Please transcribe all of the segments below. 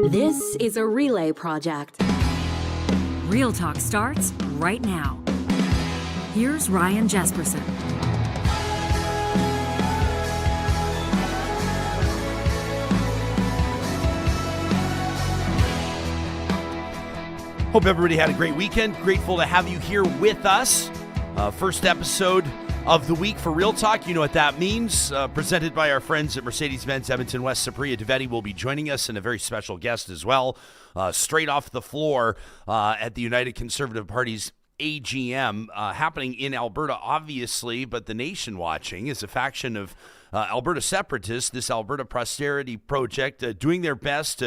This is a relay project. Real Talk starts right now. Here's Ryan Jesperson. Hope everybody had a great weekend. Grateful to have you here with us. First episode of the week for Real Talk. You know what that means. Presented by our friends at Mercedes-Benz Edmonton West. Supriya Dwivedi will be joining us, and a very special guest as well. Straight off the floor at the United Conservative Party's AGM happening in Alberta, obviously, but the nation watching is a faction of Alberta Separatists, this Alberta Prosperity Project, doing their best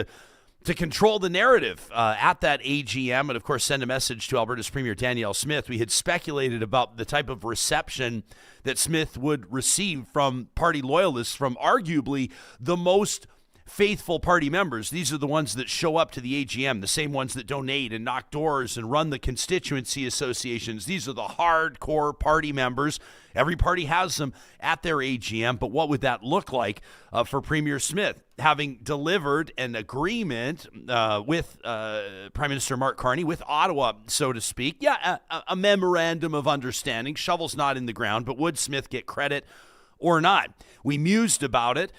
to control the narrative at that AGM and, of course, send a message to Alberta's Premier Danielle Smith. We had speculated about the type of reception that Smith would receive from party loyalists, from arguably the most faithful party members. These are the ones that show up to the AGM, the same ones that donate and knock doors and run the constituency associations. These are the hardcore party members. Every party has them at their AGM, but what would that look like for Premier Smith? Having delivered an agreement with Prime Minister Mark Carney, with Ottawa, so to speak. Yeah, a memorandum of understanding. Shovel's not in the ground, but would Smith get credit or not? We mused about it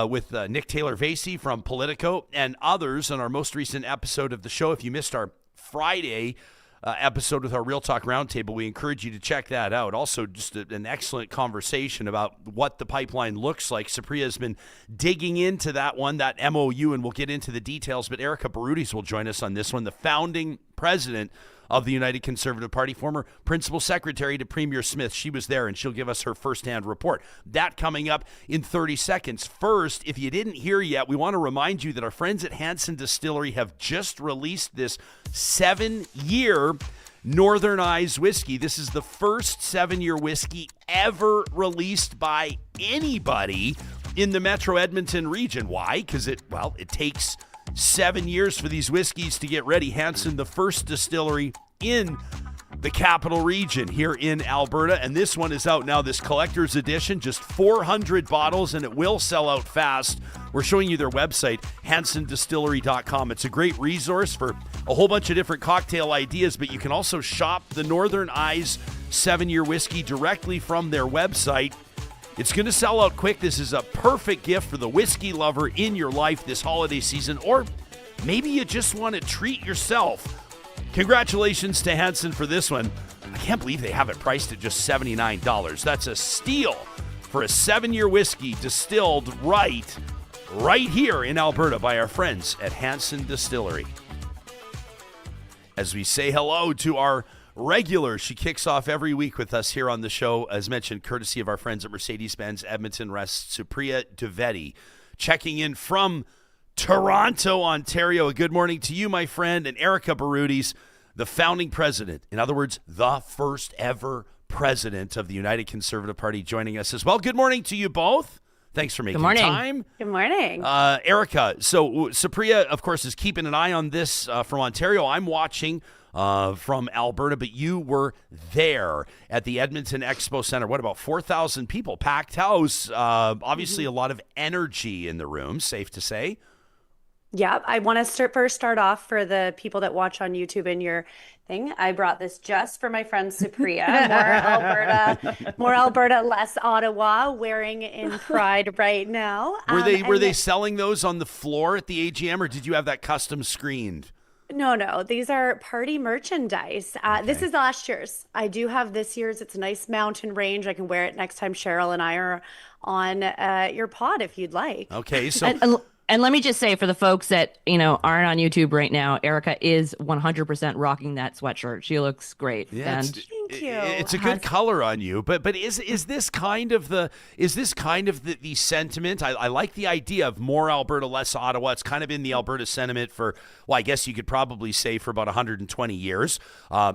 with Nick Taylor-Vasey from Politico and others on our most recent episode of the show. If you missed our Friday episode with our Real Talk Roundtable, we encourage you to check that out. Also, just an excellent conversation about what the pipeline looks like. Supriya has been digging into that one, that MOU, and we'll get into the details. But Erika Barootes will join us on this one, the founding president of the United Conservative Party, former principal secretary to Premier Smith. She was there, and she'll give us her firsthand report. That coming up in 30 seconds. First, if you didn't hear yet, we want to remind you that our friends at Hanson Distillery have just released this 7-year Northern Eyes whiskey. This is the first 7-year whiskey ever released by anybody in the Metro Edmonton region. Why? Because it takes 7 years for these whiskeys to get ready. Hanson, the first distillery in the capital region here in Alberta, and this one is out now, this collector's edition, just 400 bottles, and it will sell out fast. We're showing you their website, hansondistillery.com. It's a great resource for a whole bunch of different cocktail ideas, but you can also shop the Northern Eyes 7-year whiskey directly from their website. It's going to sell out quick. This is a perfect gift for the whiskey lover in your life this holiday season, or maybe you just want to treat yourself. Congratulations to Hanson for this one. I can't believe they have it priced at just $79. That's a steal for a 7-year whiskey distilled right here in Alberta by our friends at Hanson Distillery. As we say hello to our regular, she kicks off every week with us here on the show, as mentioned, courtesy of our friends at Mercedes-Benz Edmonton West, Supriya Dwivedi, checking in from Toronto, Ontario. Good morning to you, my friend, and Erika Barootes, the founding president. In other words, the first ever president of the United Conservative Party, joining us as well. Good morning to you both. Thanks for making time. Good morning. Erika, so Supriya, of course, is keeping an eye on this from Ontario. I'm watching from Alberta, but you were there at the Edmonton Expo Center. What, about 4,000 people, packed house, obviously a lot of energy in the room, safe to say. Yeah, I want to first start off for the people that watch on YouTube in your thing. I brought this just for my friend Supriya. More Alberta, less Ottawa, wearing in pride right now. Were they selling those on the floor at the AGM, or did you have that custom screened? No. These are party merchandise. Okay. This is last year's. I do have this year's. It's a nice mountain range. I can wear it next time Cheryl and I are on your pod if you'd like. Okay, so... And let me just say, for the folks that, aren't on YouTube right now, Erika is 100% rocking that sweatshirt. She looks great. Yeah, thank you. It's a good color on you. But is this kind of the sentiment? I like the idea of more Alberta, less Ottawa. It's kind of been the Alberta sentiment for, well, I guess you could probably say for about 120 years.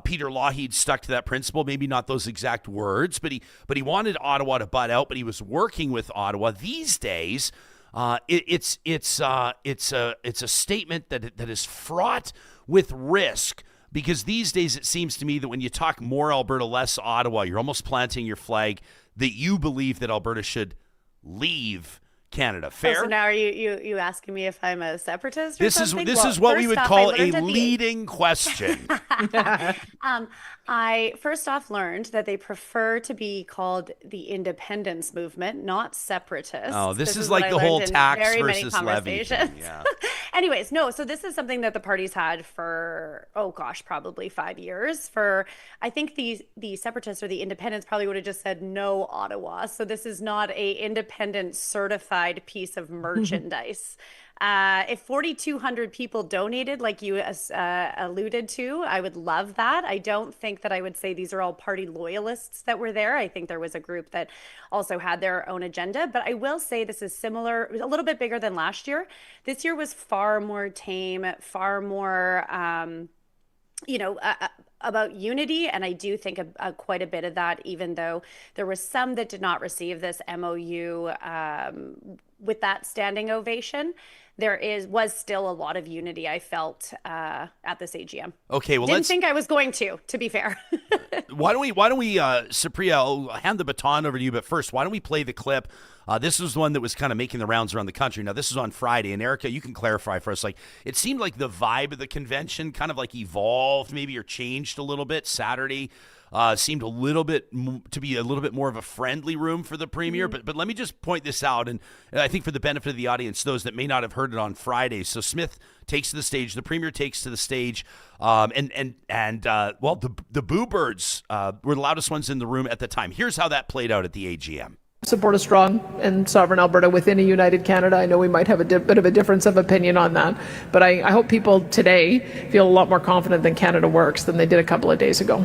Peter Lougheed stuck to that principle. Maybe not those exact words, but he wanted Ottawa to butt out. But he was working with Ottawa. These days, it's a statement that is fraught with risk, because these days it seems to me that when you talk more Alberta, less Ottawa, you're almost planting your flag that you believe that Alberta should leave Canada. Fair? So now are you asking me if I'm a separatist or This something? is what we would call a leading leading question. I first off learned that they prefer to be called the independence movement, not separatists. Oh, this is what like I the whole learned in tax very many versus levy thing. conversations. Yeah. Anyways, no, so this is something that the party's had for, oh gosh, probably 5 years. I think the separatists or the independents probably would have just said no Ottawa. So this is not a independent certified piece of merchandise. If 4,200 people donated, like you alluded to, I would love that. I don't think that I would say these are all party loyalists that were there. I think there was a group that also had their own agenda. But I will say this is similar, a little bit bigger than last year. This year was far more tame, far more, about unity. And I do think quite a bit of that, even though there was some that did not receive this MOU with that standing ovation. Was still a lot of unity, I felt, at this AGM. Okay, well, Didn't think I was going to be fair. Why don't we, Supriya, I'll hand the baton over to you, but first, why don't we play the clip? This was one that was kind of making the rounds around the country. Now, this is on Friday, and Erika, you can clarify for us. Like, it seemed like the vibe of the convention kind of like evolved maybe or changed a little bit. Saturday seemed a little bit to be a little bit more of a friendly room for the premier. Mm-hmm. But let me just point this out, and I think for the benefit of the audience, those that may not have heard it on Friday. So Smith takes to the stage, the premier takes to the stage, well, the Boo Birds were the loudest ones in the room at the time. Here's how that played out at the AGM. Support a strong and sovereign Alberta within a united Canada. I know we might have a bit of a difference of opinion on that, but I hope people today feel a lot more confident that Canada works than they did a couple of days ago.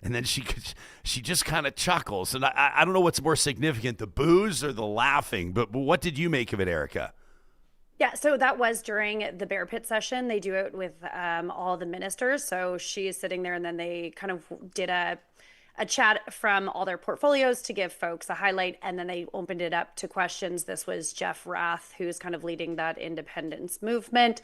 And then she just kind of chuckles, and I don't know what's more significant, the boos or the laughing. But what did you make of it, Erika? Yeah, so that was during the Bear Pit session. They do it with all the ministers. So she is sitting there, and then they kind of did a chat from all their portfolios to give folks a highlight, and then they opened it up to questions. This was Jeff Rath, who's kind of leading that independence movement,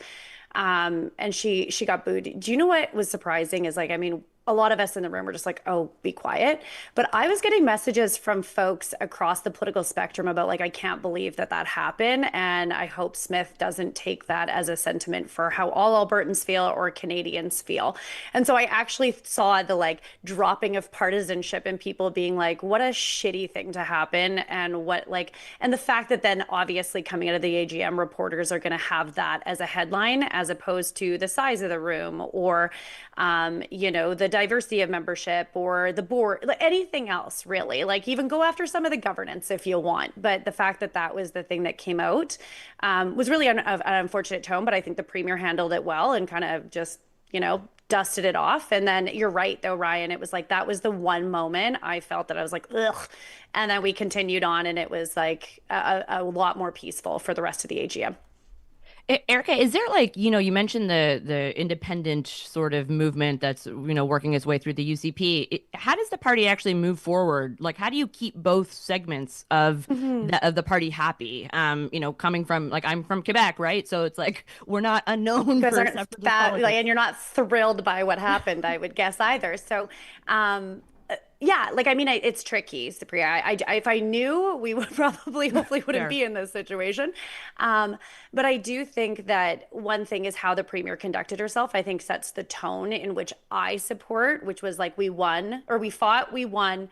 and she got booed. Do you know what was surprising is, like, I mean, a lot of us in the room were just like, oh, be quiet. But I was getting messages from folks across the political spectrum about, like, I can't believe that happened. And I hope Smith doesn't take that as a sentiment for how all Albertans feel or Canadians feel. And so I actually saw the, like, dropping of partisanship and people being like, what a shitty thing to happen. And and the fact that then obviously coming out of the AGM, reporters are going to have that as a headline as opposed to the size of the room or, the diversity of membership or the board, like anything else really, like even go after some of the governance if you want. But the fact that was the thing that came out was really an unfortunate tone, but I think the premier handled it well and kind of just, dusted it off. And then you're right though, Ryan, it was like, that was the one moment I felt that I was like, ugh. And then we continued on and it was like a lot more peaceful for the rest of the AGM. Erika, is there you mentioned the independent sort of movement that's, working its way through the UCP. How does the party actually move forward? Like, how do you keep both segments of the party happy? Coming from, I'm from Quebec, right? So it's like, we're not unknown for separatist politics. And you're not thrilled by what happened, I would guess either. So, yeah, it's tricky, Supriya. If I knew, we would hopefully wouldn't be in this situation. But I do think that one thing is how the premier conducted herself, I think sets the tone in which I support, which was like, we won, or we fought, we won.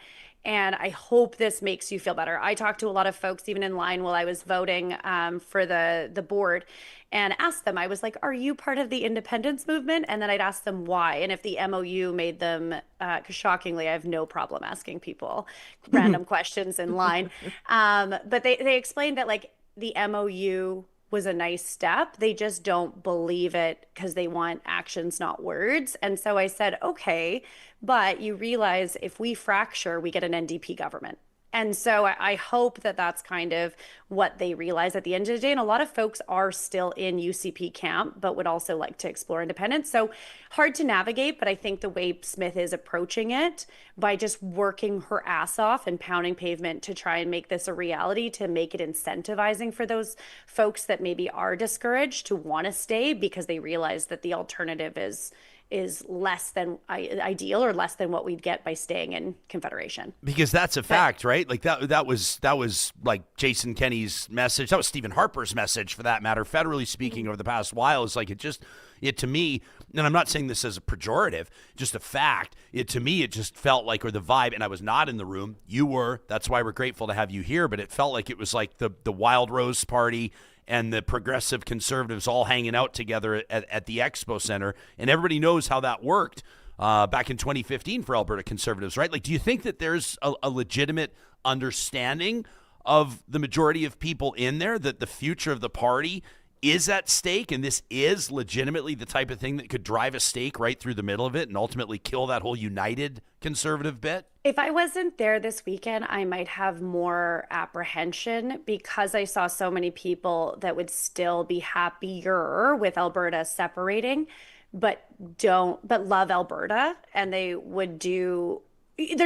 And I hope this makes you feel better. I talked to a lot of folks, even in line while I was voting for the board, and asked them, I was like, are you part of the independence movement? And then I'd ask them why. And if the MOU made them, because shockingly, I have no problem asking people random questions in line. But they explained that the MOU was a nice step. They just don't believe it because they want actions, not words. And so I said, okay, but you realize if we fracture, we get an NDP government. And so I hope that that's kind of what they realize at the end of the day. And a lot of folks are still in UCP camp, but would also like to explore independence. So hard to navigate, but I think the way Smith is approaching it by just working her ass off and pounding pavement to try and make this a reality, to make it incentivizing for those folks that maybe are discouraged to want to stay because they realize that the alternative is is less than ideal or less than what we'd get by staying in Confederation. Because that's a fact, right? Like that was like Jason Kenney's message. That was Stephen Harper's message, for that matter, federally speaking, over the past while. It's like it to me, and I'm not saying this as a pejorative, just a fact. To me, it just felt like, or the vibe, and I was not in the room. You were. That's why we're grateful to have you here. But it felt like it was like the Wild Rose Party and the progressive conservatives all hanging out together at the Expo Center. And everybody knows how that worked back in 2015 for Alberta conservatives, right? Like, do you think that there's a legitimate understanding of the majority of people in there that the future of the party is at stake, and this is legitimately the type of thing that could drive a stake right through the middle of it and ultimately kill that whole united conservative bit? If I wasn't there this weekend, I might have more apprehension, because I saw so many people that would still be happier with Alberta separating, but love Alberta, and they're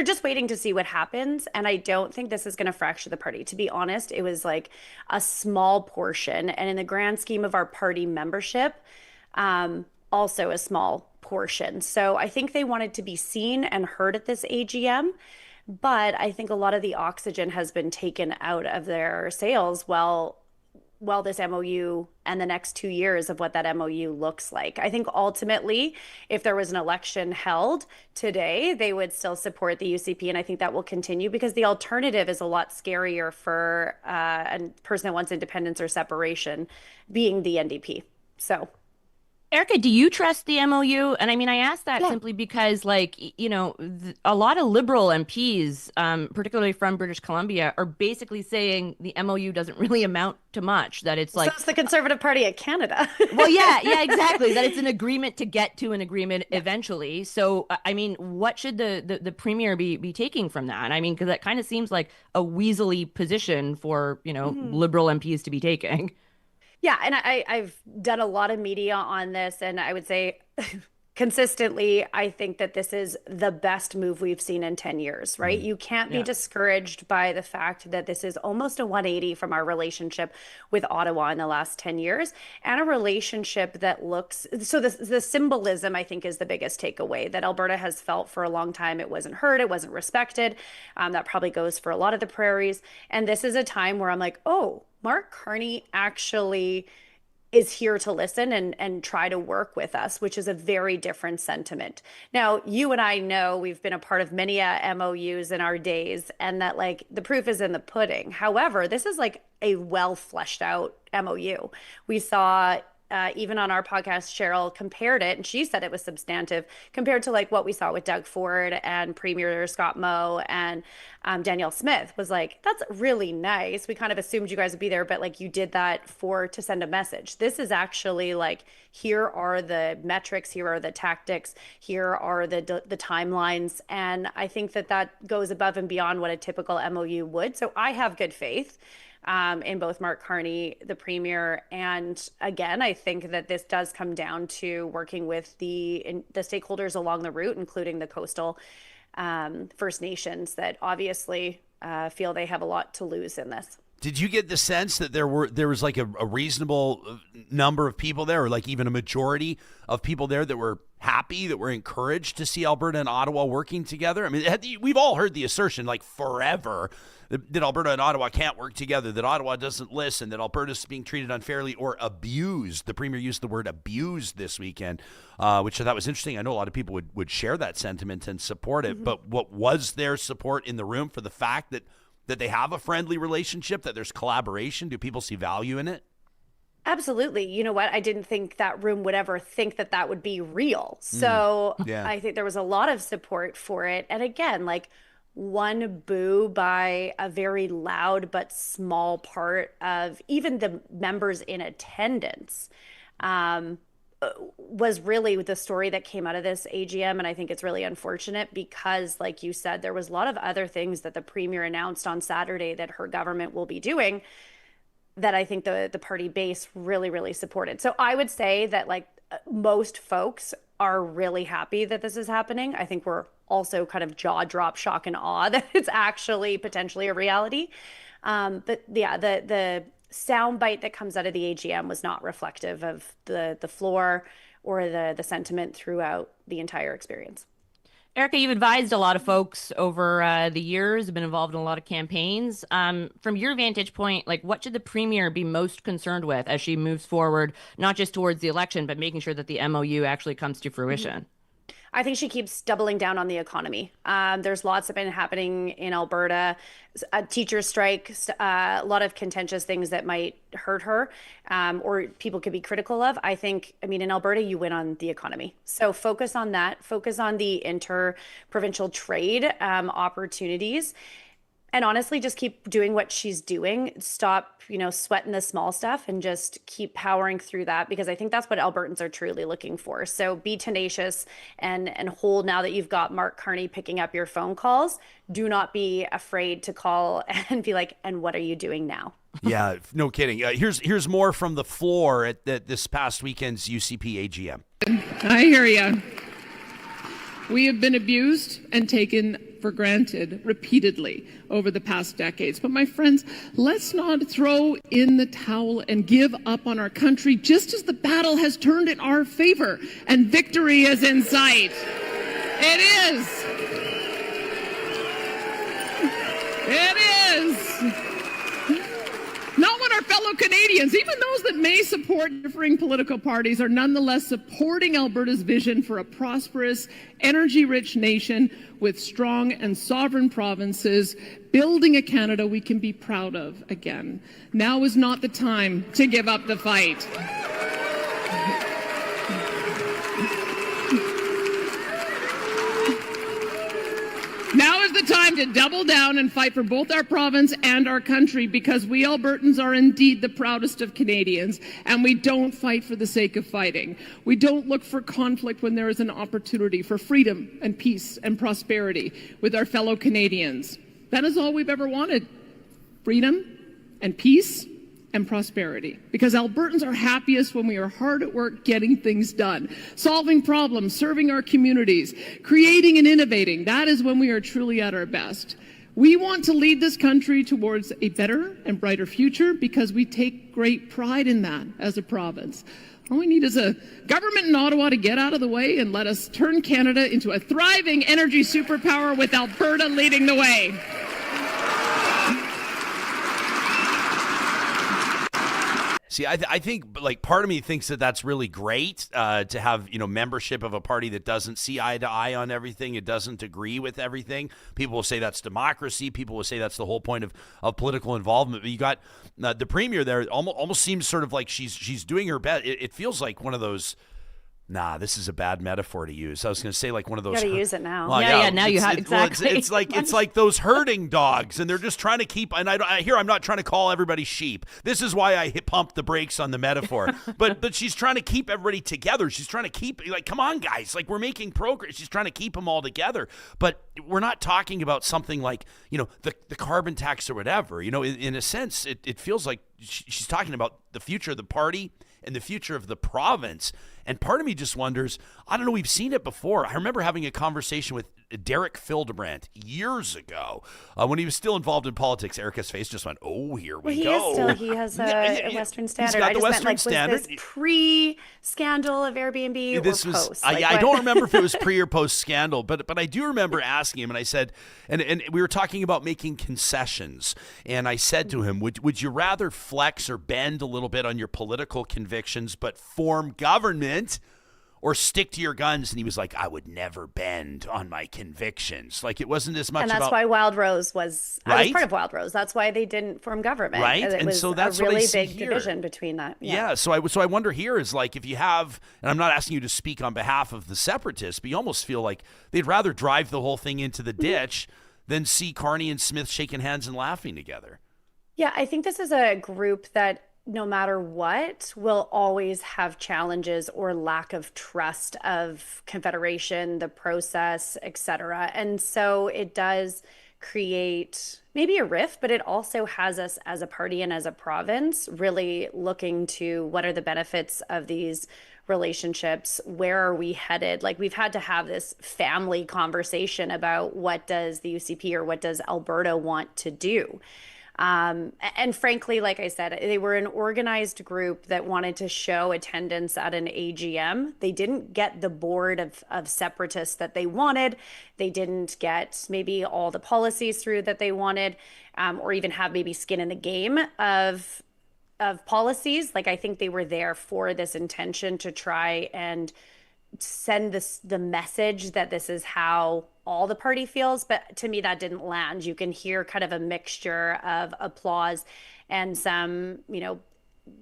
just waiting to see what happens. And I don't think this is going to fracture the party. To be honest, it was like a small portion. And in the grand scheme of our party membership, also a small portion. So I think they wanted to be seen and heard at this AGM. But I think a lot of the oxygen has been taken out of their sails while this MOU and the next 2 years of what that MOU looks like. I think ultimately, if there was an election held today, they would still support the UCP, and I think that will continue, because the alternative is a lot scarier for a person that wants independence or separation, being the NDP. So, Erika, do you trust the MOU? And I mean, I ask that simply because, like, a lot of Liberal MPs, particularly from British Columbia, are basically saying the MOU doesn't really amount to much, that it's like... So it's the Conservative Party of Canada. Well, yeah, exactly. That it's an agreement to get to an agreement eventually. So, I mean, what should the Premier be taking from that? I mean, because that kind of seems like a weaselly position for, Liberal MPs to be taking. Yeah, and I've done a lot of media on this, and I would say consistently, I think that this is the best move we've seen in 10 years, right? You can't be discouraged by the fact that this is almost a 180 from our relationship with Ottawa in the last 10 years, and a relationship that looks... So the symbolism, I think, is the biggest takeaway, that Alberta has felt for a long time it wasn't heard, it wasn't respected. That probably goes for a lot of the prairies. And this is a time where I'm like, oh, Mark Carney actually is here to listen and try to work with us, which is a very different sentiment. Now, you and I know we've been a part of many MOUs in our days, and that, like, the proof is in the pudding. However, this is like a well fleshed out MOU. We saw even on our podcast, Cheryl compared it, and she said it was substantive compared to like what we saw with Doug Ford and Premier Scott Moe and Danielle Smith. Was like, that's really nice. We kind of assumed you guys would be there, but like you did that to send a message. This is actually like, here are the metrics, here are the tactics, here are the timelines. And I think that goes above and beyond what a typical MOU would. So I have good faith in both Mark Carney, the Premier, and again, I think that this does come down to working with the stakeholders along the route, including the coastal First Nations, that obviously feel they have a lot to lose in this. Did you get the sense that there was like a reasonable number of people there, or like even a majority of people there that were happy, that were encouraged to see Alberta and Ottawa working together? I mean, we've all heard the assertion like forever that Alberta and Ottawa can't work together, that Ottawa doesn't listen, that Alberta's being treated unfairly or abused. The Premier used the word abused this weekend, which I thought was interesting. I know a lot of people would share that sentiment and support it, but what was their support in the room for the fact that they have a friendly relationship, that there's collaboration? Do people see value in it? Absolutely. You know what? I didn't think that room would ever think that would be real. So I think there was a lot of support for it. And again, like one boo by a very loud but small part of even the members in attendance was really the story that came out of this AGM. And I think it's really unfortunate because, like you said, there was a lot of other things that the Premier announced on Saturday that her government will be doing that I think the party base really, really supported. So I would say that like most folks are really happy that this is happening. I think we're also kind of jaw drop, shock and awe that it's actually potentially a reality. But yeah, the soundbite that comes out of the AGM was not reflective of the floor or the sentiment throughout the entire experience. Erika, you've advised a lot of folks over the years, have been involved in a lot of campaigns. From your vantage point, like what should the Premier be most concerned with as she moves forward, not just towards the election, but making sure that the MOU actually comes to fruition? I think she keeps doubling down on the economy. There's lots that have been happening in Alberta, a teacher strike, a lot of contentious things that might hurt her or people could be critical of. I mean, in Alberta, you win on the economy. So focus on that. Focus on the inter-provincial trade opportunities. And honestly, just keep doing what she's doing. Stop, sweating the small stuff and just keep powering through that, because I think that's what Albertans are truly looking for. So be tenacious and hold now that you've got Mark Carney picking up your phone calls. Do not be afraid to call and be like, and what are you doing now? Yeah, no kidding. Here's more from the floor at this past weekend's UCP AGM. I hear you. We have been abused and taken for granted repeatedly over the past decades. But my friends, let's not throw in the towel and give up on our country just as the battle has turned in our favor and victory is in sight. It is. It is. Not when our fellow Canadians, even those that may support differing political parties, are nonetheless supporting Alberta's vision for a prosperous, energy-rich nation with strong and sovereign provinces, building a Canada we can be proud of again. Now is not the time to give up the fight. Now is the time to double down and fight for both our province and our country, because we Albertans are indeed the proudest of Canadians, and we don't fight for the sake of fighting. We don't look for conflict when there is an opportunity for freedom and peace and prosperity with our fellow Canadians. That is all we've ever wanted. Freedom and peace and prosperity. Because Albertans are happiest when we are hard at work getting things done, solving problems, serving our communities, creating and innovating. That is when we are truly at our best. We want to lead this country towards a better and brighter future because we take great pride in that as a province. All we need is a government in Ottawa to get out of the way and let us turn Canada into a thriving energy superpower with Alberta leading the way. See, I think like part of me thinks that that's really great to have, membership of a party that doesn't see eye to eye on everything. It doesn't agree with everything. People will say that's democracy. People will say that's the whole point of political involvement. But you got the Premier there. Almost seems sort of like she's doing her best. It feels like one of those. Nah, this is a bad metaphor to use. I was going to say like one of those. You got to use it now. Well, yeah. Now you have exactly. It's like those herding dogs, and they're just trying to keep. And I'm not trying to call everybody sheep. This is why I pump the brakes on the metaphor. but she's trying to keep everybody together. She's trying to keep come on, guys. Like we're making progress. She's trying to keep them all together. But we're not talking about something like the carbon tax or whatever. In a sense, it feels like she's talking about the future of the party and the future of the province. And part of me just wonders, I don't know, we've seen it before. I remember having a conversation with Derek Fildebrandt years ago when he was still involved in politics. Erika's face just went, oh, here we go. He has a Western Standard. He's got the Western meant, Standard. Was this pre-scandal of Airbnb or post? I don't remember if it was pre or post scandal, but I do remember asking him, and I said, and we were talking about making concessions, and I said to him, would you rather flex or bend a little bit on your political convictions but form government, or stick to your guns? And he was like, I would never bend on my convictions. Like it wasn't as much about... And that's why Wild Rose was... Right? I was part of Wild Rose. That's why they didn't form government. Right? It was so that's a really what I see big here. division between that. Yeah. So I wonder here is like if you have... And I'm not asking you to speak on behalf of the Separatists, but you almost feel like they'd rather drive the whole thing into the ditch than see Carney and Smith shaking hands and laughing together. Yeah, I think this is a group that no matter what, will always have challenges or lack of trust of Confederation, the process, etc. And so it does create maybe a rift, but it also has us as a party and as a province really looking to what are the benefits of these relationships, where are we headed? Like we've had to have this family conversation about what does the UCP or what does Alberta want to do. And frankly, like I said, they were an organized group that wanted to show attendance at an AGM. They didn't get the board of separatists that they wanted. They didn't get maybe all the policies through that they wanted, or even have maybe skin in the game of policies. Like, I think they were there for this intention to try and send the message that this is how all the party feels. But to me, that didn't land. You can hear kind of a mixture of applause and some,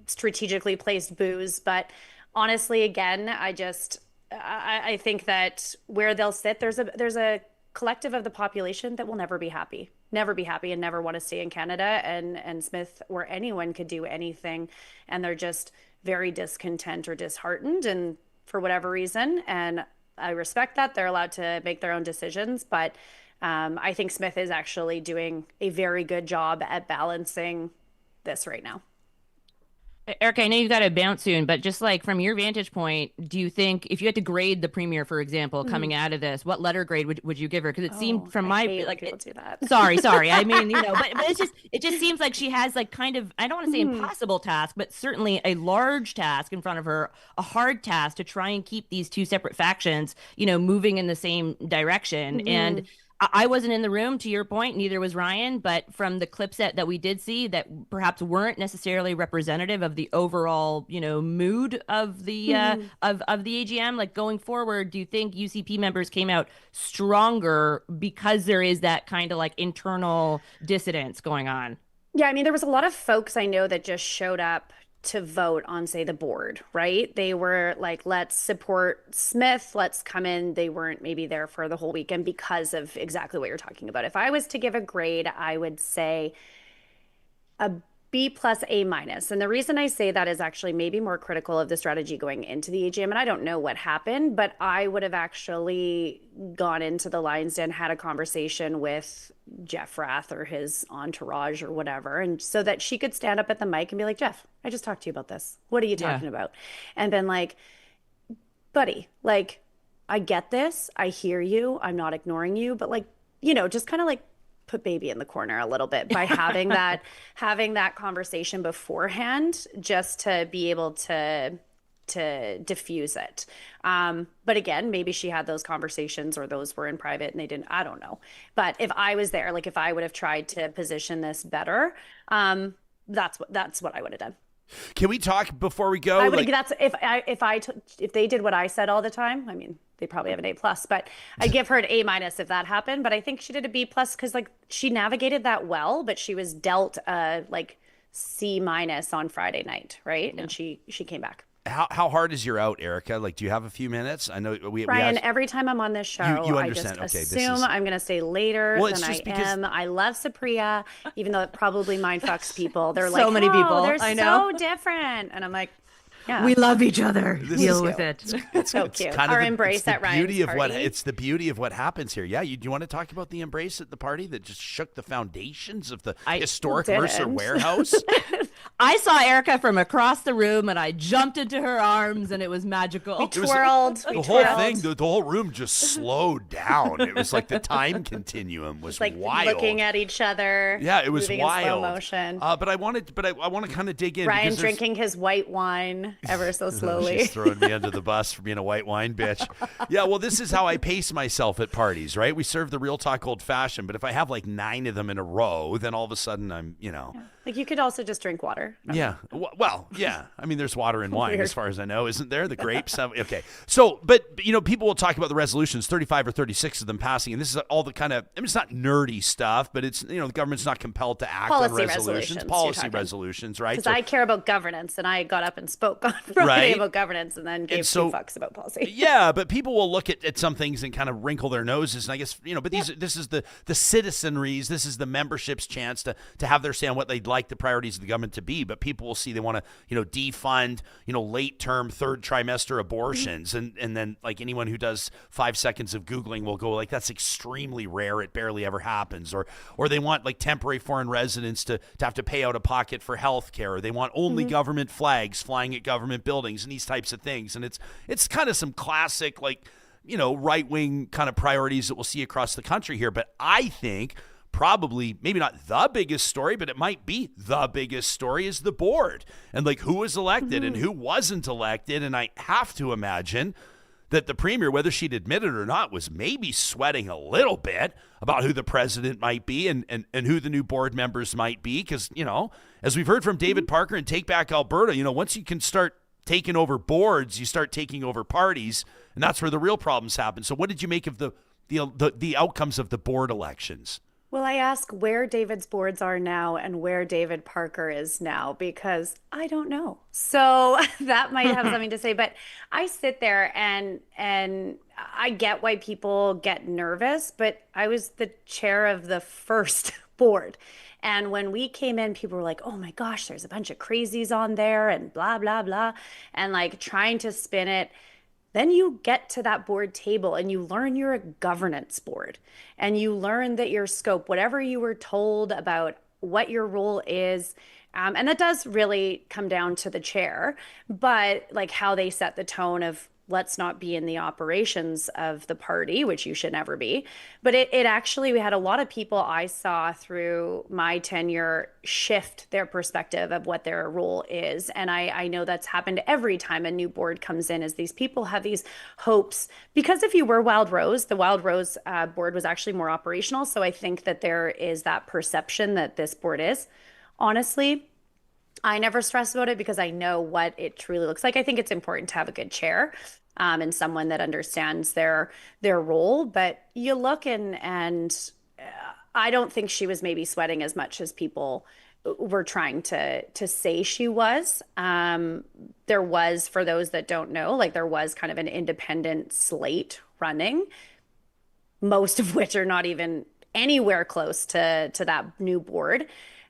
strategically placed boos. But honestly, again, I think that where they'll sit, there's a collective of the population that will never be happy and never want to stay in Canada. And Smith or anyone could do anything, and they're just very discontent or disheartened, and for whatever reason. And I respect that. They're allowed to make their own decisions. But I think Smith is actually doing a very good job at balancing this right now. Erika, I know you've got to bounce soon, but just like from your vantage point, do you think if you had to grade the premier, for example, coming out of this, what letter grade would you give her? Because it seemed from I hate when people do that. Sorry. I mean, but it just seems like she has like kind of, I don't want to say impossible task, but certainly a large task in front of her, a hard task to try and keep these two separate factions, moving in the same direction. And I wasn't in the room, to your point, neither was Ryan, but from the clip set that we did see that perhaps weren't necessarily representative of the overall, mood of the of the AGM, like going forward, do you think UCP members came out stronger because there is that kind of like internal dissidence going on? Yeah, I mean, there was a lot of folks I know that just showed up to vote on, say, the board, right? They were like, let's support Smith, let's come in. They weren't maybe there for the whole weekend because of exactly what you're talking about. If I was to give a grade, I would say a B plus A minus. And the reason I say that is actually maybe more critical of the strategy going into the AGM. And I don't know what happened, but I would have actually gone into the Lions Den, had a conversation with Jeff Rath or his entourage or whatever. And so that she could stand up at the mic and be like, Jeff, I just talked to you about this. What are you talking about? And then like, buddy, like, I get this. I hear you. I'm not ignoring you. But like, just kind of like, put baby in the corner a little bit by having that conversation beforehand, just to be able to diffuse it. But again, maybe she had those conversations or those were in private and they didn't, I don't know. But if I was there, like if I would have tried to position this better, that's what I would have done. Can we talk before we go? I would, that's if they did what I said all the time. I mean, they probably have an A plus, but I'd give her an A minus if that happened. But I think she did a B plus because like she navigated that well, but she was dealt like C minus on Friday night, right? Yeah. And she came back. How hard is your out, Erika? Like, do you have a few minutes? I know Ryan, every time I'm on this show, I just assume I'm going to stay later than I am. I love Supriya, even though it probably mind fucks people. They're like, many people. They're I know. so different. And I'm like, yeah. We love each other. Deal with it. It's so cute. Kind of our embrace at Ryan's party. It's the beauty of what happens here. Yeah, do you want to talk about the embrace at the party that just shook the foundations of the historic Mercer warehouse? I saw Erika from across the room, and I jumped into her arms, and it was magical. We twirled. The whole thing, the whole room just slowed down. It was like the time continuum was like wild. Looking at each other. Yeah, it was wild. In slow motion. But I want to kind of dig in. Ryan drinking his white wine ever so slowly. She's throwing me under the bus for being a white wine bitch. Yeah, well, this is how I pace myself at parties, right? We serve the Real Talk Old Fashioned, but if I have like 9 of them in a row, then all of a sudden I'm, Yeah. Like you could also just drink water. Yeah. Well, yeah. I mean, there's water in wine as far as I know, isn't there? The grapes. Okay. So, but, people will talk about the resolutions, 35 or 36 of them passing. And this is all the kind of, it's not nerdy stuff, but it's, the government's not compelled to act on resolutions. Policy resolutions, right? Because I care about governance and I got up and spoke on Friday about governance and then gave 2 fucks about policy. Yeah. But people will look at some things and kind of wrinkle their noses. And I guess, but this is the citizenry's, this is the membership's chance to have their say on what they'd like the priorities of the government to be, but people will see they want to, defund, late term, third trimester abortions. And then like anyone who does 5 seconds of Googling will go like, that's extremely rare. It barely ever happens. Or they want like temporary foreign residents to have to pay out of pocket for health care. Or they want only government flags flying at government buildings and these types of things. And it's kind of some classic, like, right-wing kind of priorities that we'll see across the country here. But I think probably maybe not the biggest story, but it might be the biggest story is the board and like who was elected and who wasn't elected. And I have to imagine that the premier, whether she'd admit it or not, was maybe sweating a little bit about who the president might be and who the new board members might be. Because, you know, as we've heard from David Parker and Take Back Alberta, you know, once you can start taking over boards, you start taking over parties, and that's where the real problems happen. So what did you make of the outcomes of the board elections? Well, I ask where David's boards are now and where David Parker is now because I don't know. So that might have something to say. But I sit there and I get why people get nervous, but I was the chair of the first board. And when we came in, people were like, oh my gosh, there's a bunch of crazies on there and blah, blah, blah. And like trying to spin it. Then you get to that board table and you learn you're a governance board and you learn that your scope, whatever you were told about what your role is, and that does really come down to the chair, but like how they set the tone of let's not be in the operations of the party, which you should never be. But it actually, we had a lot of people I saw through my tenure shift their perspective of what their role is. And I know that's happened every time a new board comes in, is these people have these hopes. Because if you were Wild Rose, the Wild Rose board was actually more operational. So I think that there is that perception that this board is. Honestly, I never stress about it because I know what it truly looks like. I think it's important to have a good chair and someone that understands their role. But you look and I don't think she was maybe sweating as much as people were trying to say she was. There was, for those that don't know, like there was kind of an independent slate running, most of which are not even anywhere close to that new board.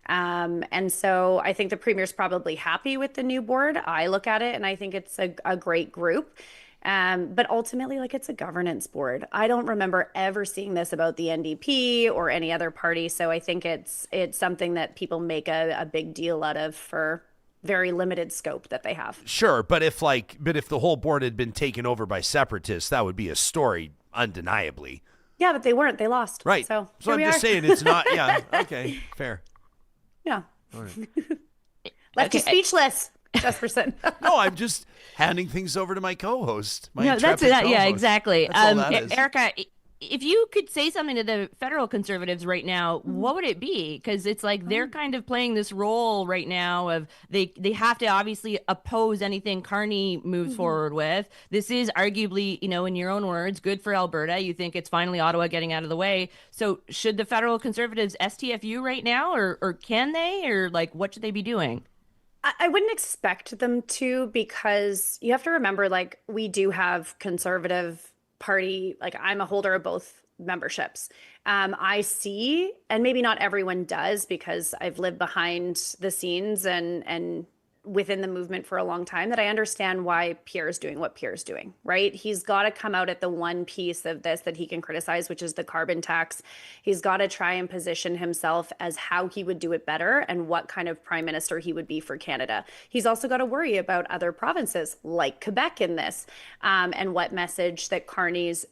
And so I think the premier's probably happy with the new board. I look at it and I think it's a great group. But ultimately, like it's a governance board. I don't remember ever seeing this about the NDP or any other party. So I think it's something that people make a big deal out of for very limited scope that they have. Sure, but if the whole board had been taken over by separatists, that would be a story undeniably. Yeah, but they weren't. They lost. Right. So I'm just saying it's not. Yeah. Okay. Fair. Yeah. Right. Left you speechless, Jesperson. No, I'm just handing things over to my co-host. No, that's it. Co-host. Yeah, exactly. That's all that is. Erica, if you could say something to the federal conservatives right now, what would it be? Because it's like they're kind of playing this role right now of they have to obviously oppose anything Carney moves forward with. This is arguably, you know, in your own words, good for Alberta. You think it's finally Ottawa getting out of the way. So should the federal conservatives STFU right now, or can they, or like what should they be doing? I wouldn't expect them to, because you have to remember, like, we do have conservative party, like I'm a holder of both memberships. I see, and maybe not everyone does because I've lived behind the scenes and within the movement for a long time, that I understand why Pierre's doing what Pierre's doing, right? He's got to come out at the one piece of this that he can criticize, which is the carbon tax. He's got to try and position himself as how he would do it better and what kind of prime minister he would be for Canada. He's also got to worry about other provinces like Quebec in this, and what message that Carney's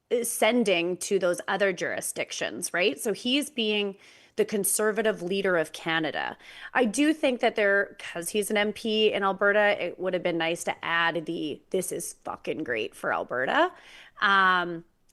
is sending to those other jurisdictions, right? So he's being the conservative leader of Canada. I do think that because he's an MP in Alberta, it would have been nice to add this is fucking great for Alberta,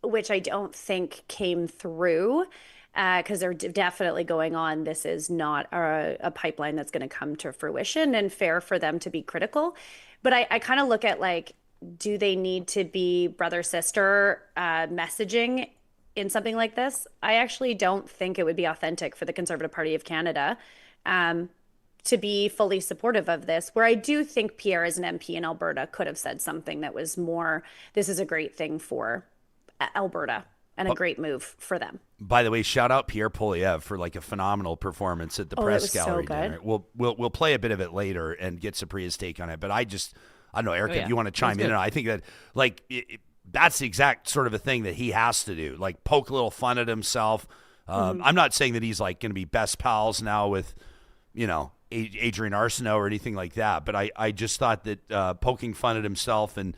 which I don't think came through, because they're definitely going on, this is not a pipeline that's going to come to fruition, and fair for them to be critical. But I kind of look at, like, do they need to be brother-sister messaging in something like this? I actually don't think it would be authentic for the Conservative Party of Canada to be fully supportive of this, where I do think Pierre, as an MP in Alberta, could have said something that was more, this is a great thing for Alberta and a great move for them. By the way, shout out Pierre Poilievre for like a phenomenal performance at the press gallery dinner. We'll play a bit of it later and get Supriya's take on it, but I don't know, Erica, if you want to chime in, I think that like that's the exact sort of a thing that he has to do, like poke a little fun at himself. I'm not saying that he's like going to be best pals now with, you know, Adrian Arsenault or anything like that, but I just thought that poking fun at himself and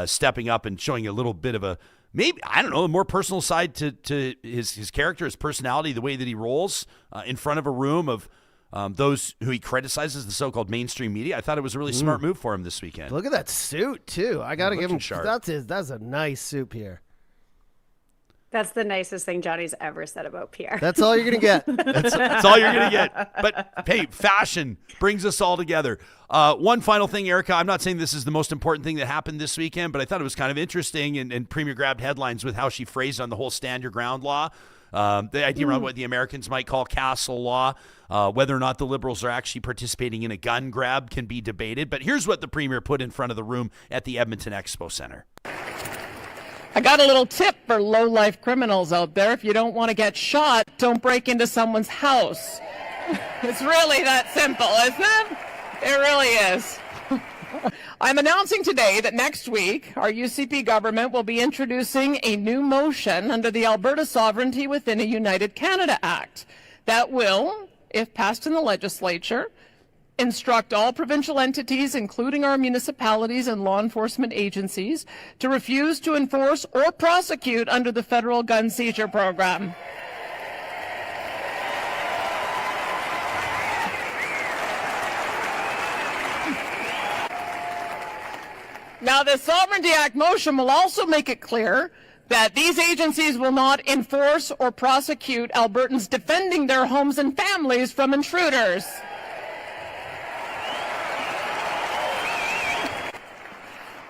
stepping up and showing a little bit of a maybe, I don't know, a more personal side to his character, his personality, the way that he rolls in front of a room of those who he criticizes, the so-called mainstream media. I thought it was a really smart move for him this weekend. Look at that suit, too. I got to give him sharp. That's a nice suit, Pierre. That's the nicest thing Johnny's ever said about Pierre. That's all you're going to get. That's all you're going to get. But, hey, fashion brings us all together. One final thing, Erika. I'm not saying this is the most important thing that happened this weekend, but I thought it was kind of interesting, and Premier grabbed headlines with how she phrased on the whole stand your ground law. The idea around what the Americans might call castle law, whether or not the Liberals are actually participating in a gun grab can be debated. But here's what the Premier put in front of the room at the Edmonton Expo Center. I got a little tip for low-life criminals out there. If you don't want to get shot, don't break into someone's house. It's really that simple, isn't it? It really is. I'm announcing today that next week, our UCP government will be introducing a new motion under the Alberta Sovereignty Within a United Canada Act that will, if passed in the legislature, instruct all provincial entities, including our municipalities and law enforcement agencies, to refuse to enforce or prosecute under the federal gun seizure program. Now, the Sovereignty Act motion will also make it clear that these agencies will not enforce or prosecute Albertans defending their homes and families from intruders.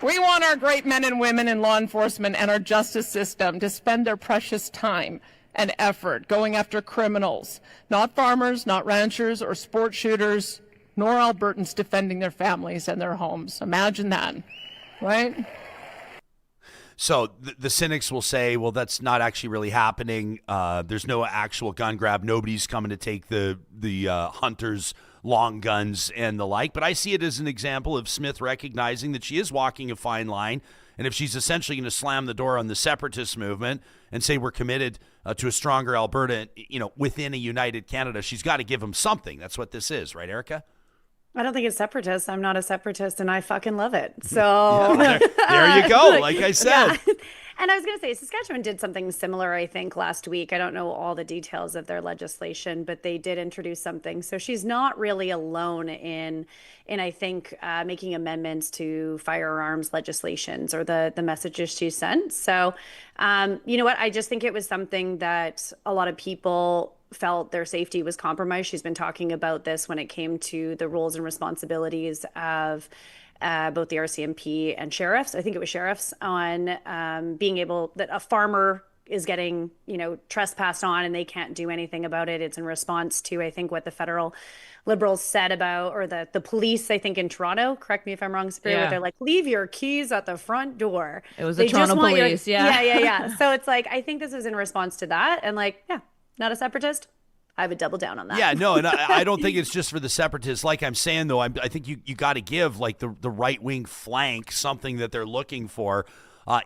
We want our great men and women in law enforcement and our justice system to spend their precious time and effort going after criminals, not farmers, not ranchers or sport shooters, nor Albertans defending their families and their homes. Imagine that, right? So the cynics will say, well, that's not actually really happening. There's no actual gun grab. Nobody's coming to take the hunters' long guns and the like. But I see it as an example of Smith recognizing that she is walking a fine line. And if she's essentially going to slam the door on the separatist movement and say we're committed to a stronger Alberta, within a united Canada, she's got to give them something. That's what this is, right, Erika? I don't think it's separatist. I'm not a separatist, and I fucking love it. So there you go. Like I said. Yeah. And I was going to say, Saskatchewan did something similar, I think, last week. I don't know all the details of their legislation, but they did introduce something. So she's not really alone in I think, making amendments to firearms legislations or the messages she sent. So, you know what? I just think it was something that a lot of people felt their safety was compromised. She's been talking about this when it came to the roles and responsibilities of both the RCMP and sheriffs. I think it was sheriffs on being able that a farmer is getting, trespassed on and they can't do anything about it. It's in response to, I think, what the federal Liberals said about, or the police, I think in Toronto, correct me if I'm wrong, Supriya, but they're like, leave your keys at the front door. It was the Toronto police, Yeah. So it's like, I think this is in response to that. And not a separatist. I would double down on that. Yeah, no, and I don't think it's just for the separatists. Like I'm saying, though, I think you got to give the right-wing flank something that they're looking for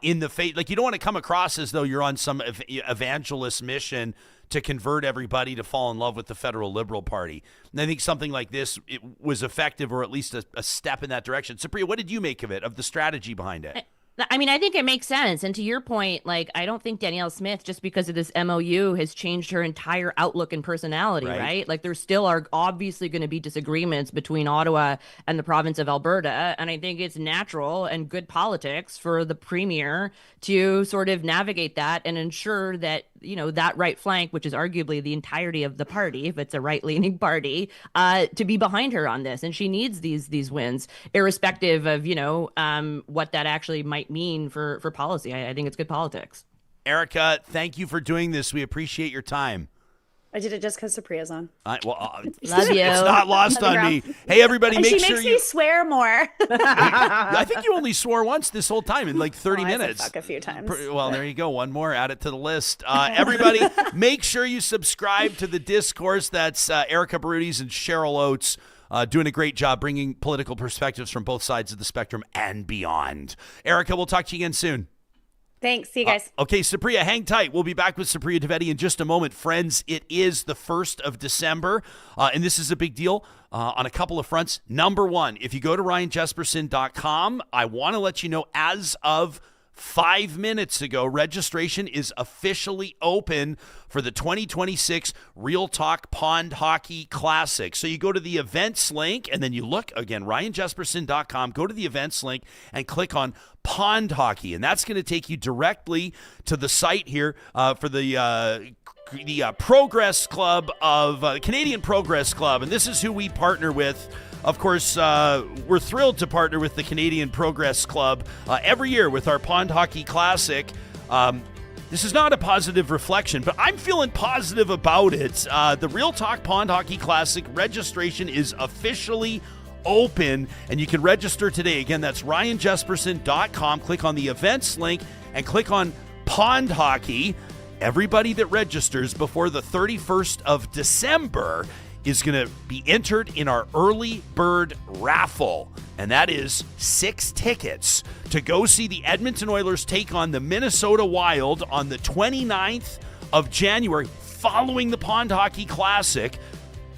in the face. Like, you don't want to come across as though you're on some evangelist mission to convert everybody to fall in love with the federal Liberal Party. And I think something like this, it was effective, or at least a step in that direction. Supriya, what did you make of it, of the strategy behind it? I mean, I think it makes sense. And to your point, I don't think Danielle Smith, just because of this MOU, has changed her entire outlook and personality, right? There still are obviously going to be disagreements between Ottawa and the province of Alberta. And I think it's natural and good politics for the Premier to sort of navigate that and ensure that, that right flank, which is arguably the entirety of the party, if it's a right-leaning party, to be behind her on this. And she needs these wins, irrespective of, what that actually might mean for policy. I think it's good politics. Erika, thank you for doing this. We appreciate your time. I did it just because Supriya's on. Love you. It's not lost on me. Hey, everybody, and make she sure makes me swear more. I think you only swore once this whole time in 30 minutes. I said fuck a few times. Well, there you go. One more. Add it to the list. Everybody, make sure you subscribe to the discourse. That's Erika Barootes and Cheryl Oates. Doing a great job bringing political perspectives from both sides of the spectrum and beyond. Erika, we'll talk to you again soon. Thanks. See you guys. Okay, Supriya, hang tight. We'll be back with Supriya Dwivedi in just a moment. Friends, it is the 1st of December, and this is a big deal on a couple of fronts. Number one, if you go to ryanjesperson.com, I want to let you know, as of 5 minutes ago, registration is officially open for the 2026 Real Talk Pond Hockey Classic. So you go to the events link and then you look, again, ryanjesperson.com, go to the events link and click on Pond Hockey. And that's going to take you directly to the site here for the Progress Club of Canadian Progress Club. And this is who we partner with. Of course, we're thrilled to partner with the Canadian Progress Club every year with our Pond Hockey Classic. This is not a positive reflection, but I'm feeling positive about it. The Real Talk Pond Hockey Classic registration is officially open, and you can register today. Again, that's ryanjesperson.com. Click on the events link and click on Pond Hockey. Everybody that registers before the 31st of December is going to be entered in our early bird raffle. And that is 6 tickets to go see the Edmonton Oilers take on the Minnesota Wild on the 29th of January following the Pond Hockey Classic.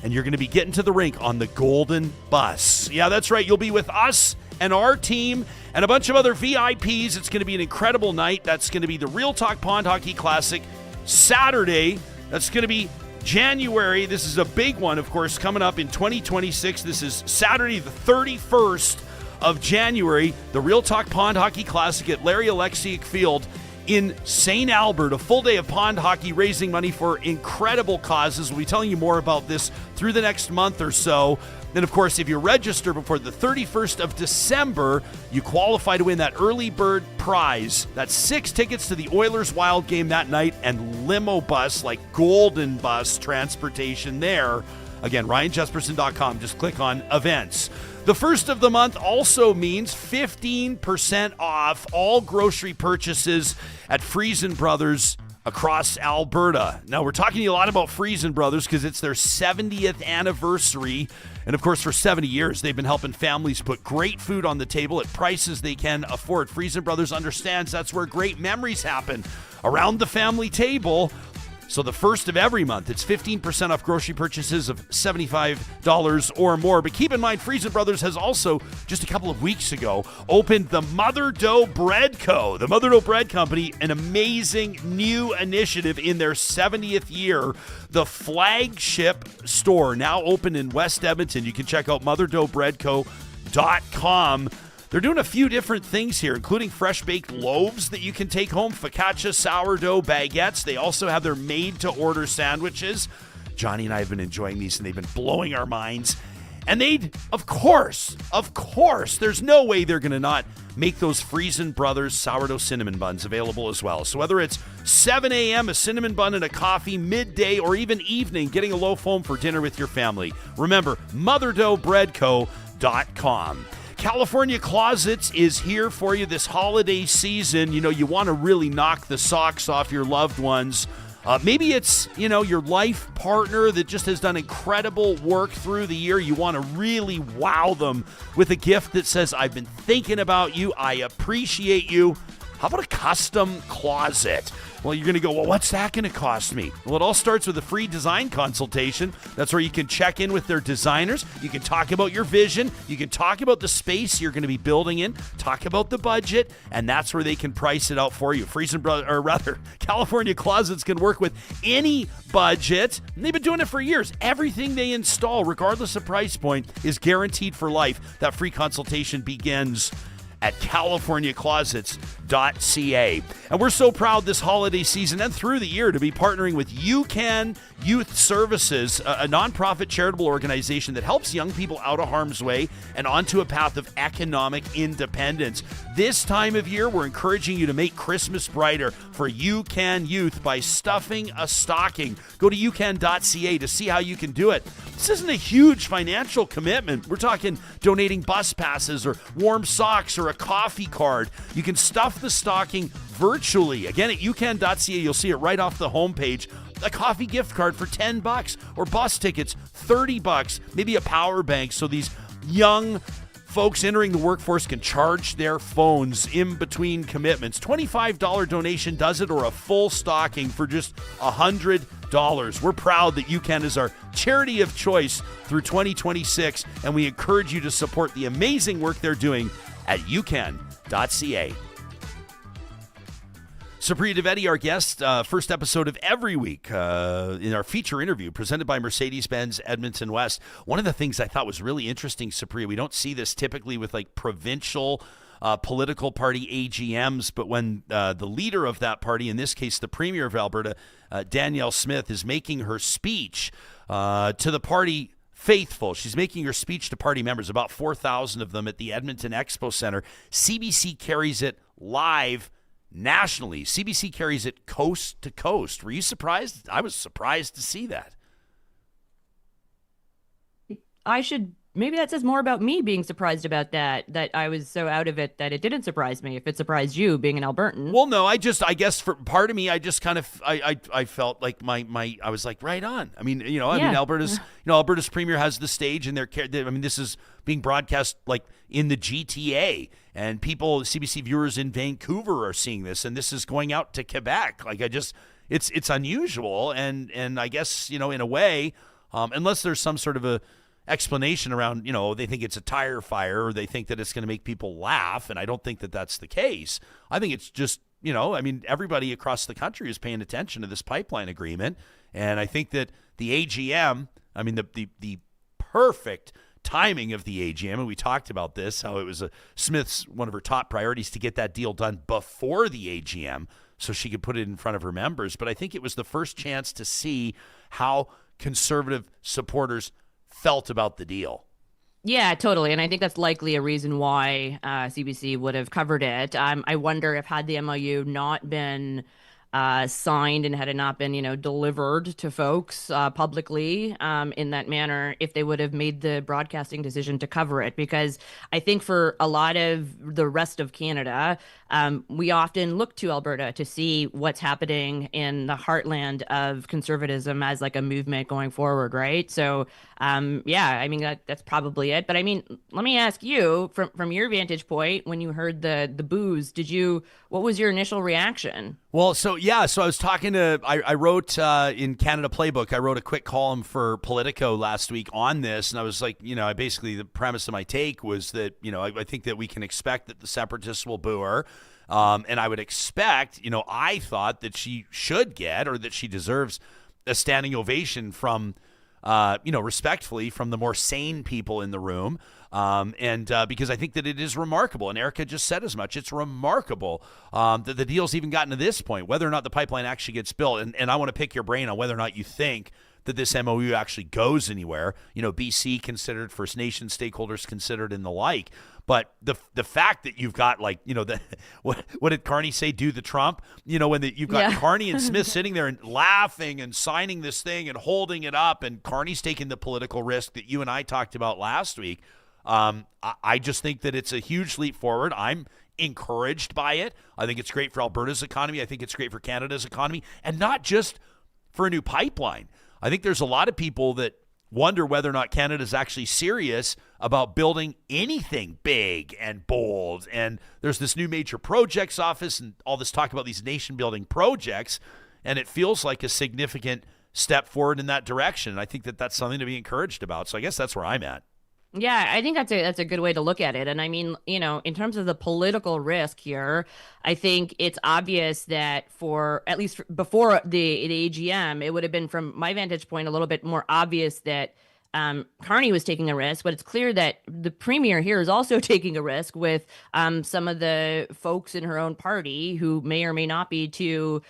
And you're going to be getting to the rink on the Golden Bus. Yeah, that's right. You'll be with us and our team and a bunch of other VIPs. It's going to be an incredible night. That's going to be the Real Talk Pond Hockey Classic Saturday. That's going to be January. This is a big one, of course, coming up in 2026. This is Saturday, the 31st of January, the Real Talk Pond Hockey Classic at Larry Alexiak Field in St. Albert. A full day of pond hockey, raising money for incredible causes. We'll be telling you more about this through the next month or so. Then, of course, if you register before the 31st of December, you qualify to win that early bird prize. That's 6 tickets to the Oilers Wild game that night and limo bus, like Golden Bus transportation there. Again, ryanjesperson.com. Just click on events. The first of the month also means 15% off all grocery purchases at Friesen Brothers across Alberta. Now, we're talking to you a lot about Friesen Brothers because it's their 70th anniversary. And, of course, for 70 years, they've been helping families put great food on the table at prices they can afford. Friesen Brothers understands that's where great memories happen, around the family table. So the first of every month, it's 15% off grocery purchases of $75 or more. But keep in mind, Friesen Brothers has also, just a couple of weeks ago, opened the Mother Dough Bread Co. The Mother Dough Bread Company, an amazing new initiative in their 70th year. The flagship store now open in West Edmonton. You can check out motherdoughbreadco.com. They're doing a few different things here, including fresh-baked loaves that you can take home, focaccia sourdough baguettes. They also have their made-to-order sandwiches. Johnny and I have been enjoying these, and they've been blowing our minds. And they'd, of course, there's no way they're going to not make those Friesen Brothers sourdough cinnamon buns available as well. So whether it's 7 a.m., a cinnamon bun and a coffee, midday, or even evening, getting a loaf home for dinner with your family, remember, motherdoughbreadco.com. California Closets is here for you this holiday season. You know, you want to really knock the socks off your loved ones. Maybe it's, your life partner that just has done incredible work through the year. You want to really wow them with a gift that says, I've been thinking about you. I appreciate you. How about a custom closet? Well, you're going to go, well, what's that going to cost me? Well, it all starts with a free design consultation. That's where you can check in with their designers. You can talk about your vision. You can talk about the space you're going to be building in, talk about the budget, and that's where they can price it out for you. California Closets can work with any budget. And they've been doing it for years. Everything they install, regardless of price point, is guaranteed for life. That free consultation begins at californiaclosets.ca. And we're so proud this holiday season and through the year to be partnering with UCAN Youth Services, a nonprofit charitable organization that helps young people out of harm's way and onto a path of economic independence. This time of year, we're encouraging you to make Christmas brighter for UCAN Youth by stuffing a stocking. Go to ucan.ca to see how you can do it. This isn't a huge financial commitment. We're talking donating bus passes or warm socks or a coffee card. You can stuff the stocking virtually. Again, at ucan.ca, you'll see it right off the homepage. A coffee gift card for $10 or bus tickets, $30, maybe a power bank so these young folks entering the workforce can charge their phones in between commitments. $25 donation does it, or a full stocking for just $100. We're proud that UCAN is our charity of choice through 2026, and we encourage you to support the amazing work they're doing at ucan.ca. Supriya Dwivedi, our guest, first episode of every week in our feature interview presented by Mercedes-Benz Edmonton West. One of the things I thought was really interesting, Supriya, we don't see this typically with like provincial political party AGMs, but when the leader of that party, in this case the Premier of Alberta, Danielle Smith, is making her speech to the party faithful. She's making her speech to party members, about 4,000 of them at the Edmonton Expo Center. CBC carries it live nationally. CBC carries it coast to coast. Were you surprised? I was surprised to see that. Maybe that says more about me being surprised about that I was so out of it that it didn't surprise me. If it surprised you being an Albertan. Well, no, I guess for part of me, I just kind of, I felt like I was like, right on. I mean, Alberta's Premier has the stage and this is being broadcast like in the GTA, and CBC viewers in Vancouver are seeing this, and this is going out to Quebec. Like it's unusual. And I guess, in a way, unless there's some sort of a explanation around, they think it's a tire fire or they think that it's going to make people laugh. And I don't think that that's the case. I think it's just, everybody across the country is paying attention to this pipeline agreement. And I think that the AGM, the perfect timing of the AGM, and we talked about this, how it was Smith's one of her top priorities to get that deal done before the AGM so she could put it in front of her members. But I think it was the first chance to see how conservative supporters felt about the deal. Yeah, totally. And I think that's likely a reason why CBC would have covered it. I wonder if had the MOU not been signed and had it not been, delivered to folks publicly in that manner, if they would have made the broadcasting decision to cover it. Because I think for a lot of the rest of Canada, we often look to Alberta to see what's happening in the heartland of conservatism as like a movement going forward, right? So, that's probably it. But let me ask you, from your vantage point, when you heard the boos, what was your initial reaction? Well, so I was talking to, I wrote in Canada Playbook, I wrote a quick column for Politico last week on this, and I was like, basically the premise of my take was that, I think that we can expect that the separatists will boo her. And I would expect, I thought that she should get, or that she deserves, a standing ovation from, respectfully, from the more sane people in the room. Because I think that it is remarkable, and Erika just said as much, it's remarkable that the deal's even gotten to this point, whether or not the pipeline actually gets built. And I want to pick your brain on whether or not you think that this MOU actually goes anywhere. BC considered, First Nation stakeholders considered, and the like. But the fact that you've got what did Carney say? Do the Trump? You've got Carney and Smith sitting there and laughing and signing this thing and holding it up, and Carney's taking the political risk that you and I talked about last week. I just think that it's a huge leap forward. I'm encouraged by it. I think it's great for Alberta's economy. I think it's great for Canada's economy, and not just for a new pipeline. I think there's a lot of people that wonder whether or not Canada's actually serious about building anything big and bold. And there's this new major projects office and all this talk about these nation-building projects, and it feels like a significant step forward in that direction. And I think that that's something to be encouraged about. So I guess that's where I'm at. Yeah, I think that's a good way to look at it. And in terms of the political risk here, I think it's obvious that before the AGM, it would have been, from my vantage point, a little bit more obvious that Carney was taking a risk, but it's clear that the Premier here is also taking a risk with some of the folks in her own party who may or may not be too,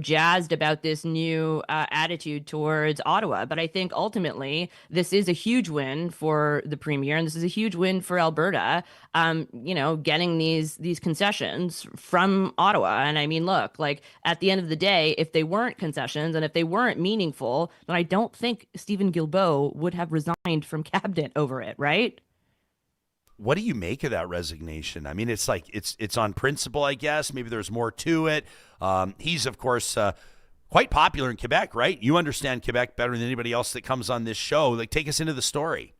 jazzed about this new attitude towards Ottawa. But I think ultimately this is a huge win for the Premier, and this is a huge win for Alberta, getting these concessions from Ottawa. And look, at the end of the day, if they weren't concessions and if they weren't meaningful, then I don't think Steven Guilbeault would have resigned from cabinet over it, right? What do you make of that resignation? It's like it's on principle, I guess. Maybe there's more to it. He's, of course, quite popular in Quebec, right? You understand Quebec better than anybody else that comes on this show. Take us into the story.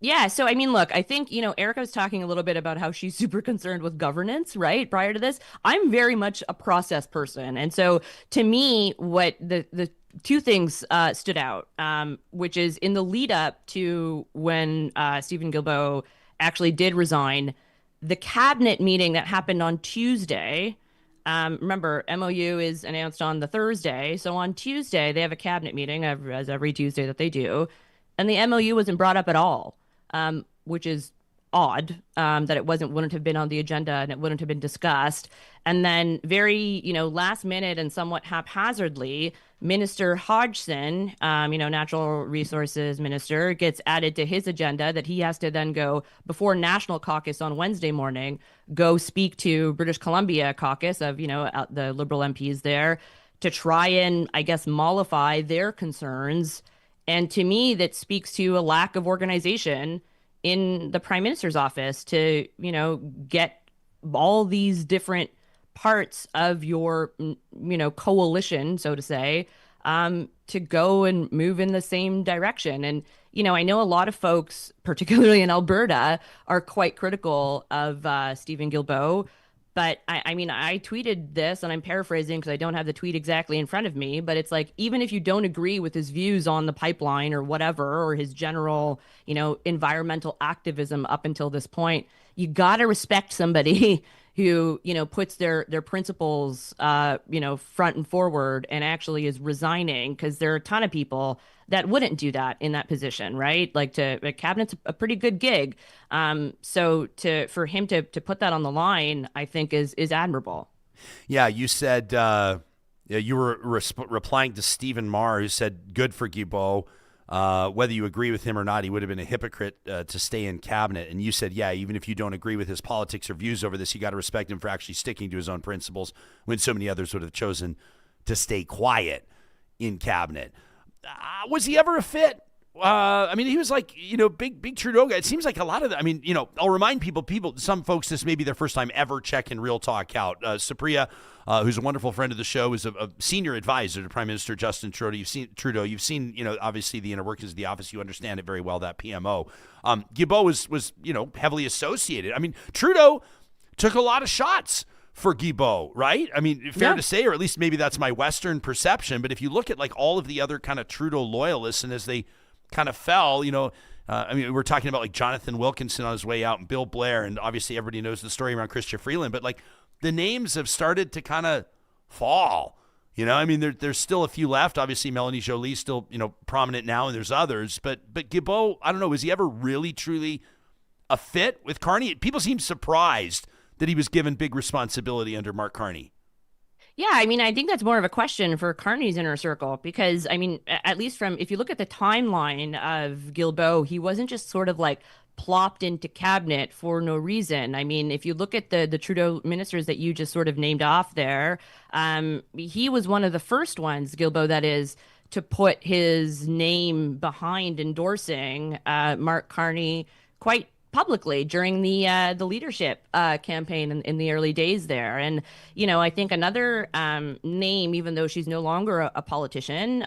Yeah. So, look, I think, Erika was talking a little bit about how she's super concerned with governance, right? Prior to this, I'm very much a process person. And so to me, what the two things stood out, which is in the lead up to when Steven Guilbeault actually did resign, the cabinet meeting that happened on Tuesday Remember, MOU is announced on the Thursday. So on Tuesday, they have a cabinet meeting, as every Tuesday that they do. And the MOU wasn't brought up at all, which is odd, that it wouldn't have been on the agenda and it wouldn't have been discussed. And then very, last minute and somewhat haphazardly, Minister Hodgson, natural resources minister, gets added to his agenda that he has to then go before National Caucus on Wednesday morning, go speak to British Columbia caucus of, the Liberal MPs there to try and, I guess, mollify their concerns. And to me, that speaks to a lack of organization in the Prime Minister's office to, get all these different parts of your, coalition, so to say, to go and move in the same direction. And, I know a lot of folks, particularly in Alberta, are quite critical of Steven Guilbeault. But I tweeted this, and I'm paraphrasing because I don't have the tweet exactly in front of me, but it's like, even if you don't agree with his views on the pipeline or whatever, or his general, environmental activism up until this point, you got to respect somebody who, puts their principles, front and forward and actually is resigning, because there are a ton of people that wouldn't do that in that position, right? Like, a cabinet's a pretty good gig. So for him to put that on the line, I think is admirable. Yeah, you said you were replying to Stephen Marr, who said, good for Guilbeault. Whether you agree with him or not, he would have been a hypocrite to stay in cabinet. And you said, yeah, even if you don't agree with his politics or views over this, you got to respect him for actually sticking to his own principles when so many others would have chosen to stay quiet in cabinet. Was he ever a fit? He was like, big Trudeau guy. It seems like a lot of that. I'll remind people, some folks, this may be their first time ever checking Real Talk out. Supriya, who's a wonderful friend of the show, is a senior advisor to Prime Minister Justin Trudeau. You've seen, obviously the inner workings of the office. You understand it very well, that PMO. Guilbeault was, heavily associated. Trudeau took a lot of shots for Guilbeault, right? Fair to say, or at least maybe that's my Western perception. But if you look at like all of the other kind of Trudeau loyalists, and as they kind of fell, we're talking about like Jonathan Wilkinson on his way out and Bill Blair, and obviously everybody knows the story around Chrystia Freeland, but like the names have started to kind of fall, there's still a few left. Obviously Melanie Joly's still, prominent now, and there's others, but Guilbeault, I don't know, was he ever really truly a fit with Carney? People seem surprised that he was given big responsibility under Mark Carney. Yeah, I think that's more of a question for Carney's inner circle, because, at least if you look at the timeline of Guilbeault, he wasn't just sort of like plopped into cabinet for no reason. If you look at the Trudeau ministers that you just sort of named off there, he was one of the first ones, Guilbeault, that is, to put his name behind endorsing Mark Carney quite publicly during the leadership campaign in the early days there. And, I think another name, even though she's no longer a politician,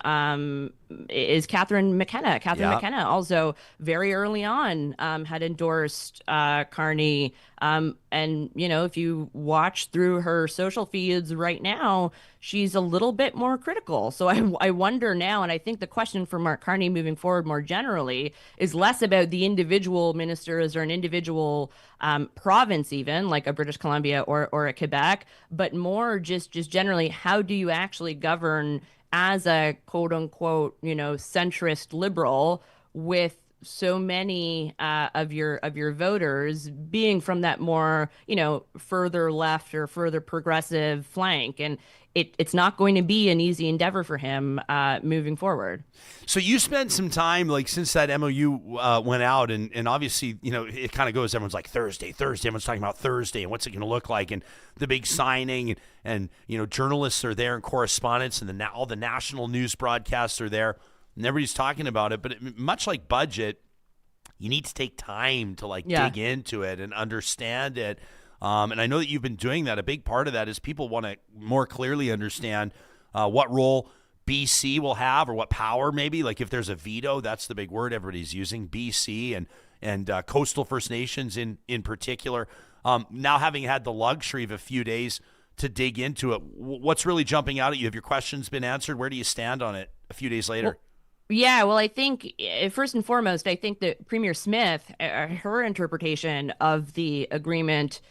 is Catherine McKenna. McKenna also very early on had endorsed Carney. And, if you watch through her social feeds right now, she's a little bit more critical. So I wonder now, and I think the question for Mark Carney moving forward more generally is less about the individual ministers or an individual province, even like a British Columbia or a Quebec, but more just generally, how do you actually govern as a quote unquote, centrist liberal with so many of your voters being from that more, further left or further progressive flank. And it's not going to be an easy endeavor for him moving forward. So you spent some time, like, since that MOU went out, and obviously, it kind of goes, everyone's like, Thursday, everyone's talking about Thursday, and what's it going to look like, and the big signing, and journalists are there, and correspondents, and all the national news broadcasts are there, and everybody's talking about it. But much like budget, you need to take time to dig into it and understand it. And I know that you've been doing that. A big part of that is people want to more clearly understand what role BC will have, or what power maybe. Like if there's a veto, that's the big word everybody's using, BC and coastal First Nations in particular. Now having had the luxury of a few days to dig into it, what's really jumping out at you? Have your questions been answered? Where do you stand on it a few days later? Well, I think first and foremost, I think that Premier Smith, her interpretation of the agreement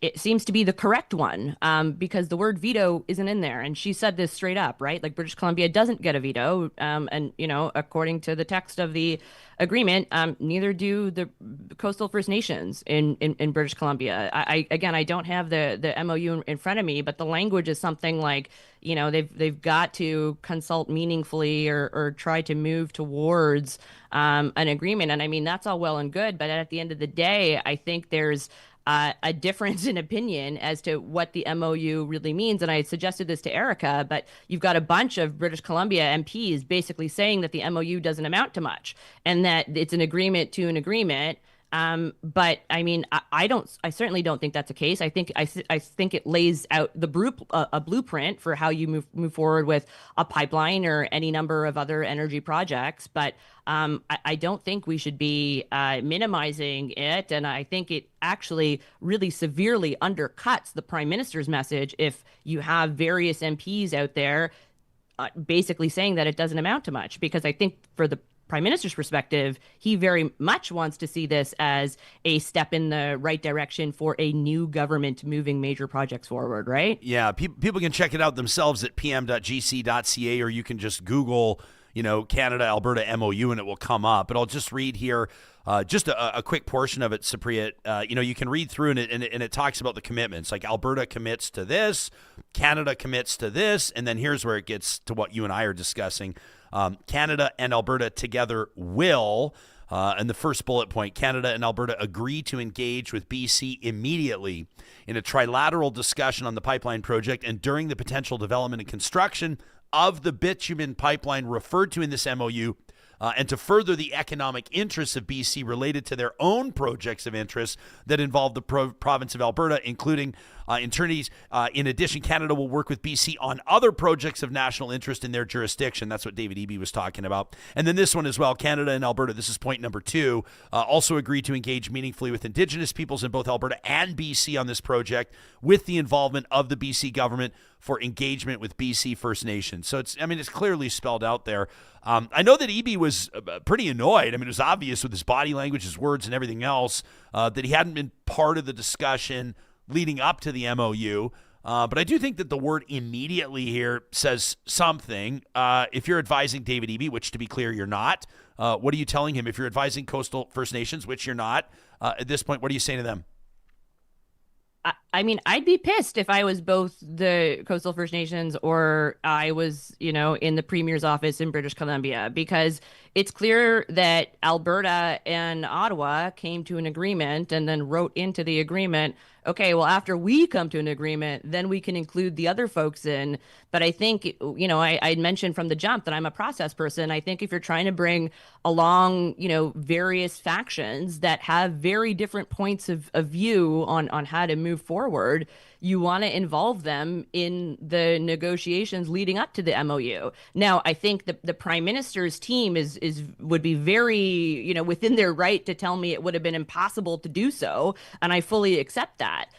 it seems to be the correct one, because the word veto isn't in there. And she said this straight up, right? Like British Columbia doesn't get a veto. And, according to the text of the agreement, neither do the coastal First Nations in British Columbia. I don't have the MOU in front of me, but the language is something like, they've got to consult meaningfully or try to move towards an agreement. And I mean, that's all well and good, but at the end of the day, I think there's a difference in opinion as to what the MOU really means. And I had suggested this to Erika, but you've got a bunch of British Columbia MPs basically saying that the MOU doesn't amount to much and that it's an agreement to an agreement. But I mean, I certainly don't think that's the case. I think it lays out a blueprint for how you move forward with a pipeline or any number of other energy projects. But I don't think we should be minimizing it. And I think it actually really severely undercuts the Prime Minister's message if you have various MPs out there basically saying that it doesn't amount to much, because I think for the Prime Minister's perspective, he very much wants to see this as a step in the right direction for a new government moving major projects forward, right? Yeah, people can check it out themselves at pm.gc.ca, or you can just Google, Canada, Alberta MOU, and it will come up. But I'll just read here just a quick portion of it, Supriya. You can read through and it talks about the commitments. Like Alberta commits to this, Canada commits to this, and then here's where it gets to what you and I are discussing. Canada and Alberta together will, and the first bullet point, Canada and Alberta agree to engage with BC immediately in a trilateral discussion on the pipeline project and during the potential development and construction of the bitumen pipeline referred to in this MOU, and to further the economic interests of BC related to their own projects of interest that involve the province of Alberta, including internities. In addition, Canada will work with BC on other projects of national interest in their jurisdiction. That's what David Eby was talking about. And then this one as well, Canada and Alberta, this is point number 2, also agree to engage meaningfully with Indigenous peoples in both Alberta and BC on this project, with the involvement of the BC government for engagement with BC First Nations. So it's clearly spelled out there. I know that Eby was pretty annoyed. It was obvious with his body language, his words, and everything else that he hadn't been part of the discussion leading up to the MOU. But I do think that the word immediately here says something. If you're advising David Eby, which to be clear, you're not, what are you telling him? If you're advising coastal First Nations, which you're not, at this point, what are you saying to them? I'd be pissed if I was both the coastal First Nations or I was, in the Premier's office in British Columbia, because it's clear that Alberta and Ottawa came to an agreement and then wrote into the agreement, okay, well, after we come to an agreement, then we can include the other folks in. But I think, I mentioned from the jump that I'm a process person. I think if you're trying to bring along, various factions that have very different points of view on how to move forward, you want to involve them in the negotiations leading up to the MOU. Now, I think the Prime Minister's team would be very, within their right to tell me it would have been impossible to do so, and I fully accept that.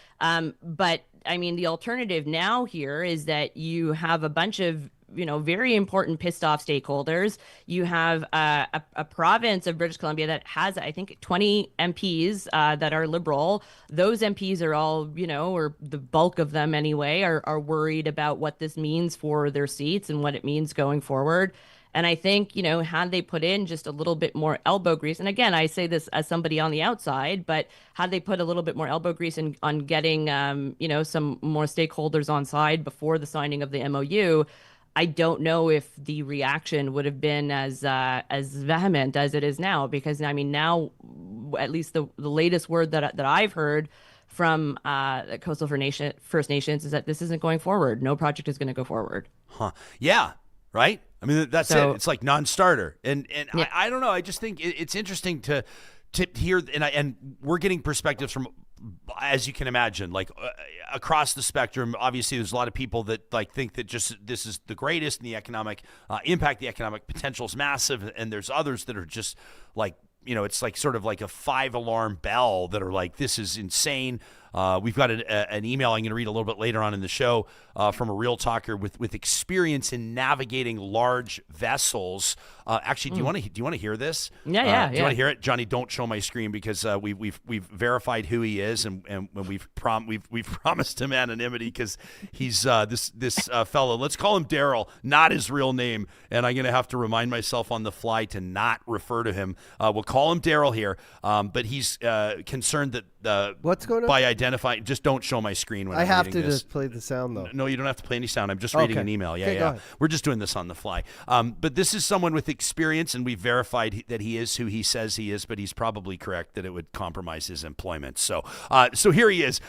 But the alternative now here is that you have a bunch of very important pissed off stakeholders. You have a province of British Columbia that has, I think, 20 MPs that are Liberal. Those MPs are all, or the bulk of them anyway, are worried about what this means for their seats and what it means going forward. And I think, had they put in just a little bit more elbow grease, and again, I say this as somebody on the outside, but had they put a little bit more elbow grease on getting, some more stakeholders on side before the signing of the MOU, I don't know if the reaction would have been as vehement as it is now, because now at least the latest word that I've heard from the coastal First Nations is that this isn't going forward. No project is going to go forward. Huh? Yeah. Right. That's it. It's like non-starter, and yeah. I don't know. I just think it's interesting to hear, and we're getting perspectives from, as you can imagine, across the spectrum. Obviously, there's a lot of people that think that just this is the greatest, and the economic impact, the economic potential is massive, and there's others that are just it's sort of like a 5-alarm bell that are like, this is insane. We've got an email I'm going to read a little bit later on in the show from a real talker with experience in navigating large vessels. Actually, do you want to hear this? Yeah. Do you want to hear it, Johnny? Don't show my screen because we've verified who he is, and we've promised him anonymity because he's this fellow. Let's call him Daryl, not his real name, and I'm going to have to remind myself on the fly to not refer to him. We'll call him Daryl here, but he's concerned that what's going on? By identifying, just don't show my screen when I I'm have reading to this. just play the sound though. No, you don't have to play any sound. I'm just reading an email. Okay, go ahead. We're just doing this on the fly. But this is someone with experience, and we've verified that he is who he says he is, but he's probably correct that it would compromise his employment. So here he is.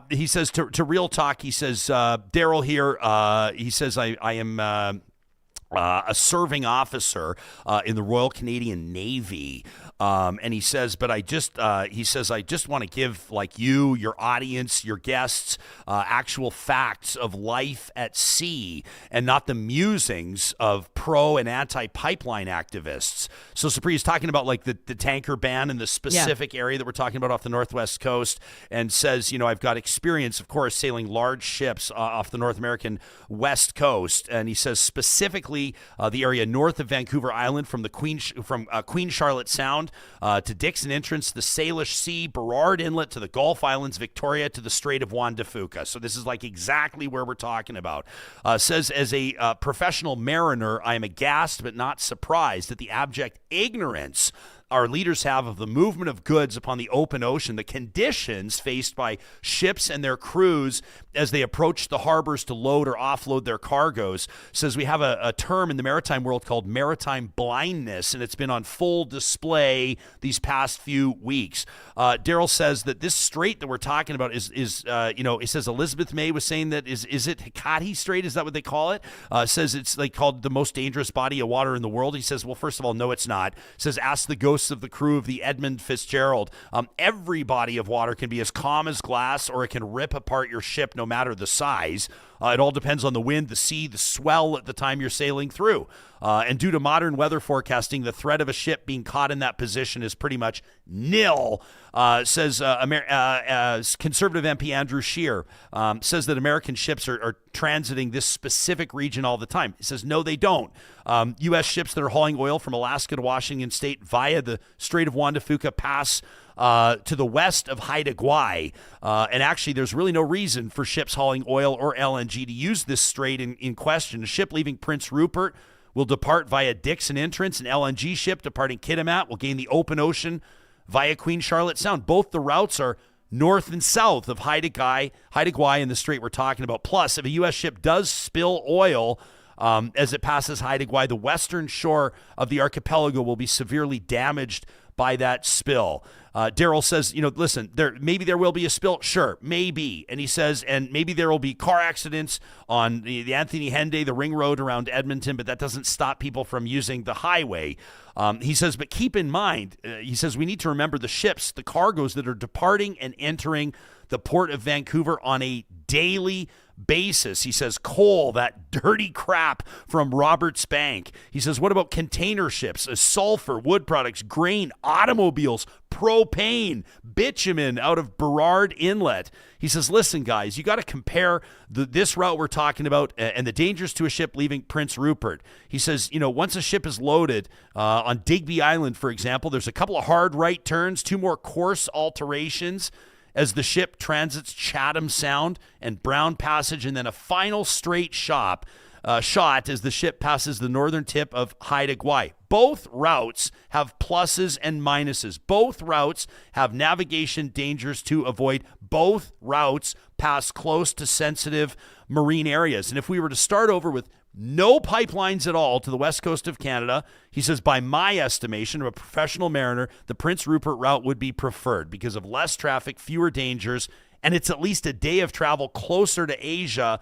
He says to Real Talk, he says, Daryl here, he says, I am a serving officer in the Royal Canadian Navy. And he says, but I just want to give, like you, your audience, your guests, actual facts of life at sea and not the musings of pro and anti-pipeline activists. So Supriya is talking about like the tanker ban in the specific area that we're talking about off the Northwest coast, and says, I've got experience, of course, sailing large ships off the North American West Coast. And he says specifically the area north of Vancouver Island from Queen Charlotte Sound to Dixon Entrance, the Salish Sea, Burrard Inlet to the Gulf Islands, Victoria to the Strait of Juan de Fuca. So this is like exactly where we're talking about. Says, as a professional mariner, I am aghast but not surprised at the abject ignorance our leaders have of the movement of goods upon the open ocean, the conditions faced by ships and their crews as they approach the harbors to load or offload their cargoes. Says we have a term in the maritime world called maritime blindness, and it's been on full display these past few weeks. Daryl says that this strait that we're talking about is it says Elizabeth May was saying that is it Hecate Strait? Is that what they call it? Says it's like called the most dangerous body of water in the world. He says, well, first of all, no, it's not. Says, ask the ghosts of the crew of the Edmund Fitzgerald. Every body of water can be as calm as glass, or it can rip apart your ship no matter the size. It all depends on the wind, the sea, the swell at the time you're sailing through. And due to modern weather forecasting, the threat of a ship being caught in that position is pretty much nil, says conservative MP Andrew Scheer. Says that American ships are transiting this specific region all the time. He says, no, they don't. U.S. ships that are hauling oil from Alaska to Washington State via the Strait of Juan de Fuca pass to the west of Haida Gwaii. And actually, there's really no reason for ships hauling oil or LNG to use this strait in question. A ship leaving Prince Rupert will depart via Dixon Entrance. An LNG ship departing Kitimat will gain the open ocean via Queen Charlotte Sound. Both the routes are north and south of Haida Gwaii and the strait we're talking about. Plus, if a U.S. ship does spill oil as it passes Haida Gwaii, the western shore of the archipelago will be severely damaged by that spill. Daryl says, listen, maybe there will be a spill. Sure, maybe. And he says, and maybe there will be car accidents on the Anthony Henday, the ring road around Edmonton, but that doesn't stop people from using the highway. He says, but keep in mind, he says, we need to remember the ships, the cargoes that are departing and entering the port of Vancouver on a daily basis. He says coal, that dirty crap from Roberts Bank. He says, what about container ships, sulfur, wood products, grain, automobiles, propane, bitumen out of Burrard Inlet. He says, listen, guys, you got to compare this route we're talking about and the dangers to a ship leaving Prince Rupert. He says, once a ship is loaded on Digby Island, for example, there's a couple of hard right turns, 2 more course alterations as the ship transits Chatham Sound and Brown Passage, and then a final straight shot as the ship passes the northern tip of Haida Gwaii. Both routes have pluses and minuses. Both routes have navigation dangers to avoid. Both routes pass close to sensitive marine areas. And if we were to start over with no pipelines at all to the west coast of Canada, he says, by my estimation of a professional mariner, the Prince Rupert route would be preferred because of less traffic, fewer dangers, and it's at least a day of travel closer to Asia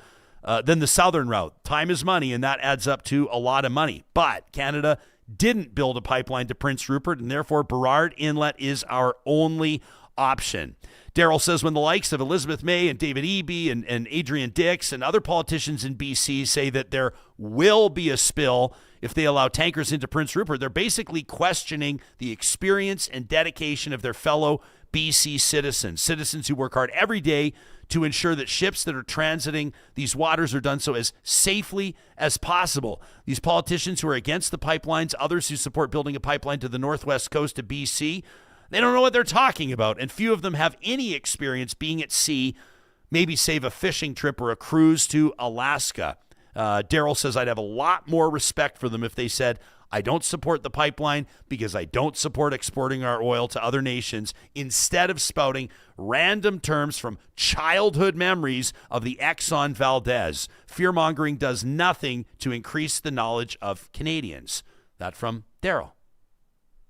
than the southern route. Time is money, and that adds up to a lot of money. But Canada didn't build a pipeline to Prince Rupert, and therefore Burrard Inlet is our only option. Daryl says when the likes of Elizabeth May and David Eby and Adrian Dix and other politicians in BC say that there will be a spill if they allow tankers into Prince Rupert, they're basically questioning the experience and dedication of their fellow BC citizens who work hard every day to ensure that ships that are transiting these waters are done so as safely as possible. These politicians who are against the pipelines, others who support building a pipeline to the northwest coast of BC, they don't know what they're talking about, and few of them have any experience being at sea, maybe save a fishing trip or a cruise to Alaska. Daryl says I'd have a lot more respect for them if they said, I don't support the pipeline because I don't support exporting our oil to other nations, instead of spouting random terms from childhood memories of the Exxon Valdez. Fear-mongering does nothing to increase the knowledge of Canadians. That from Daryl.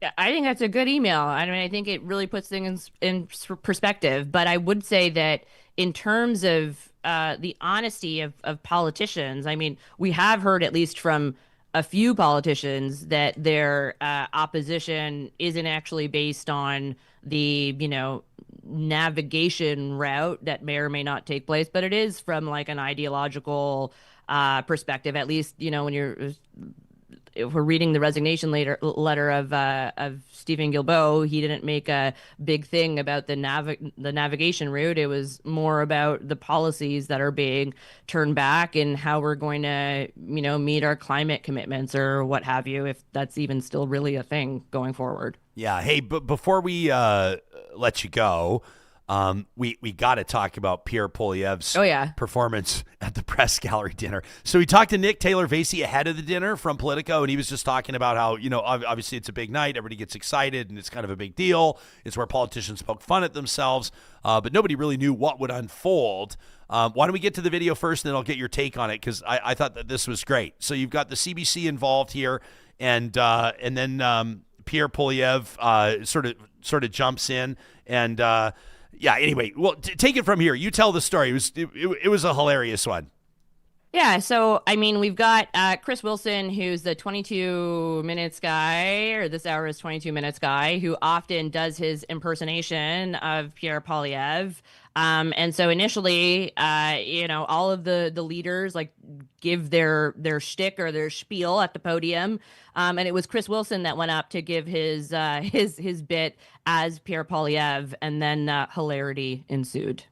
Yeah, I think that's a good email. I mean, I think it really puts things in perspective. But I would say that in terms of the honesty of politicians, I mean, we have heard at least from a few politicians that their opposition isn't actually based on the, navigation route that may or may not take place, but it is from like an ideological perspective, at least, if we're reading the resignation letter of Steven Guilbeault, he didn't make a big thing about the navigation route. It was more about the policies that are being turned back and how we're going to, meet our climate commitments or what have you, if that's even still really a thing going forward. Yeah. Hey, but before we let you go, we got to talk about Pierre Poilievre's performance at the press gallery dinner. So we talked to Nick Taylor-Vasey ahead of the dinner from Politico, and he was just talking about how, obviously it's a big night. Everybody gets excited, and it's kind of a big deal. It's where politicians poke fun at themselves, but nobody really knew what would unfold. Why don't we get to the video first, and then I'll get your take on it, because I thought that this was great. So you've got the CBC involved here, and then Pierre Poilievre sort of jumps in, and yeah, anyway, well, take it from here. You tell the story. It was a hilarious one. Yeah, so, I mean, we've got Chris Wilson, who's the 22 Minutes guy, or This Hour is 22 Minutes guy, who often does his impersonation of Pierre Poilievre. And so initially, all of the leaders give their shtick or their spiel at the podium. And it was Chris Wilson that went up to give his bit as Pierre Poilievre, and then hilarity ensued.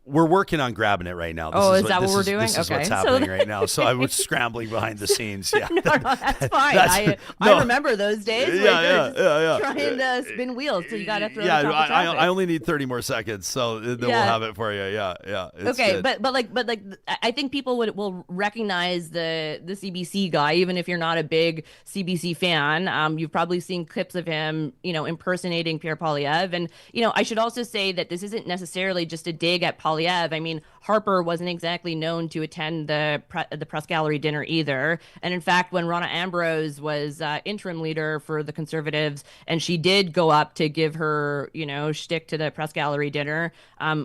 We're working on grabbing it right now. Is that what we're doing? This is what's happening right now. So I was scrambling behind the scenes. Yeah, no, that's fine. I remember those days. Yeah. Trying to spin wheels, so you got to throw. Yeah, the top of traffic. I only need 30 more seconds, so then we'll have it for you. Yeah. Okay, good. but I think people will recognize the CBC guy, even if you're not a big CBC fan. You've probably seen clips of him, impersonating Pierre Poilievre, and I should also say that this isn't necessarily just a dig at Poilievre. I mean, Harper wasn't exactly known to attend the press gallery dinner either. And in fact, when Ronna Ambrose was interim leader for the Conservatives, and she did go up to give her, shtick to the press gallery dinner,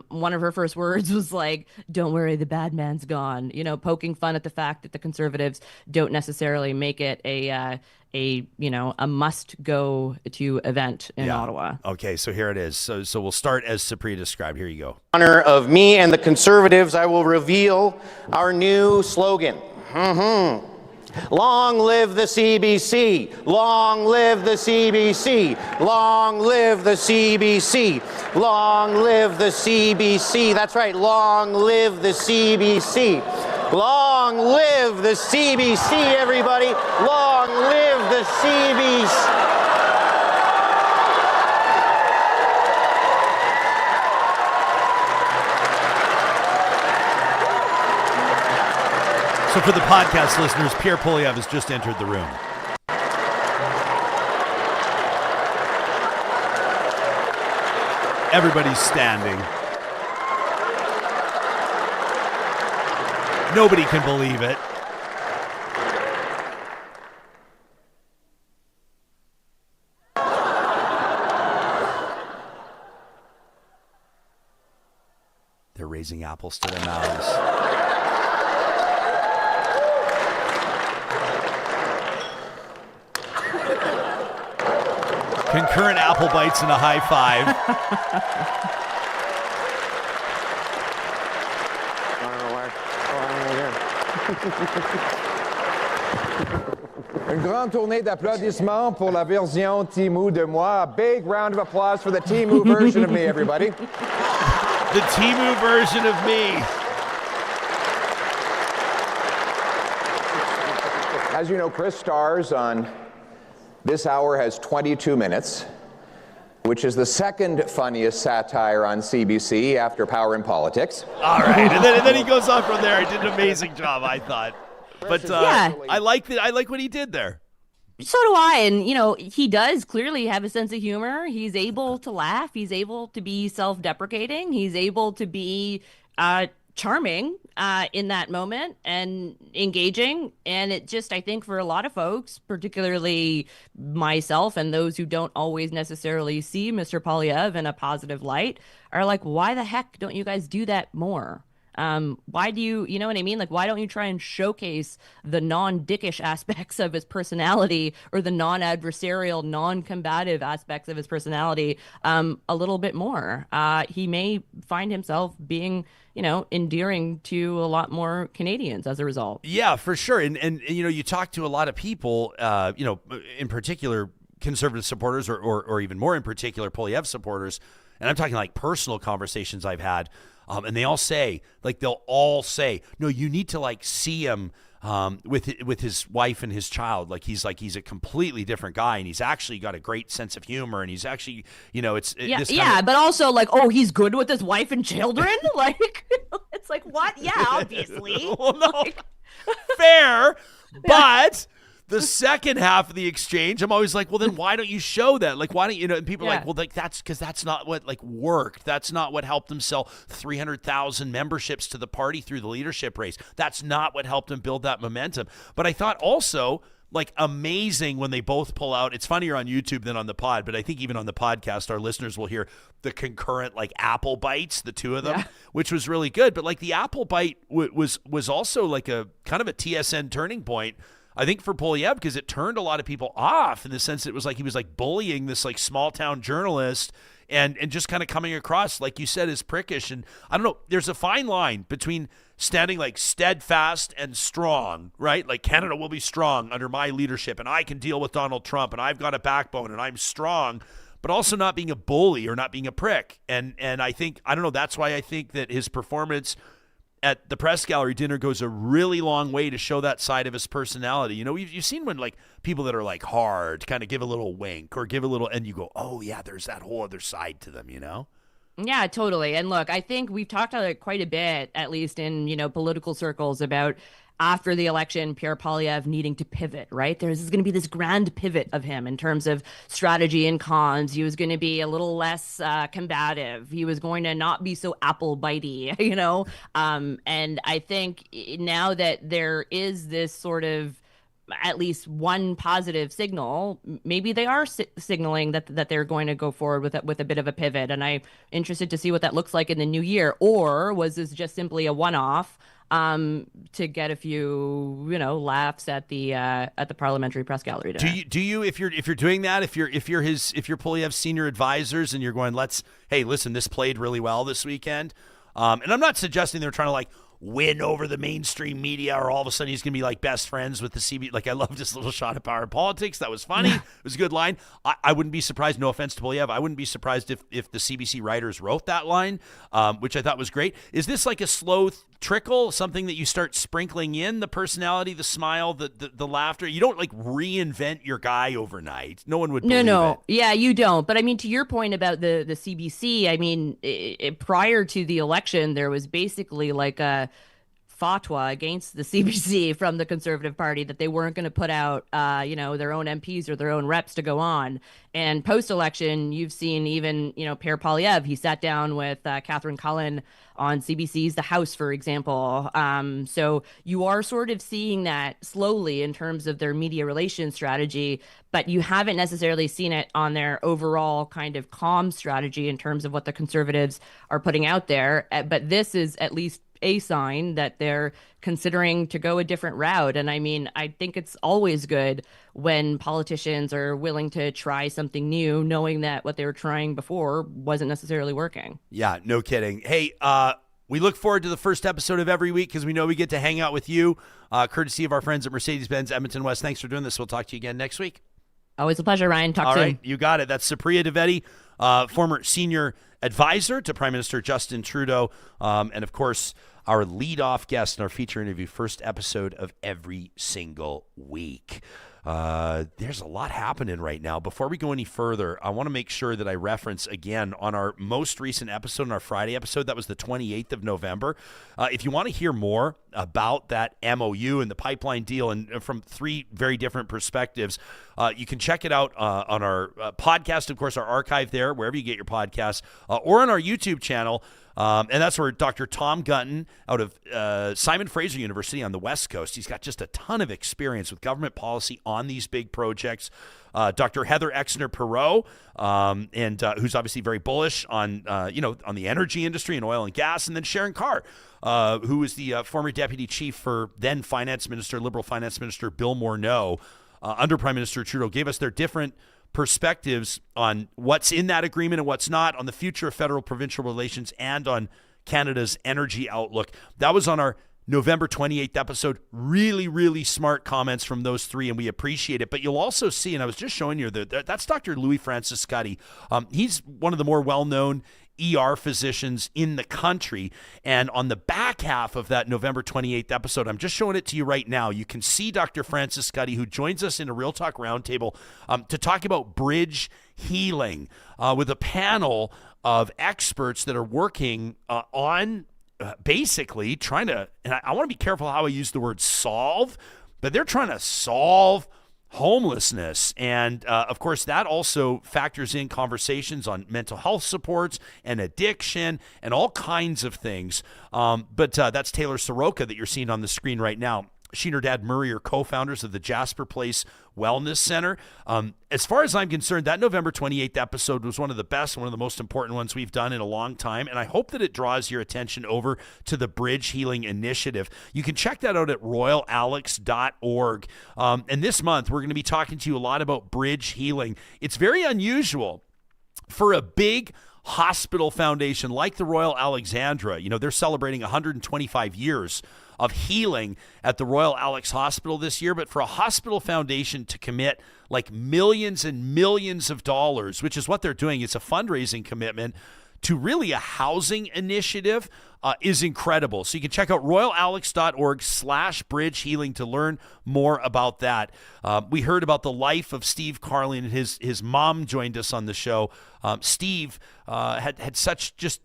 one of her first words was like, "Don't worry, the bad man's gone," poking fun at the fact that the Conservatives don't necessarily make it a must-go to event in Ottawa. Okay, so here it is. So we'll start as Supriya described. Here you go. In honor of me and the Conservatives, I will reveal our new slogan. Long live the CBC. Long live the CBC. Long live the CBC. Long live the CBC. That's right. Long live the CBC. Long live the CBC, everybody. Long live the CBC. So for the podcast listeners, Pierre Poilievre has just entered the room. Everybody's standing. Nobody can believe it. They're raising apples to their mouths. Concurrent apple bites and a high five. Une grande tournée d'applaudissements pour la version Timu de moi. A big round of applause for the Timu version of me, everybody. The Timu version of me. As you know, Chris stars on This Hour Has 22 Minutes, which is the second funniest satire on CBC after Power in Politics. All right, and then he goes on from there. He did an amazing job, I thought. But I like what he did there. So do I. And, he does clearly have a sense of humor. He's able to laugh. He's able to be self-deprecating. He's able to be charming in that moment and engaging. And it just, I think for a lot of folks, particularly myself and those who don't always necessarily see Mr. Poilievre in a positive light, are like, why the heck don't you guys do that more? Why do you know what I mean? Like, why don't you try and showcase the non-dickish aspects of his personality or the non-adversarial, non-combative aspects of his personality a little bit more? He may find himself being, endearing to a lot more Canadians as a result. Yeah, for sure. And you talk to a lot of people, in particular conservative supporters or even more in particular Poilievre supporters, and I'm talking like personal conversations I've had. And they'll all say, no, you need to see him with his wife and his child. He's a completely different guy, and he's actually got a great sense of humor, and he's actually, but also he's good with his wife and children. It's like, what? Yeah, obviously. Well, no, fair, but. The second half of the exchange, I'm always like, well, then why don't you show that? Why don't you and people are like, well, that's because that's not what worked. That's not what helped him sell 300,000 memberships to the party through the leadership race. That's not what helped him build that momentum. But I thought also, amazing when they both pull out. It's funnier on YouTube than on the pod, but I think even on the podcast, our listeners will hear the concurrent apple bites, the two of them, which was really good. But the apple bite was also a kind of a TSN turning point, I think, for Poilievre, because it turned a lot of people off in the sense that it was he was bullying this small town journalist and just kind of coming across, like you said, as prickish. And I don't know, there's a fine line between standing steadfast and strong, right? Canada will be strong under my leadership and I can deal with Donald Trump and I've got a backbone and I'm strong, but also not being a bully or not being a prick. And I think, I don't know, that's why I think that his performance at the press gallery dinner goes a really long way to show that side of his personality. You've seen when people that are hard kind of give a little wink or give a little, and you go, oh yeah, there's that whole other side to them, Yeah, totally. And look, I think we've talked about it quite a bit, at least in, political circles, about after the election, Pierre Poilievre needing to pivot, right? There's going to be this grand pivot of him in terms of strategy and cons. He was going to be a little less combative. He was going to not be so apple bitey, and I think now that there is this sort of at least one positive signal, maybe they are signaling that they're going to go forward with a bit of a pivot. And I'm interested to see what that looks like in the new year. Or was this just simply a one-off to get a few, laughs at the parliamentary press gallery dinner? Do you if you're doing that, if you're Poilievre's senior advisors and you're going, hey, listen, this played really well this weekend, and I'm not suggesting they're trying to win over the mainstream media or all of a sudden he's going to be best friends with the CB. I loved this little shot of Power in Politics. That was funny. It was a good line. I wouldn't be surprised, no offense to Poilievre, I wouldn't be surprised if the CBC writers wrote that line, which I thought was great. Is this a slow trickle, something that you start sprinkling in the personality, the smile, the laughter? You don't reinvent your guy overnight. No one would believe it. Yeah, you don't. But I mean, to your point about the CBC, I mean, prior to the election, there was basically a fatwa against the CBC from the Conservative Party that they weren't going to put out, their own MPs or their own reps to go on. And post-election, you've seen even, Pierre Poilievre, he sat down with Catherine Cullen on CBC's The House, for example. So you are sort of seeing that slowly in terms of their media relations strategy, but you haven't necessarily seen it on their overall kind of comm strategy in terms of what the Conservatives are putting out there. But this is at least a sign that they're considering to go a different route. And I mean, I think it's always good when politicians are willing to try something new, knowing that what they were trying before wasn't necessarily working. Yeah, no kidding. Hey, we look forward to the first episode of every week because we know we get to hang out with you, courtesy of our friends at Mercedes-Benz Edmonton West. Thanks for doing this. We'll talk to you again next week. Always a pleasure, Ryan. Talk soon. All right, you got it. That's Supriya Dwivedi, former senior advisor to Prime Minister Justin Trudeau, and of course, our lead-off guest in our feature interview, first episode of every single week. There's a lot happening right now. Before we go any further, I want to make sure that I reference again on our most recent episode, on our Friday episode, that was the 28th of November. If you want to hear more about that MOU and the pipeline deal and from three very different perspectives, you can check it out on our podcast, of course, our archive there, wherever you get your podcasts, or on our YouTube channel. And that's where Dr. Tom Gunton out of Simon Fraser University on the West Coast, he's got just a ton of experience with government policy on these big projects. Dr. Heather Exner-Perot, and who's obviously very bullish on, on the energy industry and oil and gas. And then Sharon Carr, who is the former deputy chief for then Liberal Finance Minister Bill Morneau, under Prime Minister Trudeau, gave us their different perspectives on what's in that agreement and what's not, on the future of federal-provincial relations, and on Canada's energy outlook. That was on our November 28th episode. Really, really smart comments from those three, and we appreciate it. But you'll also see, and I was just showing you, that's Dr. Louis Francis Scuddy. He's one of the more well-known ER physicians in the country. And on the back half of that November 28th episode, I'm just showing it to you right now. You can see Dr. Francis Scuddy, who joins us in a Real Talk Roundtable to talk about bridge healing with a panel of experts that are working on basically trying to, and I want to be careful how I use the word solve, but they're trying to solve homelessness. And of course, that also factors in conversations on mental health supports and addiction and all kinds of things. But that's Taylor Soroka that you're seeing on the screen right now. She and her dad Murray are co-founders of the Jasper Place Wellness Center. As far as I'm concerned, that November 28th episode was one of the best, one of the most important ones we've done in a long time, and I hope that it draws your attention over to the Bridge Healing Initiative. You can check that out at royalalex.org. And this month, we're going to be talking to you a lot about bridge healing. It's very unusual for a big hospital foundation like the Royal Alexandra. They're celebrating 125 years of healing at the Royal Alex Hospital this year, but for a hospital foundation to commit like millions and millions of dollars, which is what they're doing, it's a fundraising commitment to really a housing initiative, is incredible. So you can check out royalalex.org/bridge healing to learn more about that. We heard about the life of Steve Carlin, and his mom joined us on the show. Steve had such just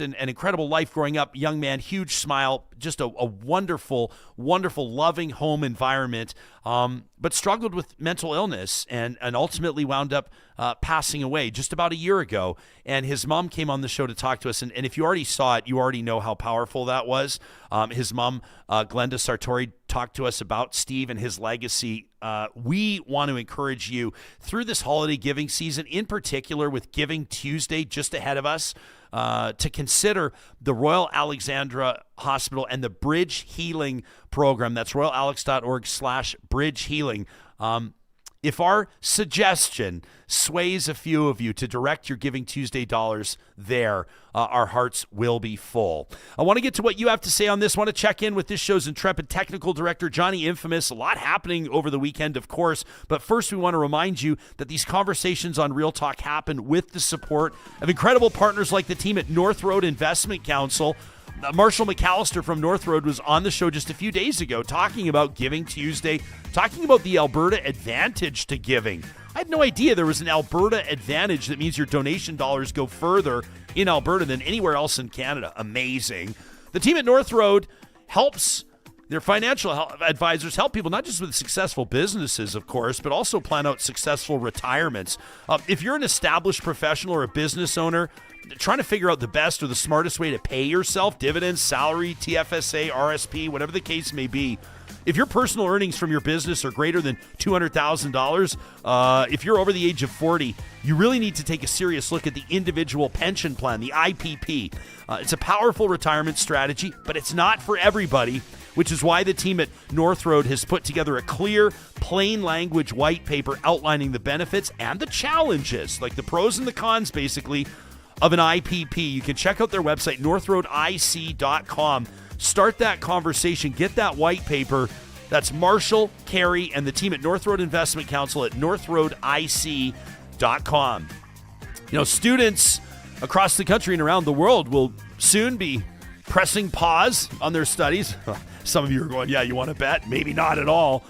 an incredible life growing up, young man, huge smile, just a wonderful, wonderful, loving home environment, but struggled with mental illness and ultimately wound up passing away just about a year ago. And his mom came on the show to talk to us. And if you already saw it, you already know how powerful that was. His mom, Glenda Sartori, talked to us about Steve and his legacy. We want to encourage you through this holiday giving season, in particular with Giving Tuesday just ahead of us, to consider the Royal Alexandra Hospital and the Bridge Healing Program. That's royalalex.org/bridge healing. If our suggestion sways a few of you to direct your Giving Tuesday dollars there, our hearts will be full. I want to get to what you have to say on this. I want to check in with this show's intrepid technical director, Johnny Infamous. A lot happening over the weekend, of course. But first, we want to remind you that these conversations on Real Talk happen with the support of incredible partners like the team at North Road Investment Council. Marshall McAllister from North Road was on the show just a few days ago talking about Giving Tuesday, talking about the Alberta advantage to giving. I had no idea there was an Alberta advantage that means your donation dollars go further in Alberta than anywhere else in Canada. Amazing. The team at North Road helps their financial advisors help people not just with successful businesses, of course, but also plan out successful retirements. If you're an established professional or a business owner trying to figure out the best or the smartest way to pay yourself, dividends, salary, TFSA, RSP, whatever the case may be, If your personal earnings from your business are greater than $200,000, if you're over the age of 40, you really need to take a serious look at the individual pension plan, the IPP. It's a powerful retirement strategy, but it's not for everybody, which is why the team at North Road has put together a clear, plain language white paper outlining the benefits and the challenges, like the pros and the cons, basically, of an IPP. You can check out their website, northroadic.com. Start that conversation. Get that white paper. That's Marshall, Carey, and the team at North Road Investment Council at northroadic.com. You know, students across the country and around the world will soon be pressing pause on their studies. Some of you are going, yeah, you want to bet? Maybe not at all.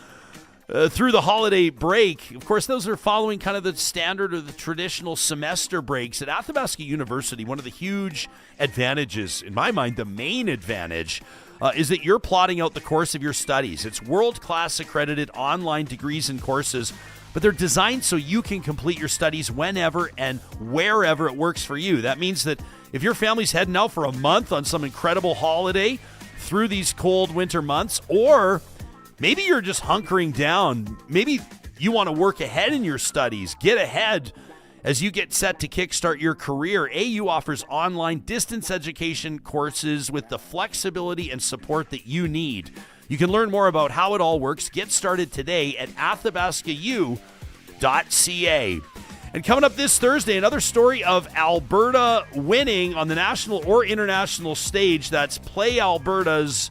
Through the holiday break, of course, those are following kind of the standard or the traditional semester breaks. At Athabasca University, one of the huge advantages, in my mind, the main advantage, is that you're plotting out the course of your studies. It's world-class accredited online degrees and courses, but they're designed so you can complete your studies whenever and wherever it works for you. That means that if your family's heading out for a month on some incredible holiday through these cold winter months, or maybe you're just hunkering down, maybe you want to work ahead in your studies, get ahead as you get set to kickstart your career, AU offers online distance education courses with the flexibility and support that you need. You can learn more about how it all works. Get started today at athabascau.ca. And coming up this Thursday, another story of Alberta winning on the national or international stage. That's Play Alberta's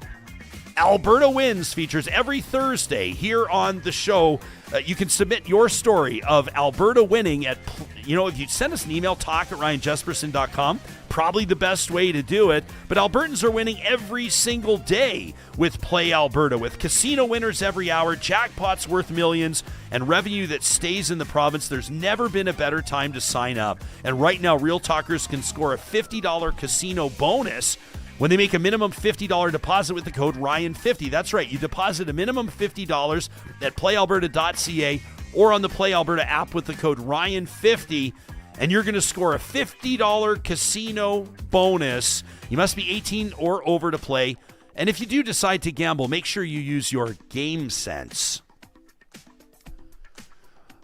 Alberta Wins, features every Thursday here on the show. You can submit your story of Alberta winning at, if you send us an email, talk@ryanjesperson.com, probably the best way to do it. But Albertans are winning every single day with Play Alberta, with casino winners every hour, jackpots worth millions, and revenue that stays in the province. There's never been a better time to sign up. And right now, Real Talkers can score a $50 casino bonus when they make a minimum $50 deposit with the code Ryan50. That's right. You deposit a minimum $50 at playalberta.ca or on the Play Alberta app with the code Ryan50, and you're going to score a $50 casino bonus. You must be 18 or over to play. And if you do decide to gamble, make sure you use your game sense.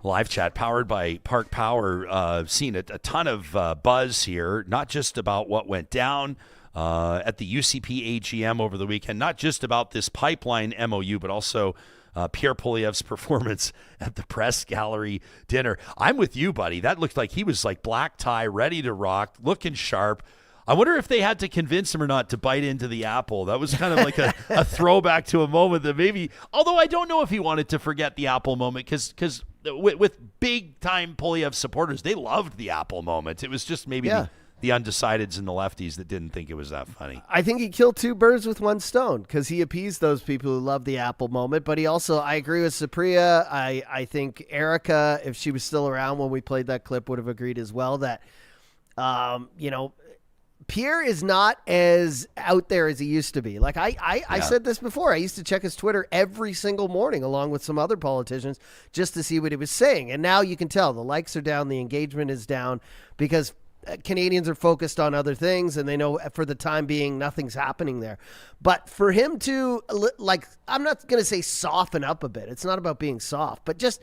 Live chat powered by Park Power. Seen a ton of buzz here, not just about what went down at the UCP AGM over the weekend, not just about this pipeline MOU, but also Pierre Poilievre's performance at the press gallery dinner. I'm with you, buddy. That looked like he was like black tie, ready to rock, looking sharp. I wonder if they had to convince him or not to bite into the apple. That was kind of like a throwback to a moment that maybe, although I don't know if he wanted to forget the apple moment, because with big-time Poilievre supporters, they loved the apple moment. It was just maybe the undecideds and the lefties that didn't think it was that funny. I think he killed two birds with one stone because he appeased those people who love the apple moment. But he also, I agree with Supriya. I think Erika, if she was still around when we played that clip, would have agreed as well that, Pierre is not as out there as he used to be. Like I said this before. I used to check his Twitter every single morning along with some other politicians just to see what he was saying. And now you can tell the likes are down, the engagement is down because Canadians are focused on other things and they know for the time being nothing's happening there. But for him to, I'm not going to say soften up a bit. It's not about being soft, but just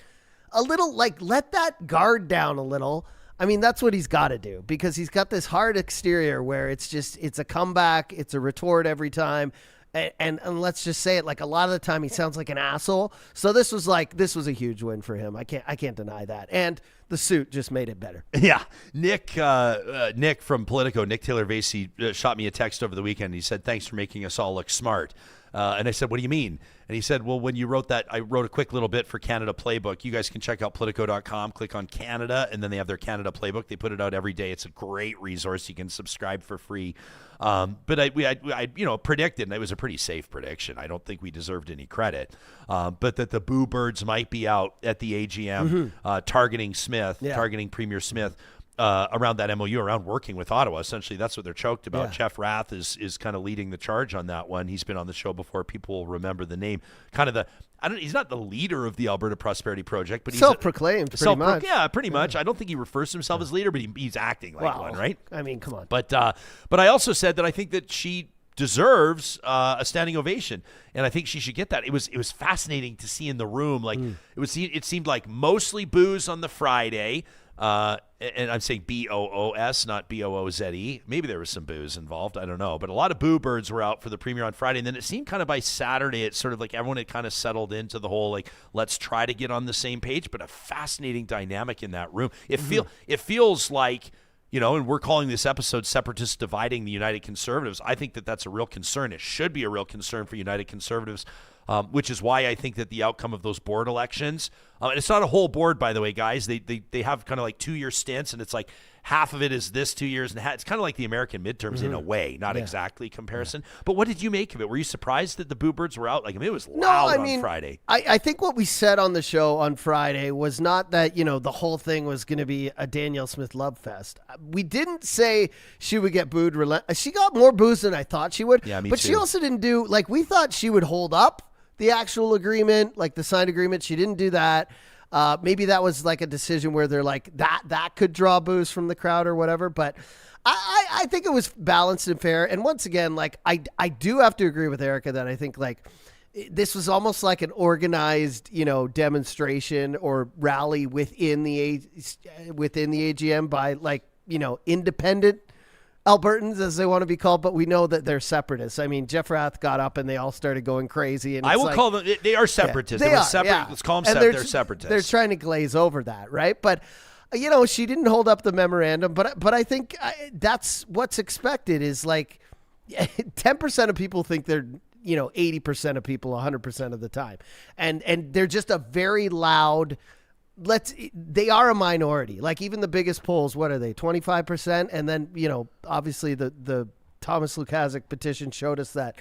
a little, let that guard down a little. I mean, that's what he's got to do because he's got this hard exterior where it's a comeback, it's a retort every time. And let's just say it, a lot of the time he sounds like an asshole. So this was a huge win for him. I can't deny that. And the suit just made it better. Yeah. Nick from Politico, Nick Taylor-Vasey, shot me a text over the weekend. He said, thanks for making us all look smart. And I said, what do you mean? And he said, well, when you wrote that, I wrote a quick little bit for Canada Playbook. You guys can check out Politico.com, click on Canada, and then they have their Canada Playbook. They put it out every day. It's a great resource. You can subscribe for free. But I predicted, and it was a pretty safe prediction. I don't think we deserved any credit. But that the boo birds might be out at the AGM targeting Smith, targeting Premier Smith. Around that MOU, around working with Ottawa. Essentially, that's what they're choked about. Yeah. Jeff Rath is kind of leading the charge on that one. He's been on the show before. People will remember the name. Kind of he's not the leader of the Alberta Prosperity Project, but he's self-proclaimed, pretty much. Yeah, pretty much. I don't think he refers to himself as leader, but he's acting like one, right? I mean, come on. But I also said that I think that she deserves a standing ovation, and I think she should get that. It was fascinating to see in the room. Like it seemed like mostly boos on the Friday, and I'm saying BOOS, not BOOZE. Maybe there was some boos involved. I don't know, but a lot of boo birds were out for the premiere on Friday, and then it seemed kind of by Saturday, it's sort of like everyone had kind of settled into the whole like let's try to get on the same page. But a fascinating dynamic in that room. It feels like. And we're calling this episode Separatists Dividing the United Conservatives. I think that that's a real concern. It should be a real concern for United Conservatives, which is why I think that the outcome of those board elections, and it's not a whole board, by the way, guys. They have kind of like 2-year stints, and it's like half of it is this 2 years, and it's kind of like the American midterms in a way, not exactly comparison. But what did you make of it? Were you surprised that the boo birds were out? Like, I mean, it was loud on Friday. I think what we said on the show on Friday was not that, the whole thing was going to be a Danielle Smith love fest. We didn't say she would get booed. She got more boos than I thought she would. Yeah, me but too. She also didn't do, like, we thought she would hold up the actual agreement, like the signed agreement. She didn't do that. Maybe that was like a decision where they're like that could draw boos from the crowd or whatever. But I think it was balanced and fair. And once again, like I do have to agree with Erika that I think like this was almost like an organized, demonstration or rally within the AGM by like, independent Albertans, as they want to be called, but we know that they're separatists. I mean, Jeff Rath got up and they all started going crazy. And I will call them, they are separatists. Yeah, Let's call them they're separatists. They're trying to glaze over that, right? But, she didn't hold up the memorandum, but I think that's what's expected is like 10% of people think they're, 80% of people 100% of the time. And they're just a very loud, they are a minority. Like even the biggest polls, what are they, 25%? And then, obviously the Thomas Lukasik petition showed us that,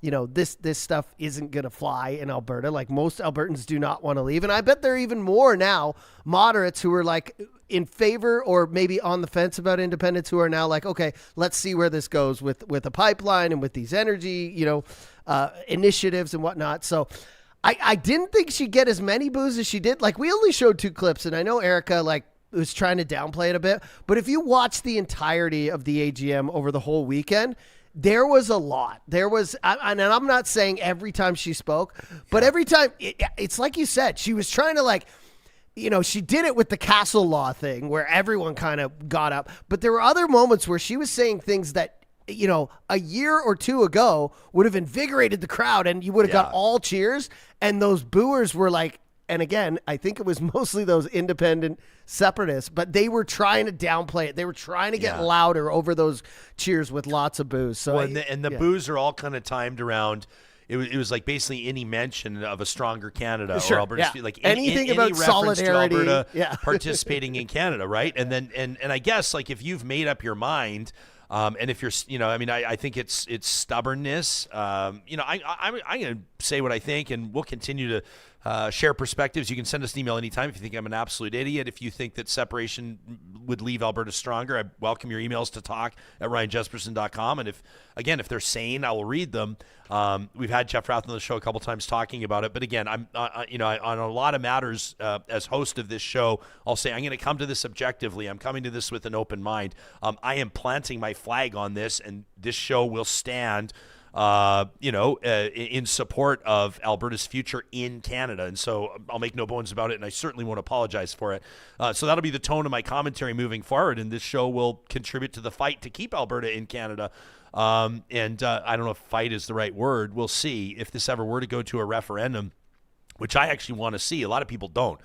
this stuff isn't going to fly in Alberta. Like most Albertans do not want to leave. And I bet there are even more now moderates who are like in favor or maybe on the fence about independence who are now like, okay, let's see where this goes with a pipeline and with these energy, initiatives and whatnot. So I didn't think she'd get as many boos as she did. Like, we only showed 2 clips, and I know Erika, like, was trying to downplay it a bit. But if you watch the entirety of the AGM over the whole weekend, there was a lot. There was, and I'm not saying every time she spoke, but every time, it's like you said, she was trying to, like, she did it with the castle law thing where everyone kind of got up. But there were other moments where she was saying things that, a year or 2 ago would have invigorated the crowd and you would have got all cheers. And those booers were like, and again, I think it was mostly those independent separatists, but they were trying to downplay it. They were trying to get louder over those cheers with lots of boos. So, and the boos are all kind of timed around. It was like basically any mention of a stronger Canada or Alberta, like anything any about solidarity, to Alberta participating in Canada, right? And then and I guess like if you've made up your mind. And if you're, I think it's stubbornness. I'm going to say what I think, and we'll continue to share perspectives. You can send us an email anytime if you think I'm an absolute idiot. If you think that separation would leave Alberta stronger, I welcome your emails to talk@ryanjesperson.com. And if they're sane, I will read them. We've had Jeff Rath on the show a couple times talking about it. But again, I'm, on a lot of matters as host of this show, I'll say I'm going to come to this objectively. I'm coming to this with an open mind. I am planting my flag on this, and this show will stand in support of Alberta's future in Canada. And so I'll make no bones about it, and I certainly won't apologize for it. So that'll be the tone of my commentary moving forward, and this show will contribute to the fight to keep Alberta in Canada. I don't know if fight is the right word. We'll see if this ever were to go to a referendum, which I actually want to see. A lot of people don't.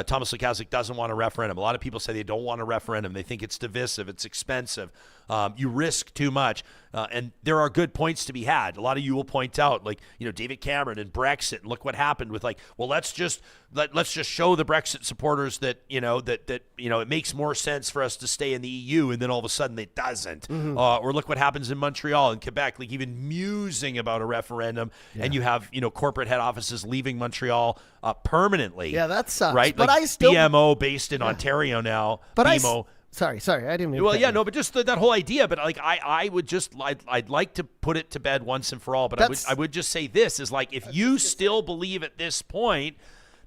Thomas Lukasik doesn't want a referendum. A lot of people say they don't want a referendum. They think it's divisive. It's expensive. You risk too much. And there are good points to be had. A lot of you will point out, like, David Cameron and Brexit. And look what happened with let's just show the Brexit supporters that, it makes more sense for us to stay in the EU. And then all of a sudden it doesn't. Mm-hmm. Or look what happens in Montreal and Quebec, like even musing about a referendum. Yeah. And you have, corporate head offices leaving Montreal permanently. Yeah, that sucks. Right? But like I still BMO based in Ontario now. But BMO. Sorry, I didn't mean. Well, yeah, no, but just that whole idea. But like, I'd like to put it to bed once and for all. But I would just say this is like, if you still believe at this point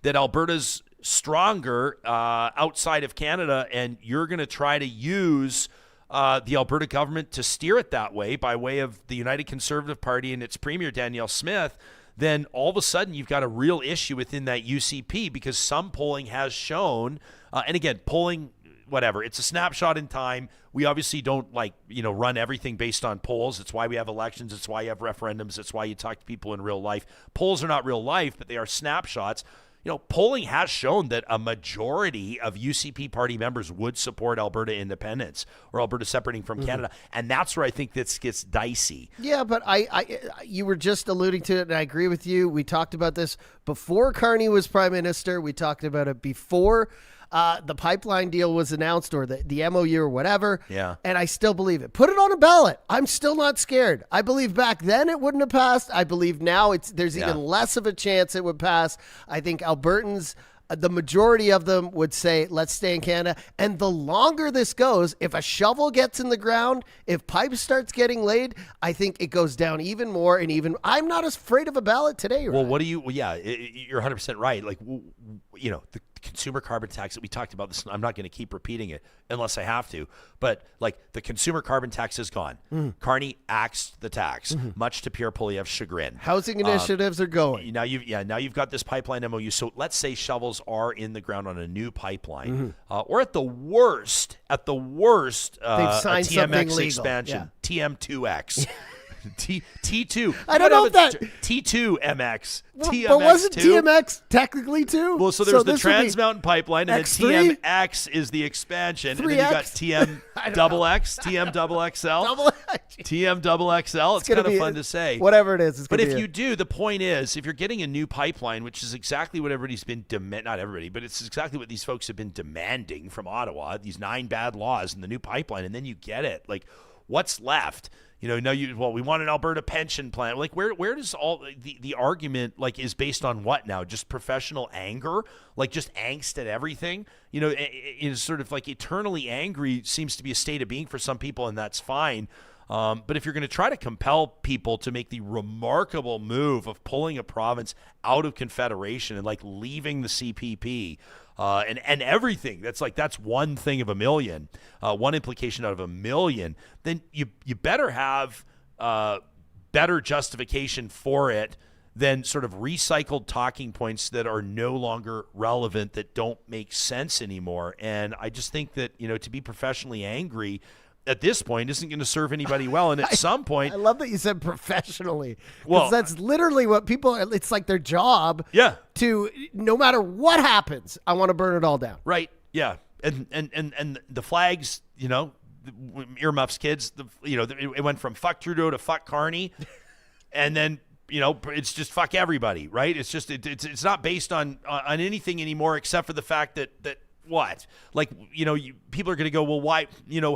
that Alberta's stronger outside of Canada, and you're going to try to use the Alberta government to steer it that way by way of the United Conservative Party and its Premier Danielle Smith, then all of a sudden you've got a real issue within that UCP, because some polling has shown, and again, polling, whatever, it's a snapshot in time. We obviously don't run everything based on polls. It's why we have elections. It's why you have referendums. It's why you talk to people in real life. Polls are not real life, but they are snapshots. Polling has shown that a majority of UCP party members would support Alberta independence or Alberta separating from Canada. And that's where I think this gets dicey. Yeah, but you were just alluding to it, and I agree with you. We talked about this before Carney was prime minister. We talked about it before the pipeline deal was announced, or the MOU or whatever. Yeah. And I still believe it. Put it on a ballot. I'm still not scared. I believe back then it wouldn't have passed. I believe now there's even less of a chance it would pass. I think Albertans, the majority of them would say, let's stay in Canada. And the longer this goes, if a shovel gets in the ground, if pipe starts getting laid, I think it goes down even more. And I'm not as afraid of a ballot today. Well, you're 100% right. The consumer carbon tax that we talked about, this, I'm not going to keep repeating it unless I have to, but the consumer carbon tax is gone. Carney axed the tax, much to Pierre Poilievre's chagrin. Housing initiatives are going. Now you've got this pipeline MOU. So let's say shovels are in the ground on a new pipeline, or at the worst, they've signed something TMX legal. expansion, TM2X. T2. I don't know if that T2MX. TMX2. But wasn't TMX technically too? Well, so there's the Trans Mountain Pipeline, and X3? then TMX is the expansion, 3X? and then you got TM double X, TM double XL, TM double XL. It's kind of fun to say. Whatever it is. But if you do, the point is, if you're getting a new pipeline, which is exactly what everybody's been not everybody, but it's exactly what these folks have been demanding from Ottawa, these 9 bad laws and the new pipeline, and then you get it. What's left? We want an Alberta pension plan. Where does all the argument is based on what now? Just professional anger? Just angst at everything? Is sort of eternally angry seems to be a state of being for some people, and that's fine. But if you're going to try to compel people to make the remarkable move of pulling a province out of Confederation and leaving the CPP, and everything, that's one thing of a million, one implication out of a million, then you better have better justification for it than sort of recycled talking points that are no longer relevant, that don't make sense anymore. And I just think that, to be professionally angry at this point isn't going to serve anybody well. And at some point, I love that you said professionally. Well, that's literally what people, it's their job. Yeah. To, no matter what happens, I want to burn it all down. Right. Yeah. And the flags, earmuffs kids, it went from fuck Trudeau to fuck Carney. And then, it's just fuck everybody, right? It's just, it's not based on anything anymore, except for the fact that what? People are going to go, well, why,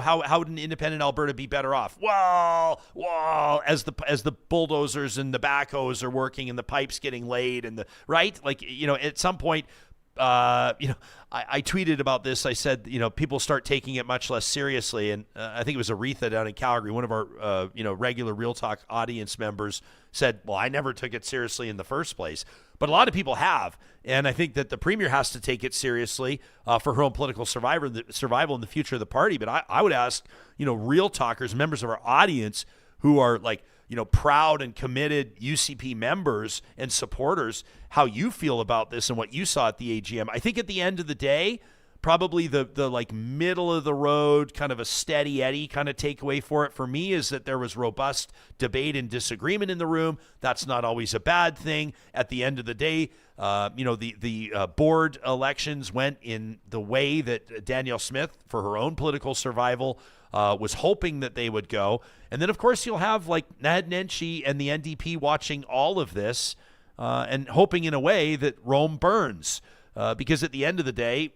how would an independent Alberta be better off? Well, as the bulldozers and the backhoes are working and the pipes getting laid and right? At some point, I tweeted about this. I said, people start taking it much less seriously. And I think it was Aretha down in Calgary, one of our, regular Real Talk audience members, said, well, I never took it seriously in the first place. But a lot of people have. And I think that the Premier has to take it seriously for her own political survival in the future of the party. But I would ask, Real Talkers, members of our audience who are proud and committed UCP members and supporters, how you feel about this and what you saw at the AGM. I think at the end of the day, probably the middle of the road, kind of a steady Eddie kind of takeaway for it for me is that there was robust debate and disagreement in the room. That's not always a bad thing. At the end of the day, the board elections went in the way that Danielle Smith, for her own political survival, was hoping that they would go. And then, of course, you'll have Nad Nenshi and the NDP watching all of this and hoping in a way that Rome burns. Because at the end of the day,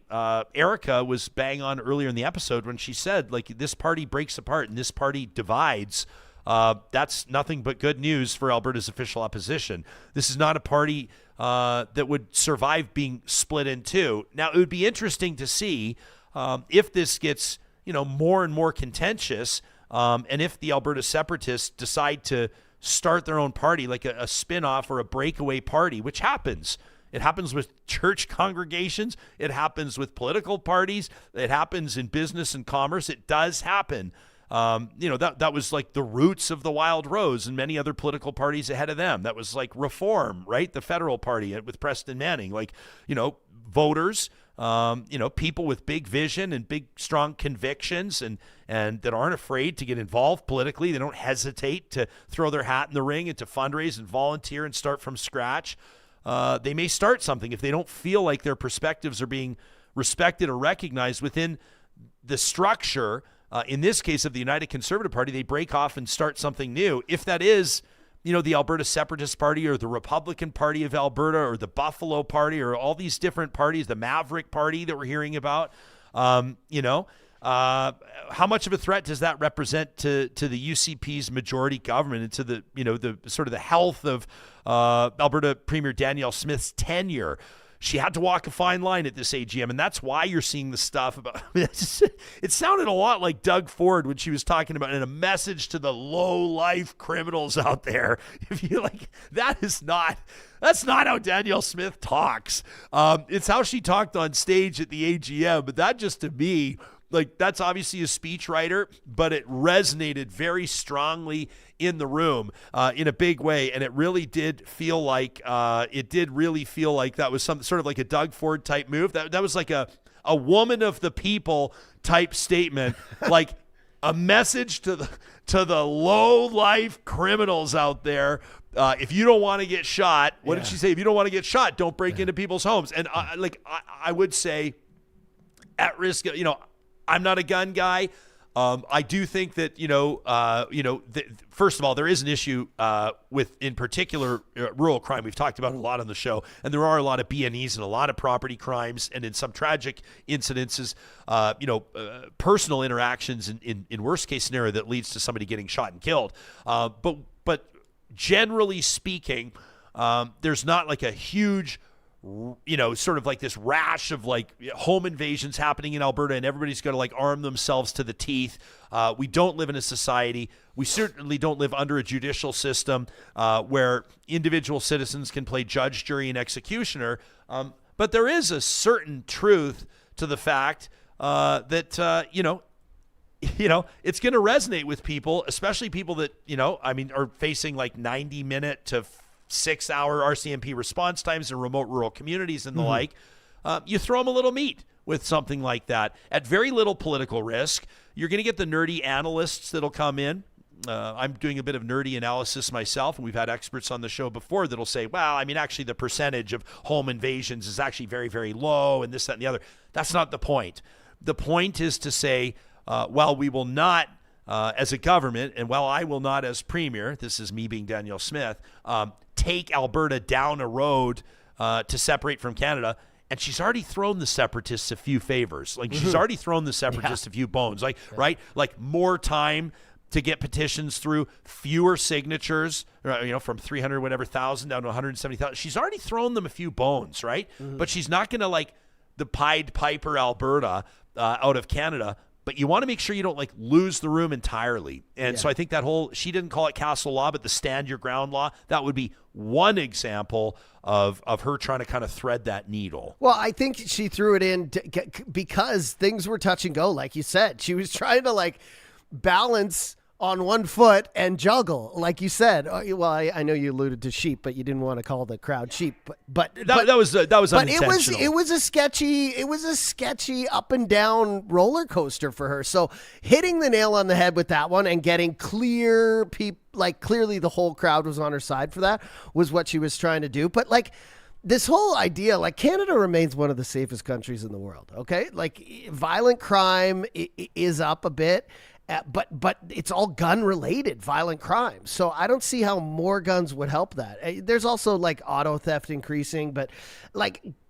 Erika was bang on earlier in the episode when she said, this party breaks apart and this party divides. That's nothing but good news for Alberta's official opposition. This is not a party that would survive being split in two. Now, it would be interesting to see if this gets more and more contentious, and if the Alberta Separatists decide to start their own party, like a spin-off or a breakaway party, which happens. It happens with church congregations. It happens with political parties. It happens in business and commerce. It does happen. That was like the roots of the Wild Rose and many other political parties ahead of them. That was like Reform, right? The federal party with Preston Manning, voters, people with big vision and big, strong convictions and that aren't afraid to get involved politically. They don't hesitate to throw their hat in the ring and to fundraise and volunteer and start from scratch. They may start something if they don't feel like their perspectives are being respected or recognized within the structure. In this case of the United Conservative Party, they break off and start something new. If that is, the Alberta Separatist Party or the Republican Party of Alberta or the Buffalo Party or all these different parties, the Maverick Party that we're hearing about, how much of a threat does that represent to the UCP's majority government and to the, the sort of the health of Alberta Premier Danielle Smith's tenure? She had to walk a fine line at this AGM, and that's why you're seeing the stuff about. It sounded a lot like Doug Ford when she was talking about in a message to the low-life criminals out there. If you that's not how Danielle Smith talks. It's how she talked on stage at the AGM, but that just to me. That's obviously a speechwriter, but it resonated very strongly in the room in a big way. And it really did feel like that was some sort of like a Doug Ford type move. That was like a woman of the people type statement, like a message to the low life criminals out there. If you don't want to get shot, what did she say? If you don't want to get shot, don't break into people's homes. And I would say at risk, I'm not a gun guy. I do think that, first of all, there is an issue with, in particular, rural crime. We've talked about it a lot on the show, and there are a lot of BNEs and a lot of property crimes, and in some tragic incidences, personal interactions in worst case scenario that leads to somebody getting shot and killed. But generally speaking, there's not like a huge sort of like this rash of home invasions happening in Alberta, and everybody's got to arm themselves to the teeth. We don't live in a society. We certainly don't live under a judicial system where individual citizens can play judge, jury, and executioner. But there is a certain truth to the fact that it's going to resonate with people, especially people that are facing 90-minute to 6-hour RCMP response times in remote rural communities and the like. You throw them a little meat with something like that at very little political risk. You're going to get the nerdy analysts that'll come in. I'm doing a bit of nerdy analysis myself, and we've had experts on the show before that'll say, well, actually the percentage of home invasions is actually very, very low and this, that, and the other. That's not the point. The point is to say, while we will not as a government, and while I will not as premier, this is me being Danielle Smith, take Alberta down a road to separate from Canada. And she's already thrown the separatists a few favors. She's already thrown the separatists a few bones. Right? More time to get petitions through, fewer signatures, from 300,000 down to 170,000. She's already thrown them a few bones, right? But she's not going to the Pied Piper Alberta out of Canada. But you want to make sure you don't lose the room entirely. And so I think that she didn't call it castle law, but the stand your ground law, that would be one example of her trying to kind of thread that needle. Well, I think she threw it in because things were touch and go, like you said. She was trying to balance on one foot and juggle, like you said. Well, I know you alluded to sheep, but you didn't want to call the crowd sheep. But that was unintentional. But it was a sketchy up and down roller coaster for her. So hitting the nail on the head with that one and getting clearly the whole crowd was on her side for that was what she was trying to do. But this whole idea, Canada remains one of the safest countries in the world. Okay, violent crime is up a bit. But it's all gun-related violent crimes. So I don't see how more guns would help that. There's also auto theft increasing, but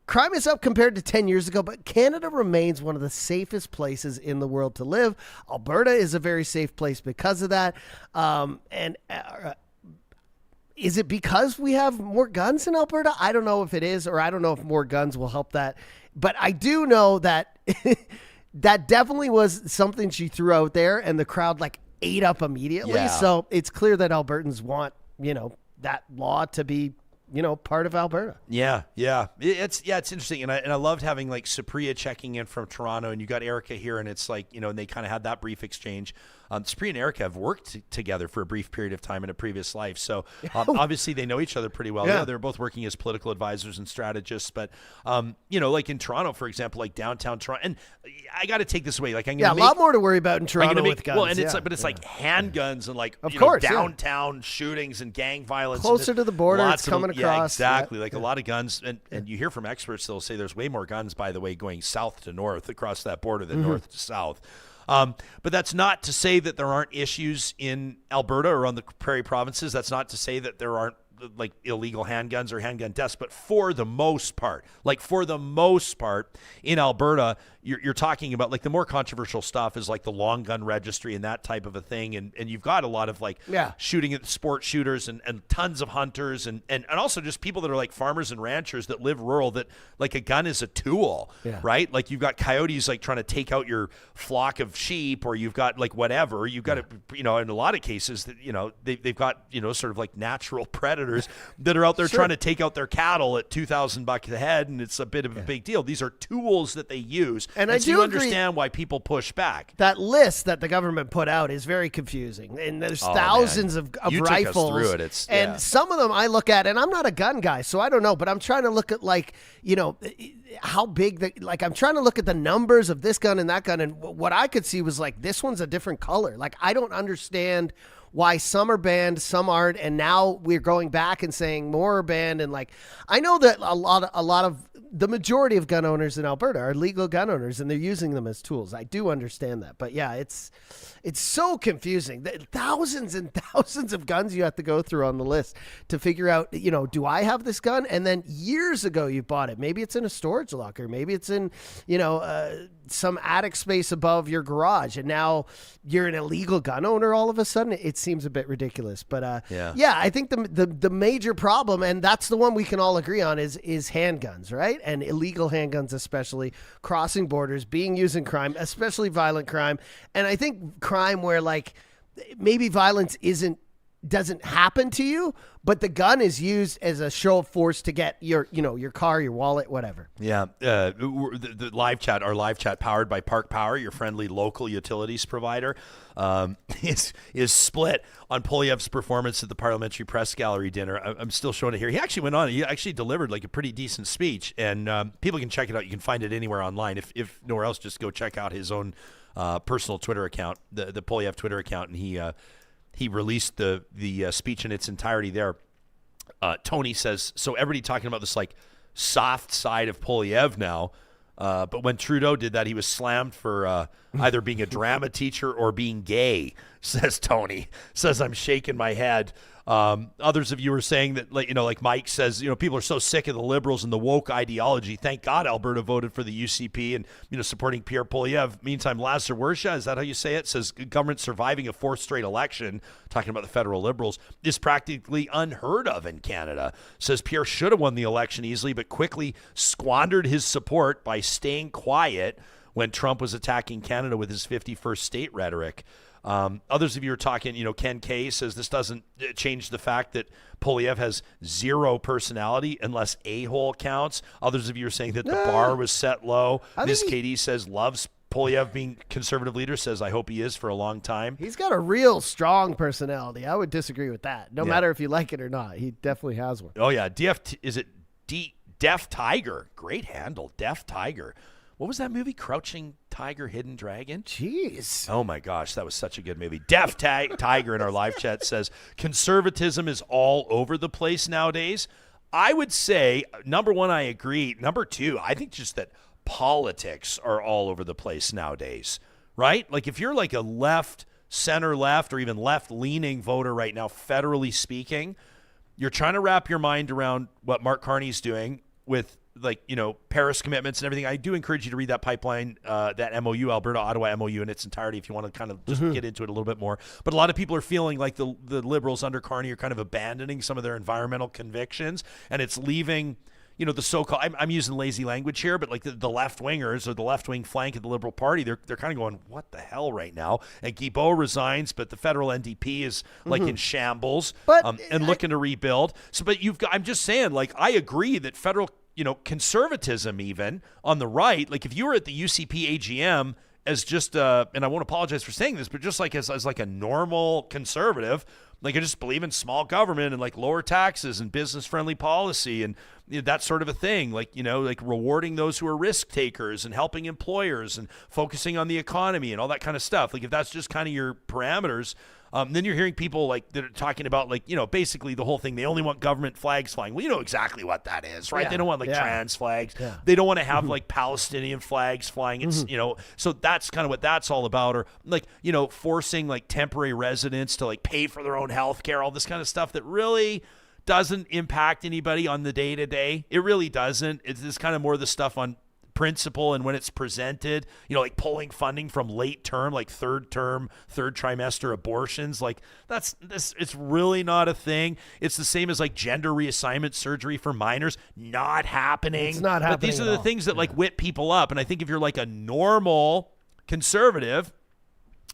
crime is up compared to 10 years ago. But Canada remains one of the safest places in the world to live. Alberta is a very safe place because of that. Is it because we have more guns in Alberta? I don't know if it is, or I don't know if more guns will help that. But I do know that that definitely was something she threw out there, and the crowd ate up immediately. Yeah. So it's clear that Albertans want, that law to be part of Alberta. Yeah. It's interesting. And I loved having like Supriya checking in from Toronto, and you got Erika here, and it's like, and they kind of had that brief exchange. Supriya and Erika have worked together for a brief period of time in a previous life. So obviously they know each other pretty well. Yeah. They're both working as political advisors and strategists. But, like in Toronto, for example, like downtown Toronto, and I got to take this away. Like a lot more to worry about in Toronto with guns. Well, and it's like handguns and like, downtown shootings and gang violence. Closer to the border, it's coming across. Yeah, exactly. Like a lot of guns. And you hear from experts, they'll say there's way more guns, by the way, going south to north across that border than north to south. But that's not to say that there aren't issues in Alberta or on the prairie provinces. That's not to say that there aren't like illegal handguns or handgun deaths. But for the most part in Alberta, you're talking about like the more controversial stuff is like the long gun registry and that type of a thing. And you've got a lot of like shooting at sport shooters and tons of hunters and also just people that are like farmers and ranchers that live rural, that like a gun is a tool, right? Like you've got coyotes like trying to take out your flock of sheep, or you've got like whatever, you've got in a lot of cases that, they've got, sort of like natural predators that are out there trying to take out their cattle at $2,000 a head. And it's a bit of a big deal. These are tools that they use. And I do understand why people push back. That list that the government put out is very confusing, and there's thousands of you rifles. Took us through it. And some of them I look at, and I'm not a gun guy, so I don't know, but I'm trying to look at like, how big I'm trying to look at the numbers of this gun and that gun, and what I could see was like this one's a different color. Like I don't understand why some are banned, some aren't, and now we're going back and saying more are banned. And like, I know that a lot of the majority of gun owners in Alberta are legal gun owners, and they're using them as tools. I do understand that, but yeah, it's so confusing. Thousands and thousands of guns you have to go through on the list to figure out, do I have this gun? And then years ago you bought it. Maybe it's in a storage locker. Maybe it's in, some attic space above your garage, and now you're an illegal gun owner all of a sudden. It seems a bit ridiculous, but I think the major problem, and that's the one we can all agree on, is handguns, right? And illegal handguns, especially crossing borders, being used in crime, especially violent crime. And I think crime where like maybe violence doesn't happen to you, but the gun is used as a show of force to get your car, your wallet, whatever. Yeah. The live chat, our live chat powered by Park Power, your friendly local utilities provider, is split on Poilievre's performance at the Parliamentary Press Gallery dinner. I'm still showing it here. He actually went on. He actually delivered like a pretty decent speech, and people can check it out. You can find it anywhere online. If nowhere else, just go check out his own personal Twitter account, the Poilievre Twitter account, and he released the speech in its entirety there. Tony says, so everybody talking about this like soft side of Poilievre now, but when Trudeau did that, he was slammed for either being a drama teacher or being gay, says Tony. Says, I'm shaking my head. Others of you are saying that, like Mike says, people are so sick of the Liberals and the woke ideology. Thank God Alberta voted for the UCP and, supporting Pierre Poilievre. Meantime, Lazar Wersha, is that how you say it? Says government surviving a fourth straight election, talking about the federal Liberals, is practically unheard of in Canada. Says Pierre should have won the election easily, but quickly squandered his support by staying quiet when Trump was attacking Canada with his 51st state rhetoric. Others of you are talking, Ken Kay says this doesn't change the fact that Poilievre has zero personality unless a-hole counts. Others of you are saying that the bar was set low. Miss Katie says loves Poilievre being conservative leader, says I hope he is for a long time. He's got a real strong personality. I would disagree with that. No matter if you like it or not, he definitely has one. Oh, yeah. Deaf Tiger. Great handle. Deaf Tiger. What was that movie? Crouching Tiger, Hidden Dragon? Jeez. Oh, my gosh. That was such a good movie. Deaf Tiger in our live chat says, conservatism is all over the place nowadays. I would say, number one, I agree. Number two, I think just that politics are all over the place nowadays, right? Like if you're like a left, center left, or even left-leaning voter right now, federally speaking, you're trying to wrap your mind around what Mark Carney's doing with Paris commitments and everything. I do encourage you to read that pipeline, that MOU, Alberta-Ottawa MOU in its entirety if you want to kind of just get into it a little bit more. But a lot of people are feeling like the Liberals under Carney are kind of abandoning some of their environmental convictions, and it's leaving, the so-called, I'm using lazy language here, but like the left-wingers or the left-wing flank of the Liberal Party, they're kind of going, what the hell right now? And Guilbeault resigns, but the federal NDP is like in shambles and looking to rebuild. So, but I'm just saying, like, I agree that federal, conservatism even on the right, like if you were at the UCP AGM as just, and I won't apologize for saying this, but just like as like a normal conservative, like I just believe in small government and like lower taxes and business-friendly policy and that sort of a thing. Like, like rewarding those who are risk takers and helping employers and focusing on the economy and all that kind of stuff. Like if that's just kind of your parameters, then you're hearing people like that are talking about like, basically the whole thing. They only want government flags flying. Well, you know exactly what that is, right? Yeah. They don't want like trans flags. Yeah. They don't want to have like Palestinian flags flying. It's, so that's kind of what that's all about. Or like, forcing like temporary residents to like pay for their own health care, all this kind of stuff that really doesn't impact anybody on the day to day. It really doesn't. It's kind of more the stuff on principle and when it's presented, like pulling funding from late term, like third trimester abortions, like it's really not a thing. It's the same as like gender reassignment surgery for minors, not happening. It's not happening. But these are the things that like whip people up. And I think if you're like a normal conservative,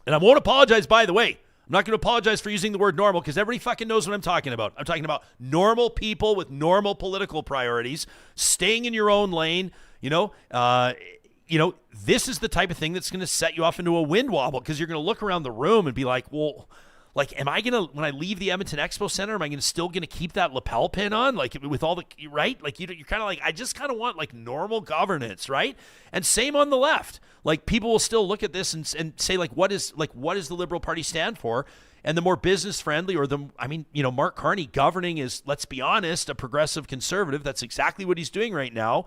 and I won't apologize, by the way, I'm not going to apologize for using the word normal because everybody fucking knows what I'm talking about. I'm talking about normal people with normal political priorities, staying in your own lane. This is the type of thing that's going to set you off into a wind wobble because you're going to look around the room and be like, well, like, am I going to, when I leave the Edmonton Expo Center, am I still going to keep that lapel pin on? Like with all the, right? Like you're kind of like, I just kind of want like normal governance, right? And same on the left. Like people will still look at this and say like, what does the Liberal Party stand for? And the more business friendly Mark Carney governing is, let's be honest, a progressive conservative. That's exactly what he's doing right now.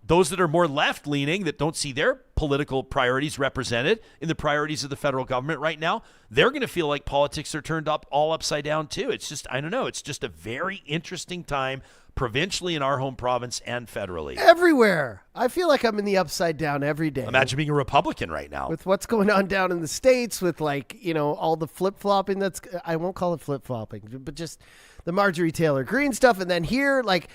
Those that are more left-leaning, that don't see their political priorities represented in the priorities of the federal government right now, they're going to feel like politics are turned up all upside down too. It's just, I don't know, it's just a very interesting time provincially in our home province and federally. Everywhere. I feel like I'm in the upside down every day. Imagine being a Republican right now. With what's going on down in the States with like, all the flip-flopping I won't call it flip-flopping, but just the Marjorie Taylor Greene stuff. And then here, like,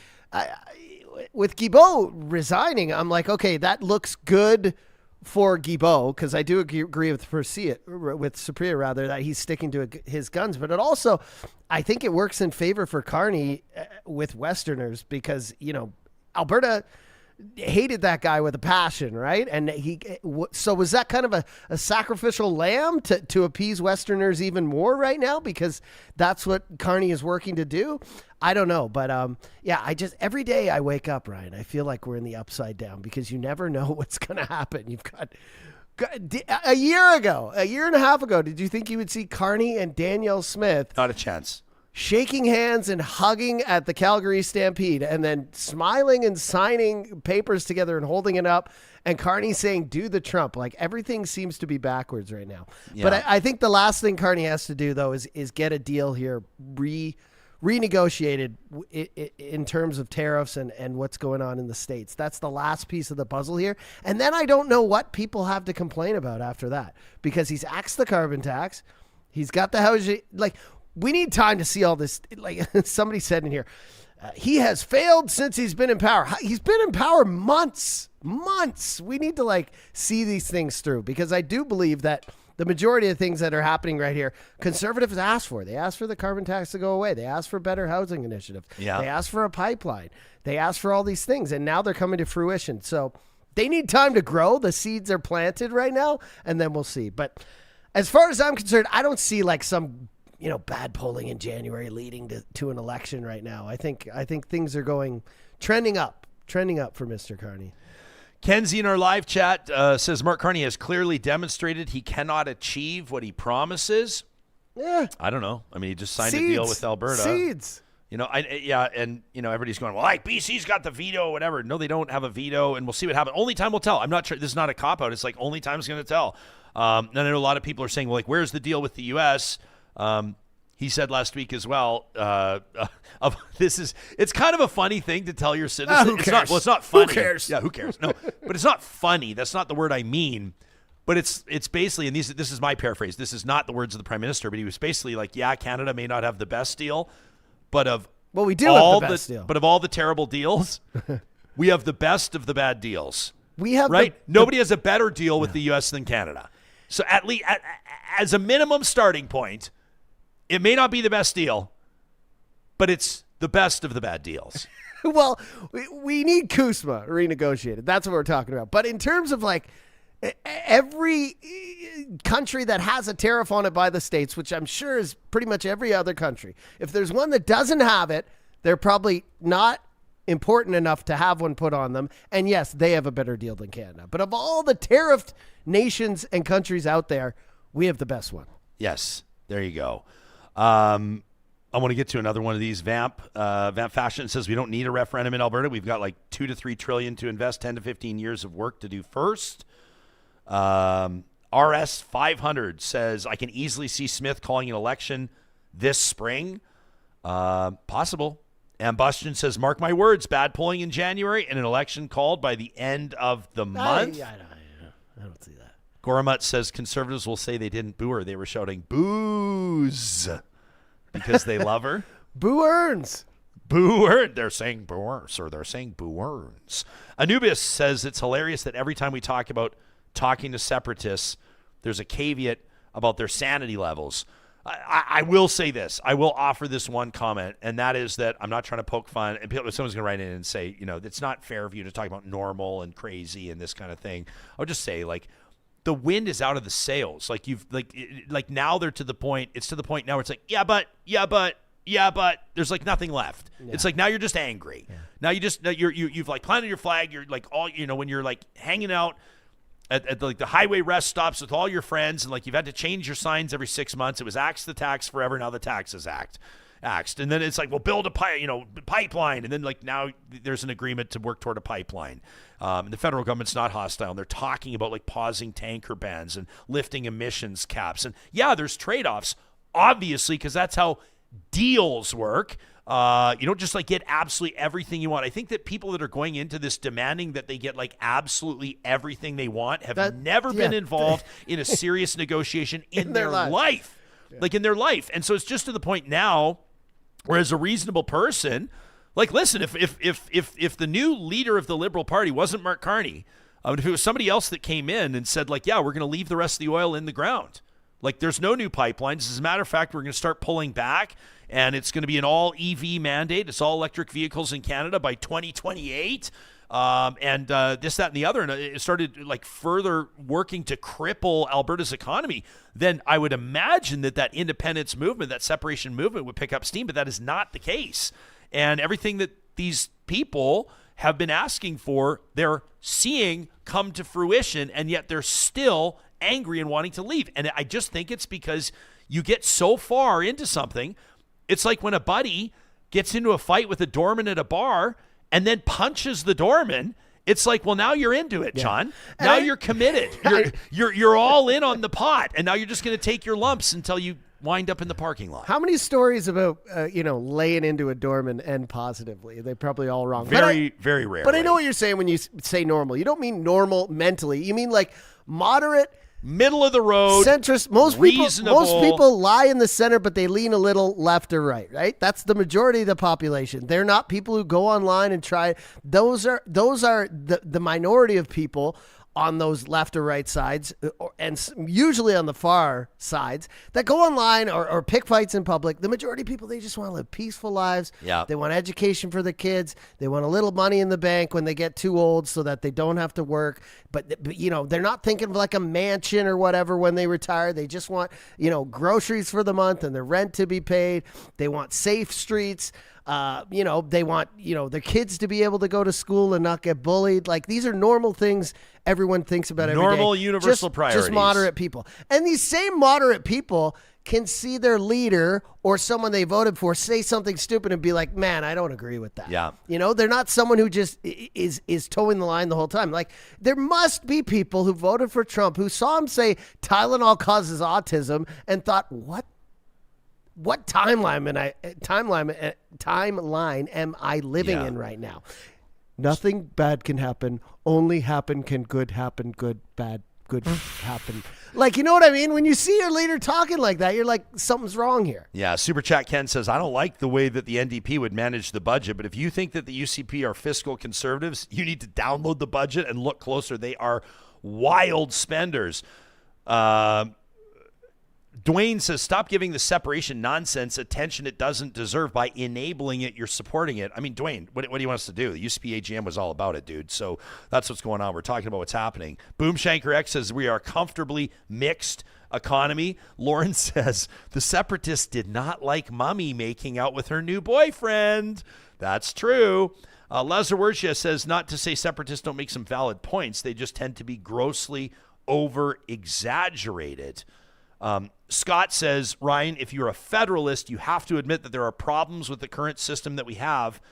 with Guilbeault resigning, I'm like, okay, that looks good for Guilbeault because I do agree with Supriya rather that he's sticking to his guns, but it also, I think it works in favor for Carney with Westerners because Alberta hated that guy with a passion, right? And so was that kind of a sacrificial lamb to appease Westerners even more right now because that's what Carney is working to do? I don't know, but every day I wake up, Ryan, I feel like we're in the upside down because you never know what's going to happen. You've got a year and a half ago, did you think you would see Carney and Danielle Smith? Not a chance. Shaking hands and hugging at the Calgary Stampede and then smiling and signing papers together and holding it up and Carney saying, do the Trump. Like everything seems to be backwards right now. Yeah. But I think the last thing Carney has to do, though, is get a deal here renegotiated in terms of tariffs and what's going on in the States. That's the last piece of the puzzle here. And then I don't know what people have to complain about after that because he's axed the carbon tax. He's got the housing, like, we need time to see all this. Like somebody said in here, he has failed since he's been in power. He's been in power months. We need to see these things through because I do believe that the majority of things that are happening right here, conservatives asked for. They asked for the carbon tax to go away. They asked for a better housing initiative. Yeah. They asked for a pipeline. They asked for all these things, and now they're coming to fruition. So they need time to grow. The seeds are planted right now, and then we'll see. But as far as I'm concerned, I don't see some bad polling in January leading to an election right now. I think things are trending up for Mr. Carney. Kenzie in our live chat says Mark Carney has clearly demonstrated he cannot achieve what he promises. Yeah. I don't know. I mean, he just signed a deal with Alberta. Seeds. Everybody's going, well, BC's got the veto or whatever. No, they don't have a veto, and we'll see what happens. Only time will tell. I'm not sure. This is not a cop-out. It's like only time's going to tell. And I know a lot of people are saying, well, where's the deal with the U.S.? He said last week as well, it's kind of a funny thing to tell your citizens. Who cares? It's not funny. Who cares? Yeah, who cares? No, but it's not funny. That's not the word I mean. But it's basically, and this is my paraphrase. This is not the words of the Prime Minister, but he was basically like, yeah, Canada may not have the best deal, but of Well, we do have the best deal. But of all the terrible deals, we have the best of the bad deals. We have right. Nobody has a better deal with the U.S. than Canada. So at least as a minimum starting point, it may not be the best deal, but it's the best of the bad deals. Well, we need CUSMA renegotiated. That's what we're talking about. But in terms of like every country that has a tariff on it by the states, which I'm sure is pretty much every other country, if there's one that doesn't have it, they're probably not important enough to have one put on them. And yes, they have a better deal than Canada. But of all the tariffed nations and countries out there, we have the best one. Yes, there you go. I want to get to another one of these. Vamp Fashion says we don't need a referendum in Alberta. We've got like $2 to $3 trillion to invest, 10 to 15 years of work to do first. RS 500 says I can easily see Smith calling an election this spring. Possible. Ambustion says mark my words, bad polling in January and an election called by the end of the month. I don't see that. Goramut says conservatives will say they didn't boo her. They were shouting booze. Because they love her. Boo earns. Boo earns. They're saying boo earns, or they're saying boo earns. Anubis says it's hilarious that every time we talk about talking to separatists, there's a caveat about their sanity levels. I will say this. I will offer this one comment, and that is that I'm not trying to poke fun. And someone's going to write in and say, it's not fair of you to talk about normal and crazy and this kind of thing. I'll just say, like, the wind is out of the sails. Like now they're to the point. It's to the point now where it's like, yeah, but there's like nothing left. Yeah. It's like now you're just angry. Yeah. Now you've like planted your flag. You're like when you're like hanging out at the highway rest stops with all your friends and like you've had to change your signs every 6 months. It was axe the tax forever. Now the tax is axed. And then it's like, well, build a pipeline. And then like now there's an agreement to work toward a pipeline. And the federal government's not hostile. And they're talking about like pausing tanker bans and lifting emissions caps. And yeah, there's trade-offs, obviously, because that's how deals work. You don't just like get absolutely everything you want. I think that people that are going into this demanding that they get like absolutely everything they want have never been involved in a serious negotiation in their life. Yeah. Like in their life. And so it's just to the point now where as a reasonable person, like, listen, if the new leader of the Liberal Party wasn't Mark Carney, if it was somebody else that came in and said, like, yeah, we're going to leave the rest of the oil in the ground. Like, there's no new pipelines. As a matter of fact, we're going to start pulling back, and it's going to be an all EV mandate. It's all electric vehicles in Canada by 2028. And this, that, and the other. And it started like further working to cripple Alberta's economy. Then I would imagine that independence movement, that separation movement would pick up steam, but that is not the case. And everything that these people have been asking for, they're seeing come to fruition, and yet they're still angry and wanting to leave. And I just think it's because you get so far into something. It's like when a buddy gets into a fight with a doorman at a bar and then punches the doorman. It's like, well, now you're into it, John. Now you're committed. You're all in on the pot, and now you're just going to take your lumps until you wind up in the parking lot. How many stories about laying into a doorman end positively? They're probably all wrong. Very rare. But I know what you're saying when you say normal. You don't mean normal mentally. You mean like moderate, middle of the road, centrist. Most people lie in the center, but they lean a little left or right. Right? That's the majority of the population. They're not people who go online and try. Those are the minority of people on those left or right sides, and usually on the far sides, that go online or pick fights in public. The majority of people, they just want to live peaceful lives. Yeah. They want education for their kids. They want a little money in the bank when they get too old so that they don't have to work. But they're not thinking of like a mansion or whatever when they retire. They just want, groceries for the month and their rent to be paid. They want safe streets. They want, their kids to be able to go to school and not get bullied. Like, these are normal things everyone thinks about every day. Normal, universal priorities. Just moderate people. And these same moderate people can see their leader or someone they voted for say something stupid and be like, man, I don't agree with that. Yeah. They're not someone who just is towing the line the whole time. Like, there must be people who voted for Trump who saw him say Tylenol causes autism and thought, what timeline am I living in right now? Nothing bad can happen. Only good happen. Good, bad, good happen. Like, you know what I mean? When you see your leader talking like that, you're like, something's wrong here. Yeah, Super Chat Ken says, I don't like the way that the NDP would manage the budget, but if you think that the UCP are fiscal conservatives, you need to download the budget and look closer. They are wild spenders. Dwayne says, stop giving the separation nonsense attention it doesn't deserve. By enabling it, you're supporting it. I mean, Dwayne, what do you want us to do? The UCP AGM was all about it, dude. So that's what's going on. We're talking about what's happening. Boomshanker X says, we are comfortably mixed economy. Lauren says, the separatists did not like Mummy making out with her new boyfriend. That's true. Lazarwertia says, not to say separatists don't make some valid points. They just tend to be grossly over-exaggerated. Scott says, Ryan, if you're a federalist, you have to admit that there are problems with the current system that we have.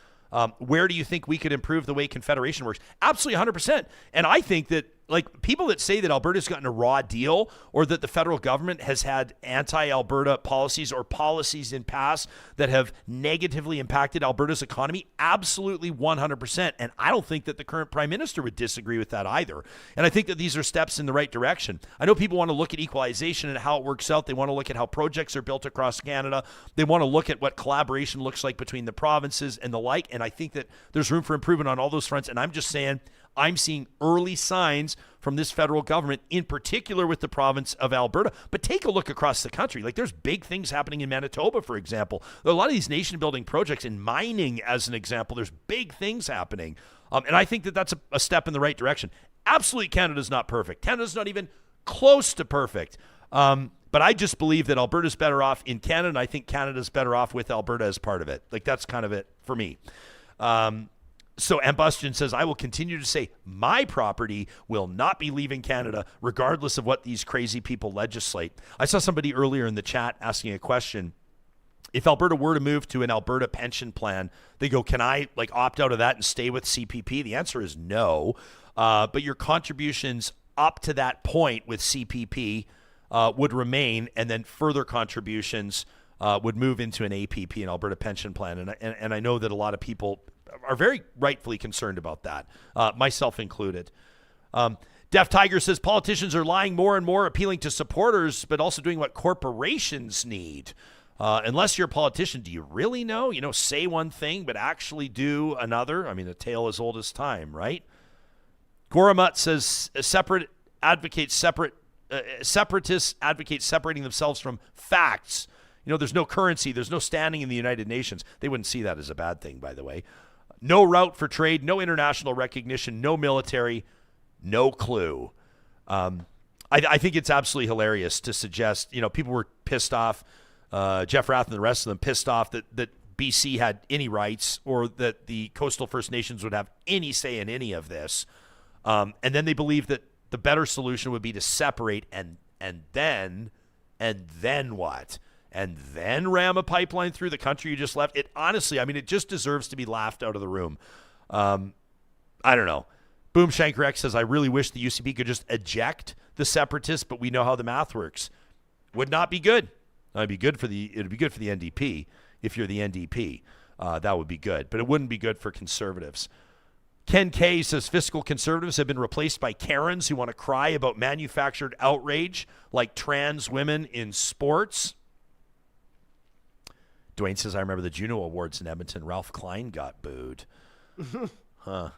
Where do you think we could improve the way Confederation works? Absolutely 100%. And I think that, like, people that say that Alberta's gotten a raw deal or that the federal government has had anti-Alberta policies or policies in past that have negatively impacted Alberta's economy, absolutely 100%. And I don't think that the current prime minister would disagree with that either. And I think that these are steps in the right direction. I know people want to look at equalization and how it works out. They want to look at how projects are built across Canada. They want to look at what collaboration looks like between the provinces and the like. And I think that there's room for improvement on all those fronts. And I'm just saying, I'm seeing early signs from this federal government, in particular with the province of Alberta. But take a look across the country. Like, there's big things happening in Manitoba, for example. There are a lot of these nation-building projects in mining, as an example. There's big things happening. And I think that that's a step in the right direction. Absolutely, Canada's not perfect. Canada's not even close to perfect. But I just believe that Alberta's better off in Canada, and I think Canada's better off with Alberta as part of it. Like, that's kind of it for me. So Ambustion says, I will continue to say my property will not be leaving Canada regardless of what these crazy people legislate. I saw somebody earlier in the chat asking a question. If Alberta were to move to an Alberta pension plan, they go, can I like opt out of that and stay with CPP? The answer is no. But your contributions up to that point with CPP would remain, and then further contributions would move into an APP, an Alberta pension plan. And I know that a lot of people are very rightfully concerned about that, myself included. Def Tiger says politicians are lying more and more, appealing to supporters, but also doing what corporations need. Unless you're a politician, do you really know? You know, say one thing, but actually do another. I mean, a tale as old as time, right? Goramut says separatists advocate separating themselves from facts. You know, there's no currency, there's no standing in the United Nations. They wouldn't see that as a bad thing, by the way. No route for trade, no international recognition, no military, no clue. I think it's absolutely hilarious to suggest, you know, people were pissed off, Jeff Rath and the rest of them pissed off that BC had any rights or that the coastal First Nations would have any say in any of this. And then they believe that the better solution would be to separate and then what? And then ram a pipeline through the country you just left. It honestly, I mean, it just deserves to be laughed out of the room. I don't know. Boom Shanker X says, I really wish the UCP could just eject the separatists, but we know how the math works. Would not be good. It'd be good for the NDP. If you're the NDP, that would be good, but it wouldn't be good for conservatives. Ken K says fiscal conservatives have been replaced by Karens who want to cry about manufactured outrage like trans women in sports. Dwayne says, I remember the Juno Awards in Edmonton. Ralph Klein got booed. Huh.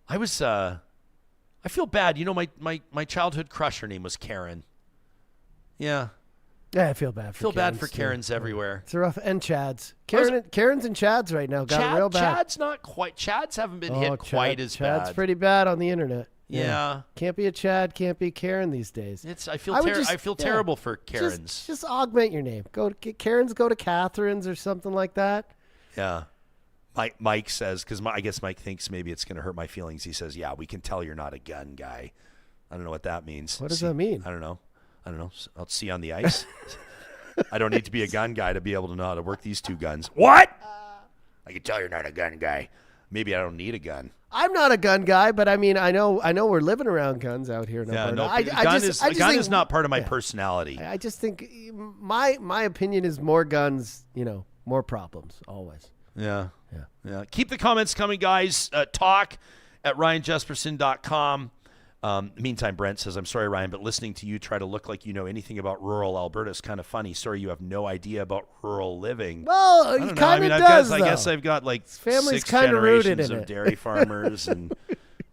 I feel bad. You know, my childhood crush, her name was Karen. Yeah. Yeah, I feel bad for Karens. Bad for too. Karens everywhere. It's rough. And Chads. Karens and Chads right now got real bad. Chad's not quite. Chads haven't been hit quite as bad. Chad's pretty bad on the internet. Yeah. Can't be a Chad, can't be Karen these days. I feel terrible for Karens. Just augment your name. Go to Karens, go to Catherines or something like that. Yeah. Mike says, because I guess Mike thinks maybe it's going to hurt my feelings. He says, yeah, we can tell you're not a gun guy. I don't know what that means. What does that mean? I don't know. I'll see on the ice. I don't need to be a gun guy to be able to know how to work these two guns. What? I can tell you're not a gun guy. Maybe I don't need a gun. I'm not a gun guy, but I mean, I know we're living around guns out here in Alberta. A gun is not part of my personality. I just think my opinion is more guns, more problems always. Yeah. Keep the comments coming, guys. Talk at ryanjesperson.com. Meantime, Brent says, I'm sorry, Ryan, but listening to you try to look like you know anything about rural Alberta is kind of funny. Sorry, you have no idea about rural living. Well, he kind of does, I guess I've got like family's 6 kind of rooted generations in of it. dairy farmers. And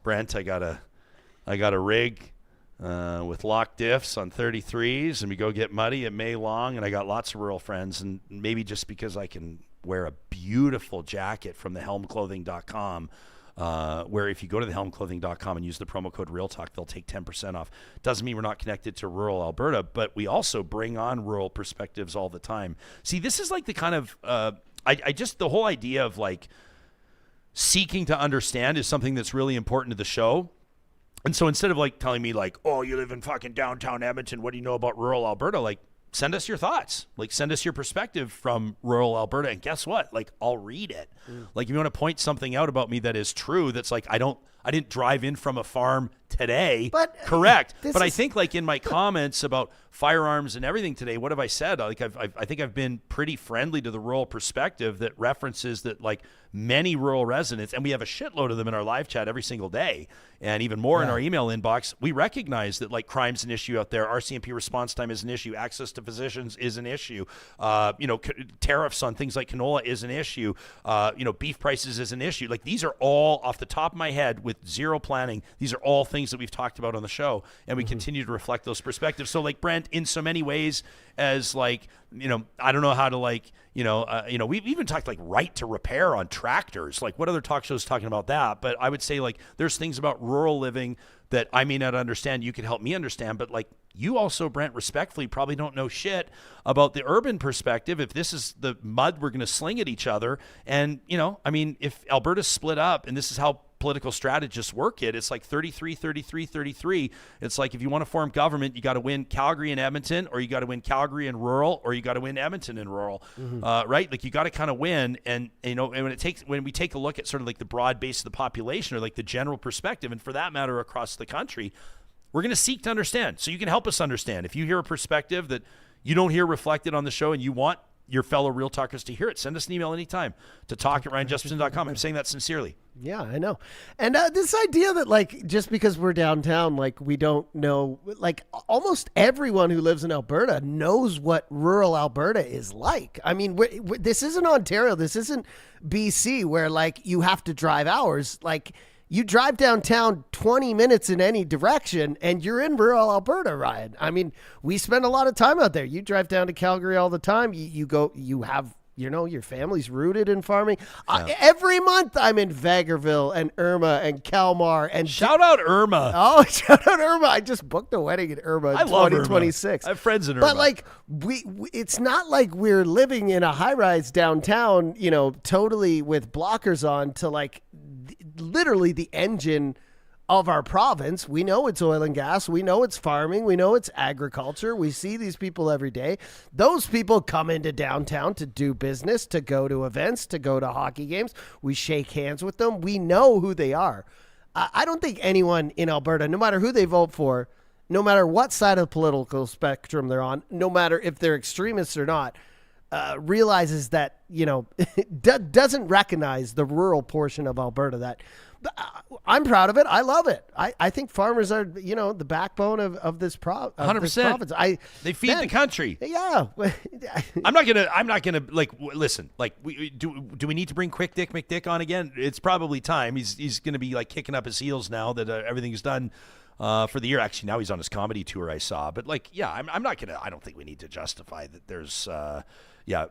Brent, I got a rig with lock diffs on 33s, and we go get muddy at May Long, and I got lots of rural friends. And maybe just because I can wear a beautiful jacket from the helmclothing.com, where if you go to thehelmclothing.com and use the promo code RealTalk, they'll take 10% off. Doesn't mean we're not connected to rural Alberta, but we also bring on rural perspectives all the time. See, this is like the kind of, the whole idea of like seeking to understand is something that's really important to the show. And so instead of like telling me like, oh, you live in fucking downtown Edmonton, what do you know about rural Alberta? Like, send us your thoughts. Like, send us your perspective from rural Alberta. And guess what? Like, I'll read it. Like, if you want to point something out about me that is true, that's like, I didn't drive in from a farm today. But correct. But I think like in my comments about firearms and everything today, what have I said? Like, I think I've been pretty friendly to the rural perspective that references that like many rural residents, and we have a shitload of them in our live chat every single day, and even more in our email inbox. We recognize that like crime's an issue out there. RCMP response time is an issue. Access to physicians is an issue. Tariffs on things like canola is an issue. Beef prices is an issue. Like, these are all off the top of my head with zero planning. These are all things that we've talked about on the show, and we continue to reflect those perspectives. So like Brent, in so many ways, as like, I don't know how to like, we've even talked like right to repair on tractors. Like, what other talk shows talking about that? But I would say like there's things about rural living that I may not understand. You could help me understand, but like you also, Brent, respectfully probably don't know shit about the urban perspective. If this is the mud we're going to sling at each other, and if Alberta's split up, and this is how political strategists work it's like 33, 33, 33. It's like if you want to form government, you got to win Calgary and Edmonton, or you got to win Calgary and rural, or you got to win Edmonton and rural, right? Like, you got to kind of win. And, and when we take a look at sort of like the broad base of the population, or like the general perspective, and for that matter, across the country, we're going to seek to understand. So you can help us understand. If you hear a perspective that you don't hear reflected on the show and you want your fellow Real Talkers to hear it, send us an email anytime to talk@ryanjesperson.com. I'm saying that sincerely. Yeah, I know. And this idea that like just because we're downtown, like we don't know, like almost everyone who lives in Alberta knows what rural Alberta is like. I mean, this isn't Ontario. This isn't BC where like you have to drive hours. Like, you drive downtown 20 minutes in any direction and you're in rural Alberta, Ryan. I mean, we spend a lot of time out there. You drive down to Calgary all the time. You have your family's rooted in farming. Yeah. Every month I'm in Vegreville and Irma and Kalmar. And shout out Irma. Oh, shout out Irma. I just booked a wedding in Irma in 2026. I have friends in Irma. But like, it's not like we're living in a high-rise downtown, totally with blockers on to like literally the engine of our province. We know it's oil and gas. We know it's farming. We know it's agriculture. We see these people every day. Those people come into downtown to do business, to go to events, to go to hockey games. We shake hands with them. We know who they are. I don't think anyone in Alberta, no matter who they vote for, no matter what side of the political spectrum they're on, no matter if they're extremists or not, realizes that, doesn't recognize the rural portion of Alberta. That I'm proud of it. I love it. I think farmers are, the backbone of this, 100%. They feed the country. Yeah. I'm not gonna like listen. Like, do we need to bring Quick Dick McDick on again? It's probably time. He's gonna be like kicking up his heels now that everything's done. For the year. Actually, now he's on his comedy tour, I saw. But like, yeah, I'm not gonna. I don't think we need to justify that. There's,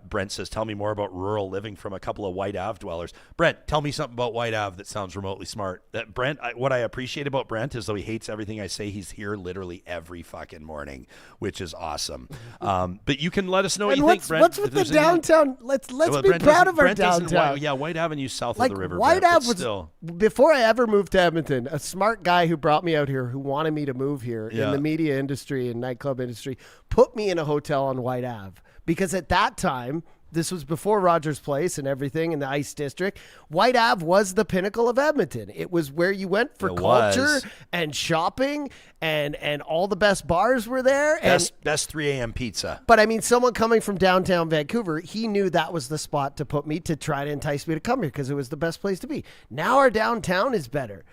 Brent says, tell me more about rural living from a couple of White Ave dwellers. Brent, tell me something about White Ave that sounds remotely smart. Brent, what I appreciate about Brent is though he hates everything I say, he's here literally every fucking morning, which is awesome. But you can let us know what you think, Brent. What's with the downtown? Let's be proud of our downtown. White Avenue south of the river. White Ave was before I ever moved to Edmonton. A smart guy who brought me out here, who wanted me to move here in the media industry and nightclub industry, put me in a hotel on White Ave. Because at that time, this was before Rogers Place and everything in the Ice District, White Ave was the pinnacle of Edmonton. It was where you went for culture and shopping, and all the best bars were there. Best 3 a.m. pizza. But I mean, someone coming from downtown Vancouver, he knew that was the spot to put me to try to entice me to come here because it was the best place to be. Now our downtown is better.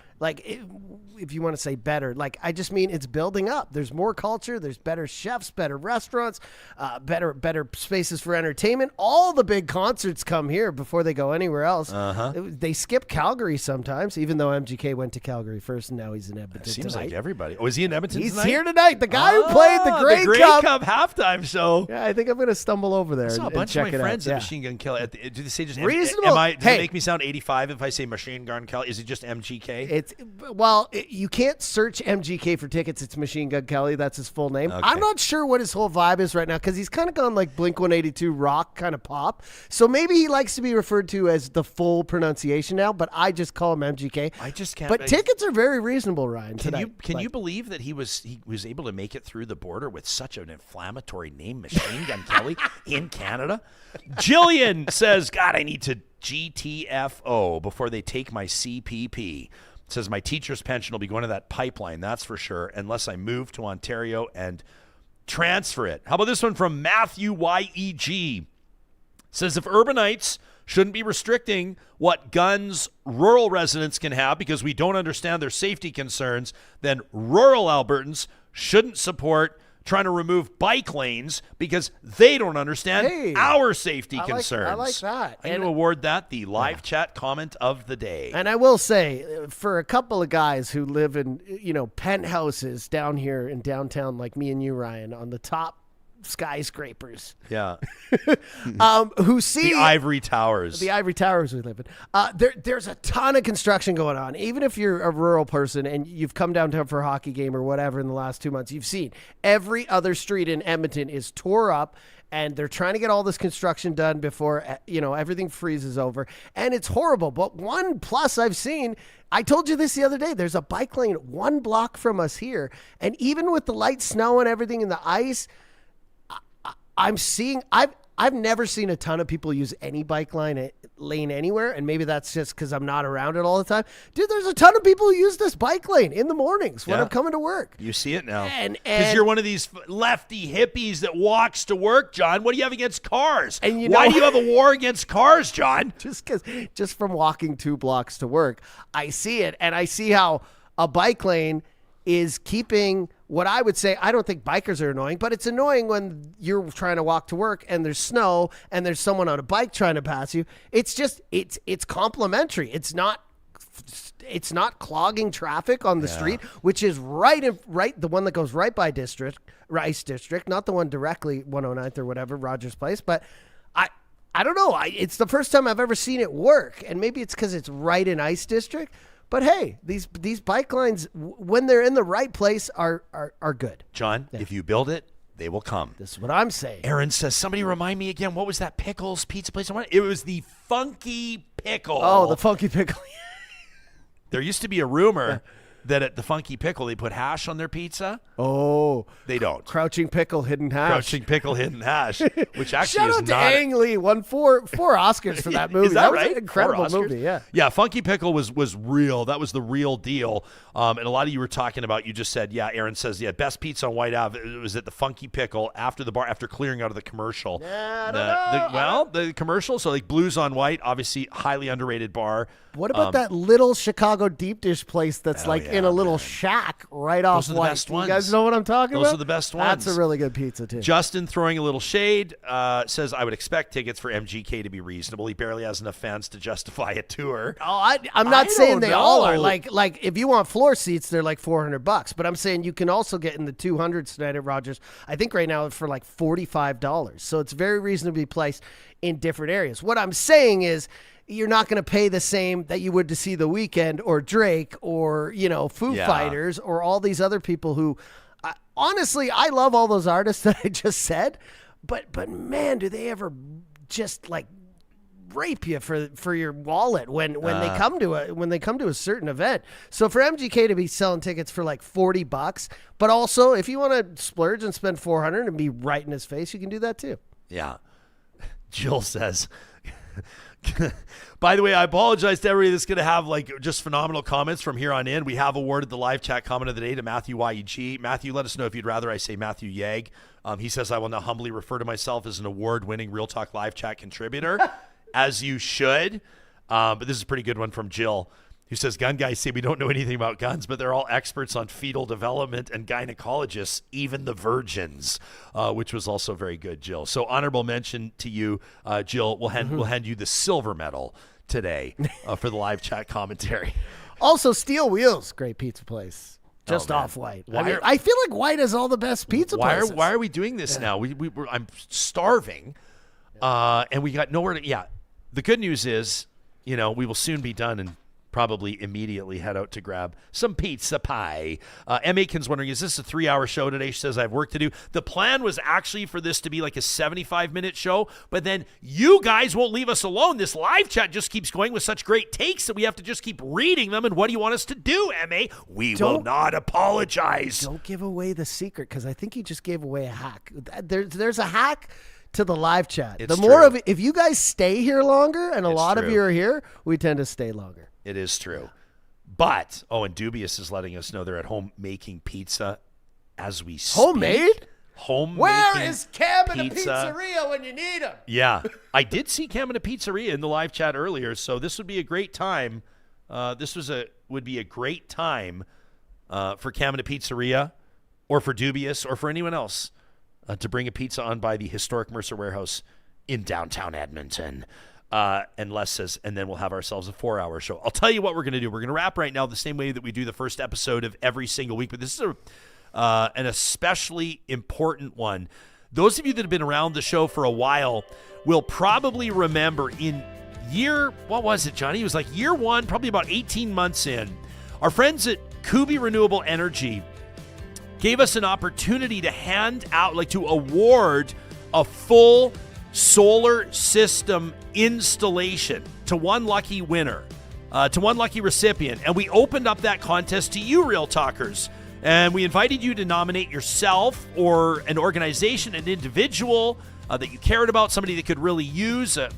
if you want to say better, I just mean it's building up. There's more culture. There's better chefs, better restaurants, better spaces for entertainment. All the big concerts come here before they go anywhere else. They skip Calgary sometimes, even though MGK went to Calgary first and now he's in Edmonton. Seems tonight. like everybody. Oh, is he in Edmonton He's tonight? here tonight. The guy who played the Grey Cup halftime show. Yeah, I think I'm going to stumble over there I saw a bunch check of my it friends out. at Machine Gun Kelly. Do they say just reasonable? Does it make me sound 85 if I say Machine Gun Kelly? Is it just MGK? You can't search MGK for tickets. It's Machine Gun Kelly. That's his full name. Okay. I'm not sure what his whole vibe is right now because he's kind of gone like Blink-182 rock kind of pop. So maybe he likes to be referred to as the full pronunciation now, but I just call him MGK. I just can't. But tickets are very reasonable, Ryan. Can you believe that he was able to make it through the border with such an inflammatory name, Machine Gun Kelly, in Canada? Jillian says, God, I need to GTFO before they take my CPP. Says my teacher's pension will be going to that pipeline, that's for sure, unless I move to Ontario and transfer it. How about this one from Matthew YEG? Says if urbanites shouldn't be restricting what guns rural residents can have because we don't understand their safety concerns, then rural Albertans shouldn't support trying to remove bike lanes because they don't understand our safety concerns. I like that. I'm going to award that the live chat comment of the day. And I will say, for a couple of guys who live in, penthouses down here in downtown like me and you, Ryan, on the top skyscrapers. Yeah. Who see the ivory towers. The ivory towers we live in. There's a ton of construction going on. Even if you're a rural person and you've come downtown for a hockey game or whatever in the last 2 months, you've seen every other street in Edmonton is tore up and they're trying to get all this construction done before, everything freezes over. And it's horrible. But one plus I've seen, I told you this the other day, there's a bike lane 1 block from us here. And even with the light snow and everything and the ice, I've never seen a ton of people use any bike lane anywhere, and maybe that's just because I'm not around it all the time. Dude, there's a ton of people who use this bike lane in the mornings when I'm coming to work. You see it now. Because you're one of these lefty hippies that walks to work, John. What do you have against cars? And why do you have a war against cars, John? Just from walking 2 blocks to work, I see it, and I see how a bike lane is keeping what I would say, I don't think bikers are annoying, but it's annoying when you're trying to walk to work and there's snow and there's someone on a bike trying to pass you. It's just, it's complimentary. It's not clogging traffic on the street, which is right, the one that goes right by Rice District, not the one directly 109th or whatever, Rogers Place, but I don't know. It's the first time I've ever seen it work, and maybe it's because it's right in Ice District. But hey, these bike lines, when they're in the right place, are good. John, if you build it, they will come. This is what I'm saying. Aaron says, somebody remind me again, what was that Pickles pizza place? It was the Funky Pickle. Oh, the Funky Pickle. There used to be a rumor that at the Funky Pickle, they put hash on their pizza. Oh. They don't. Crouching Pickle, Hidden Hash. Crouching Pickle, Hidden Hash, which actually Shout is out to not. Ang Lee, won four Oscars for that movie. Is that was right? an incredible movie, yeah. Yeah, Funky Pickle was real. That was the real deal. And a lot of you were talking about, you just said, Aaron says, best pizza on White Ave. It was at the Funky Pickle after clearing out of the commercial. Yeah, I don't know. The commercial, so like Blues on White, obviously highly underrated bar. What about that little Chicago deep dish place that's in a little shack right off Those are the White? best ones. You guys know what I'm talking about? Those are the best ones. That's a really good pizza, too. Justin, throwing a little shade, says, I would expect tickets for MGK to be reasonable. He barely has enough fans to justify a tour. Oh, I'm not saying they all are. Like if you want floor seats, they're like $400. But I'm saying you can also get in the 200s tonight at Rogers. I think right now for like $45. So it's very reasonably priced in different areas. What I'm saying is, you're not going to pay the same that you would to see The Weeknd or Drake or, Foo Fighters or all these other people who, honestly, I love all those artists that I just said, but man, do they ever just like rape you for your wallet when they come to a certain event. So for MGK to be selling tickets for like $40, but also if you want to splurge and spend $400 and be right in his face, you can do that too. Yeah. Jill says, by the way, I apologize to everybody that's going to have just phenomenal comments from here on in. We have awarded the live chat comment of the day to Matthew YEG. Matthew, let us know if you'd rather I say Matthew Yag. He says, I will now humbly refer to myself as an award-winning Real Talk live chat contributor, as you should. But this is a pretty good one from Jill, who says, gun guys say we don't know anything about guns, but they're all experts on fetal development and gynecologists, even the virgins, which was also very good, Jill. So honorable mention to you, Jill. We'll hand you the silver medal today for the live chat commentary. Also, Steel Wheels, great pizza place. Just off White. I feel like White has all the best pizza places. Why are we doing this now? I'm starving, and we got nowhere to. Yeah, the good news is, we will soon be done and probably immediately head out to grab some pizza pie. M. Aiken's wondering, is this a 3-hour show today? She says, I have work to do. The plan was actually for this to be like a 75-minute show, but then you guys won't leave us alone. This live chat just keeps going with such great takes that we have to just keep reading them. And what do you want us to do, M.A.? We will not apologize. Don't give away the secret, because I think you just gave away a hack. There's a hack to the live chat. It's the more true. of it, if you guys stay here longer, and a lot of true. you are here, we tend to stay longer. It is true. But, and Dubious is letting us know they're at home making pizza as we speak. Homemade? Where is Cam and the pizzeria when you need him? Yeah. I did see Cam and a pizzeria in the live chat earlier, so this would be a great time. Would be a great time for Cam and a pizzeria, or for Dubious, or for anyone else to bring a pizza on by the historic Mercer Warehouse in downtown Edmonton. And Les says, and then we'll have ourselves a 4-hour show. I'll tell you what we're going to do. We're going to wrap right now the same way that we do the first episode of every single week, but this is an especially important one. Those of you that have been around the show for a while will probably remember in what was it, Johnny? It was like year 1, probably about 18 months in. Our friends at Kuby Renewable Energy gave us an opportunity to hand out, to award a full solar system installation to one lucky winner, to one lucky recipient. And we opened up that contest to you, Real Talkers. And we invited you to nominate yourself or an organization, an individual that you cared about, somebody that could really use a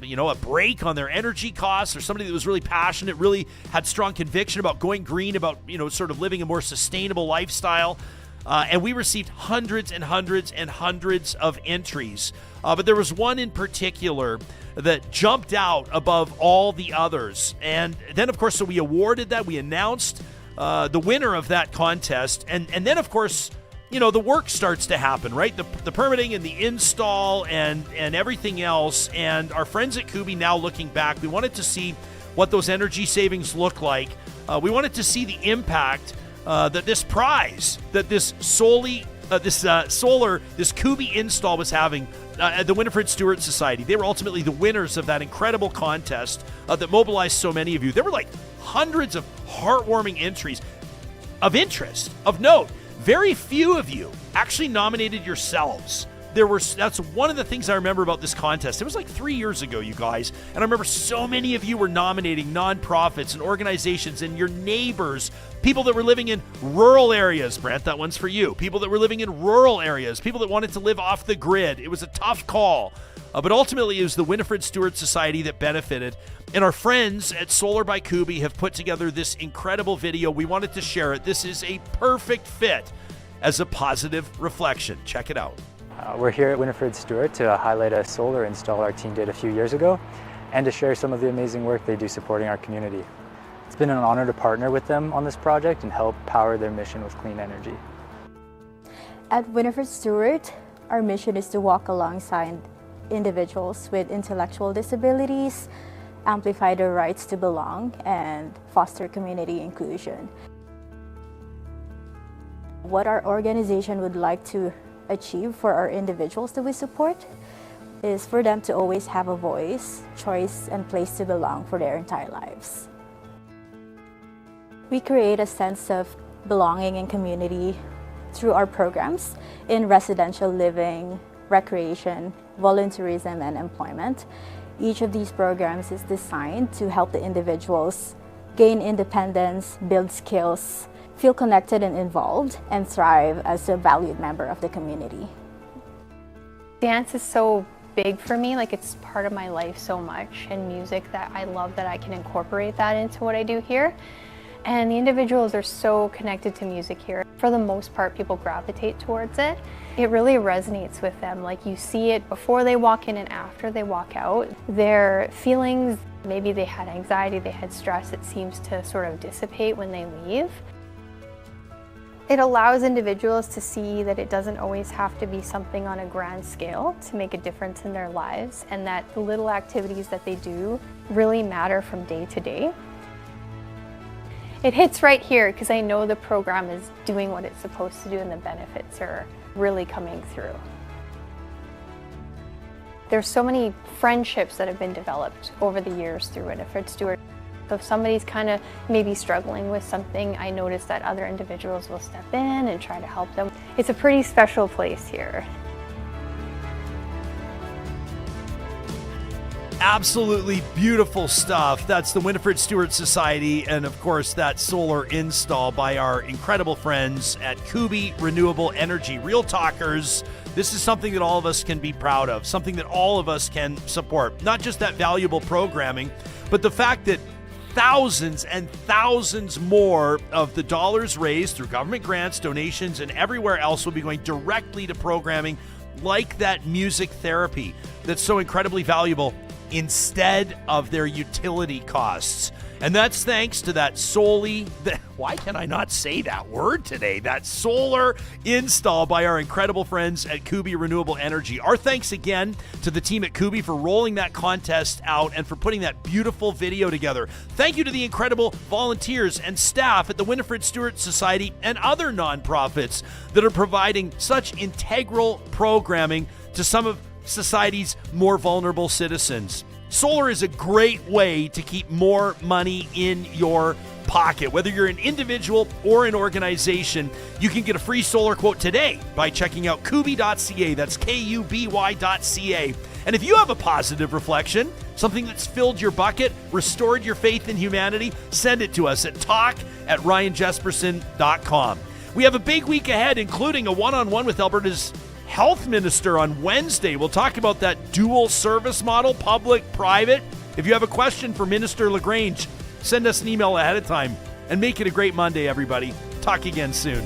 break on their energy costs, or somebody that was really passionate, really had strong conviction about going green, about, sort of living a more sustainable lifestyle. And we received hundreds and hundreds and hundreds of entries. But there was one in particular that jumped out above all the others. And then, of course, so we awarded that. We announced the winner of that contest. And then, of course, the work starts to happen, right? The permitting and the install and everything else. And our friends at Kuby, now looking back, we wanted to see what those energy savings look like. We wanted to see the impact that this prize, that this Kuby install was having at the Winnifred Stewart Society. They were ultimately the winners of that incredible contest that mobilized so many of you. There were like hundreds of heartwarming entries of interest, of note. Very few of you actually nominated yourselves. That's one of the things I remember about this contest. It was like 3 years ago, you guys. And I remember so many of you were nominating nonprofits and organizations and your neighbors, people that were living in rural areas. Brent, that one's for you. People that were living in rural areas, people that wanted to live off the grid. It was a tough call. But ultimately, it was the Winnifred Stewart Society that benefited. And our friends at Solar by Kuby have put together this incredible video. We wanted to share it. This is a perfect fit as a positive reflection. Check it out. We're here at Winnifred Stewart to highlight a solar install our team did a few years ago and to share some of the amazing work they do supporting our community. It's been an honor to partner with them on this project and help power their mission with clean energy. At Winnifred Stewart, our mission is to walk alongside individuals with intellectual disabilities, amplify their rights to belong, and foster community inclusion. What our organization would like to achieve for our individuals that we support is for them to always have a voice, choice, and place to belong for their entire lives. We create a sense of belonging and community through our programs in residential living, recreation, volunteerism, and employment. Each of these programs is designed to help the individuals gain independence, build skills, feel connected and involved, and thrive as a valued member of the community. Dance is so big for me, it's part of my life so much, and music that I love, that I can incorporate that into what I do here. And the individuals are so connected to music here. For the most part, people gravitate towards it. It really resonates with them. Like, you see it before they walk in and after they walk out. Their feelings, maybe they had anxiety, they had stress, it seems to sort of dissipate when they leave. It allows individuals to see that it doesn't always have to be something on a grand scale to make a difference in their lives, and that the little activities that they do really matter from day to day. It hits right here because I know the program is doing what it's supposed to do and the benefits are really coming through. There's so many friendships that have been developed over the years through Winnifred Stewart. So if somebody's kind of maybe struggling with something, I notice that other individuals will step in and try to help them. It's a pretty special place here. Absolutely beautiful stuff. That's the Winnifred Stewart Society, and of course that solar install by our incredible friends at Kuby Renewable Energy. Real talkers, this is something that all of us can be proud of, something that all of us can support. Not just that valuable programming, but the fact that thousands and thousands more of the dollars raised through government grants, donations, and everywhere else will be going directly to programming like that music therapy that's so incredibly valuable instead of their utility costs. And that's thanks to that why can I not say that word today? That solar install by our incredible friends at Kuby Renewable Energy. Our thanks again to the team at Kuby for rolling that contest out and for putting that beautiful video together. Thank you to the incredible volunteers and staff at the Winnifred Stewart Society and other nonprofits that are providing such integral programming to some of society's more vulnerable citizens. Solar is a great way to keep more money in your pocket. Whether you're an individual or an organization, you can get a free solar quote today by checking out kuby.ca. That's Kuby.ca. And if you have a positive reflection, something that's filled your bucket, restored your faith in humanity, send it to us at talk@ryanjesperson.com. We have a big week ahead, including a one-on-one with Alberta's Health Minister on Wednesday. We'll talk about that dual service model, public-private. If you have a question for Minister LaGrange, send us an email ahead of time. And make it a great Monday, everybody. Talk again soon.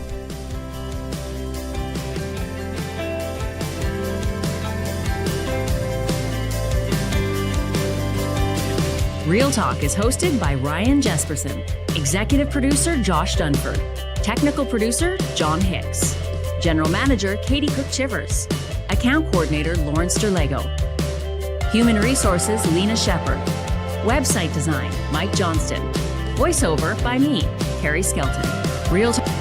Real Talk is hosted by Ryan Jesperson, executive producer Josh Dunford, technical producer John Hicks, general manager Katie Cook-Chivers, account coordinator Lawrence Derlego, human resources Lena Shepard, website design Mike Johnston, voiceover by me, Carrie Skelton. Real Talk.